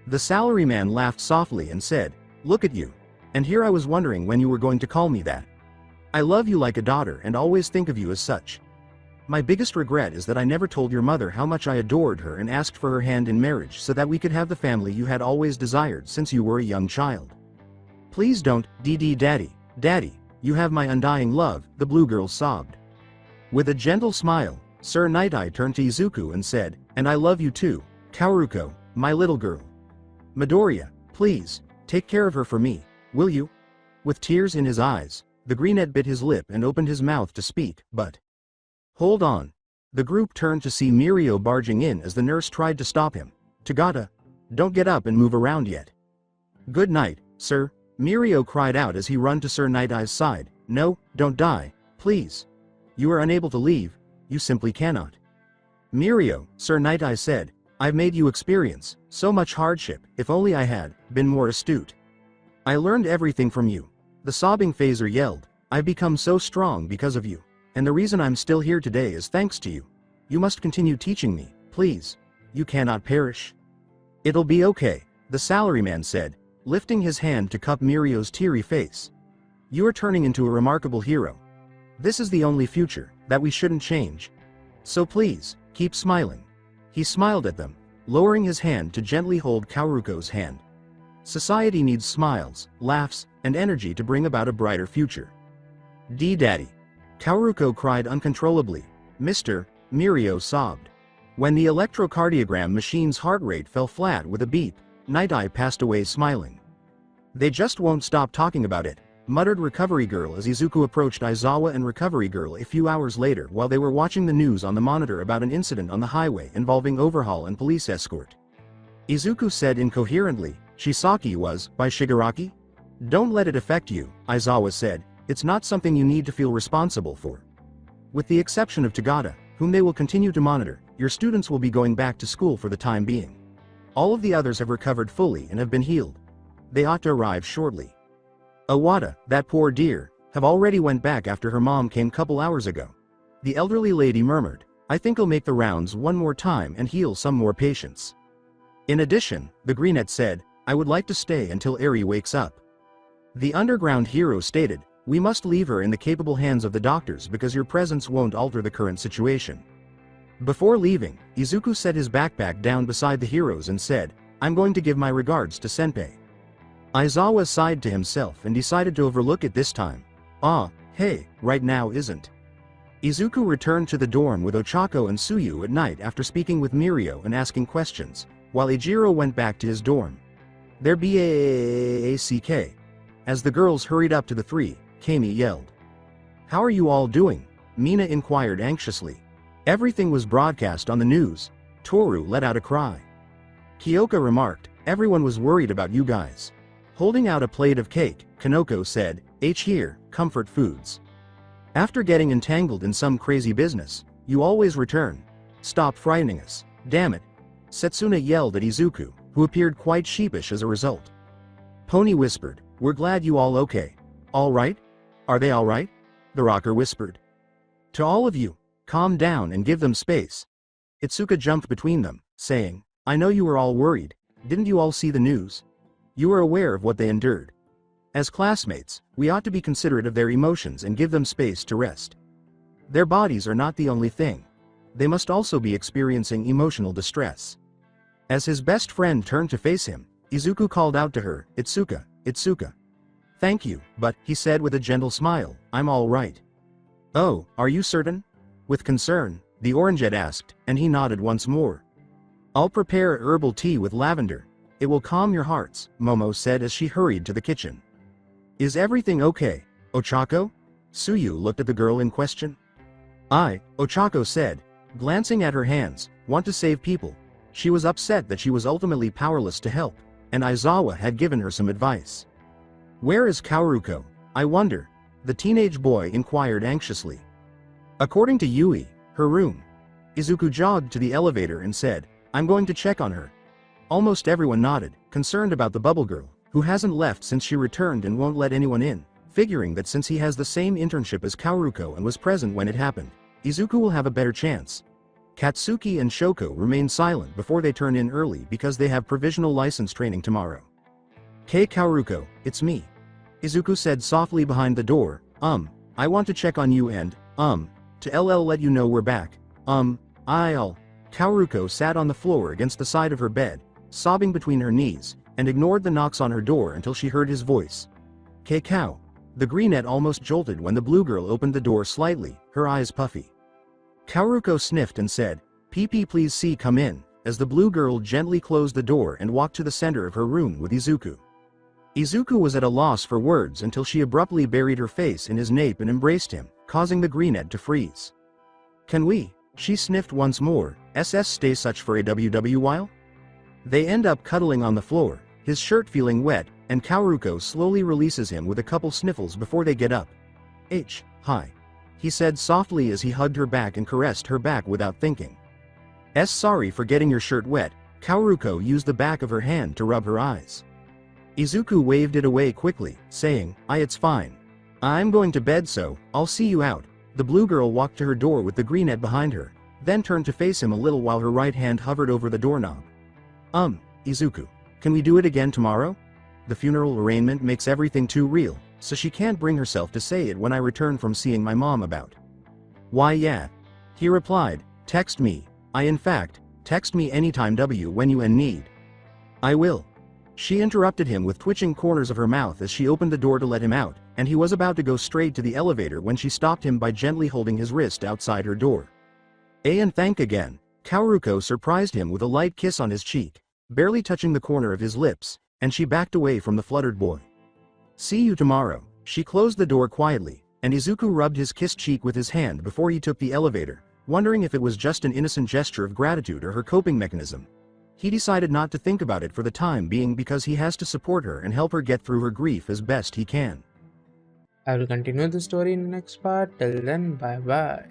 The salaryman laughed softly and said, look at you. And here I was wondering when you were going to call me that. I love you like a daughter and always think of you as such. My biggest regret is that I never told your mother how much I adored her and asked for her hand in marriage so that we could have the family you had always desired since you were a young child. Please don't, Daddy. Daddy, you have my undying love, the blue girl sobbed. With a gentle smile, Sir Night-Eye turned to Izuku and said, and I love you too, Kaoruko, my little girl. Midoriya, please, take care of her for me, will you? With tears in his eyes, the greenette bit his lip and opened his mouth to speak, but... Hold on. The group turned to see Mirio barging in as the nurse tried to stop him. Tagata, don't get up and move around yet. Good night, sir, Mirio cried out as he ran to Sir Night-Eye's side. No, don't die, please. You are unable to leave, you simply cannot. Mirio, Sir Night-Eye said, I've made you experience so much hardship, if only I had been more astute. I learned everything from you. The sobbing phaser yelled, I've become so strong because of you. And the reason I'm still here today is thanks to you. You must continue teaching me, please. You cannot perish. It'll be okay, the salaryman said, lifting his hand to cup Mirio's teary face. You are turning into a remarkable hero. This is the only future that we shouldn't change. So please, keep smiling. He smiled at them, lowering his hand to gently hold Kaoruko's hand. Society needs smiles, laughs, and energy to bring about a brighter future. Daddy. Kaoruko cried uncontrollably. Mr. Mirio sobbed. When the electrocardiogram machine's heart rate fell flat with a beep, Night Eye passed away smiling. They just won't stop talking about it, muttered Recovery Girl as Izuku approached Aizawa and Recovery Girl a few hours later while they were watching the news on the monitor about an incident on the highway involving overhaul and police escort. Izuku said incoherently, Shisaki was, by Shigaraki? Don't let it affect you, Aizawa said, it's not something you need to feel responsible for. With the exception of Tagada, whom they will continue to monitor, your students will be going back to school for the time being. All of the others have recovered fully and have been healed. They ought to arrive shortly. Awada, that poor dear, have already went back after her mom came couple hours ago. The elderly lady murmured, I think I'll make the rounds one more time and heal some more patients. In addition, the Greenette said, I would like to stay until Eri wakes up. The underground hero stated, we must leave her in the capable hands of the doctors because your presence won't alter the current situation. Before leaving, Izuku set his backpack down beside the heroes and said, I'm going to give my regards to Senpei. Aizawa sighed to himself and decided to overlook it this time. Hey, right now isn't. Izuku returned to the dorm with Ochako and Tsuyu at night after speaking with Mirio and asking questions, while Ejiro went back to his dorm. There back. As the girls hurried up to the three, Kami yelled. How are you all doing? Mina inquired anxiously. Everything was broadcast on the news. Toru let out a cry. Kyoka remarked, everyone was worried about you guys. Holding out a plate of cake, Kanoko said, here, comfort foods. After getting entangled in some crazy business, you always return. Stop frightening us, damn it. Setsuna yelled at Izuku, who appeared quite sheepish as a result. Pony whispered, we're glad you all okay. All right? Are they all right? The rocker whispered. To all of you, calm down and give them space. Itsuka jumped between them, saying, I know you were all worried, didn't you all see the news? You are aware of what they endured. As classmates, we ought to be considerate of their emotions and give them space to rest. Their bodies are not the only thing. They must also be experiencing emotional distress. As his best friend turned to face him, Izuku called out to her, Itsuka. Thank you, but, he said with a gentle smile, I'm all right. Oh, are you certain? With concern, the Orangeette asked, and he nodded once more. I'll prepare herbal tea with lavender. It will calm your hearts, Momo said as she hurried to the kitchen. Is everything okay, Ochako? Tsuyu looked at the girl in question. Ochako said, glancing at her hands, want to save people. She was upset that she was ultimately powerless to help, and Aizawa had given her some advice. Where is Kaoruko, I wonder? The teenage boy inquired anxiously. According to Yui, her room. Izuku jogged to the elevator and said, I'm going to check on her. Almost everyone nodded, concerned about the bubble girl, who hasn't left since she returned and won't let anyone in, figuring that since he has the same internship as Kaoruko and was present when it happened, Izuku will have a better chance. Katsuki and Shoko remain silent before they turn in early because they have provisional license training tomorrow. Kaoruko, it's me. Izuku said softly behind the door, I want to check on you and, to let you know we're back. Kaoruko sat on the floor against the side of her bed, sobbing between her knees, and ignored the knocks on her door until she heard his voice. Kao. The Greenette almost jolted when the blue girl opened the door slightly, her eyes puffy. Kaoruko sniffed and said, PP please see come in, as the blue girl gently closed the door and walked to the center of her room with Izuku. Izuku was at a loss for words until she abruptly buried her face in his nape and embraced him, causing the Greenette to freeze. Can we? She sniffed once more, stay such for a while? They end up cuddling on the floor, his shirt feeling wet, and Kaoruko slowly releases him with a couple sniffles before they get up. Hi. He said softly as he hugged her back and caressed her back without thinking. Sorry for getting your shirt wet, Kaoruko used the back of her hand to rub her eyes. Izuku waved it away quickly, saying, it's fine. I'm going to bed so, I'll see you out. The blue girl walked to her door with the Greenette behind her, then turned to face him a little while her right hand hovered over the doorknob. Izuku, can we do it again tomorrow? The funeral arraignment makes everything too real, so she can't bring herself to say it when I return from seeing my mom about. Why yeah. He replied, text me. I in fact, Text me anytime when you in need. I will. She interrupted him with twitching corners of her mouth as she opened the door to let him out, and he was about to go straight to the elevator when she stopped him by gently holding his wrist outside her door. And thank again. Kaoruko surprised him with a light kiss on his cheek, barely touching the corner of his lips, and she backed away from the fluttered boy. See you tomorrow. She closed the door quietly, and Izuku rubbed his kissed cheek with his hand before he took the elevator, wondering if it was just an innocent gesture of gratitude or her coping mechanism. He decided not to think about it for the time being because he has to support her and help her get through her grief as best he can.
I will continue the story in the next part. Till then, bye bye.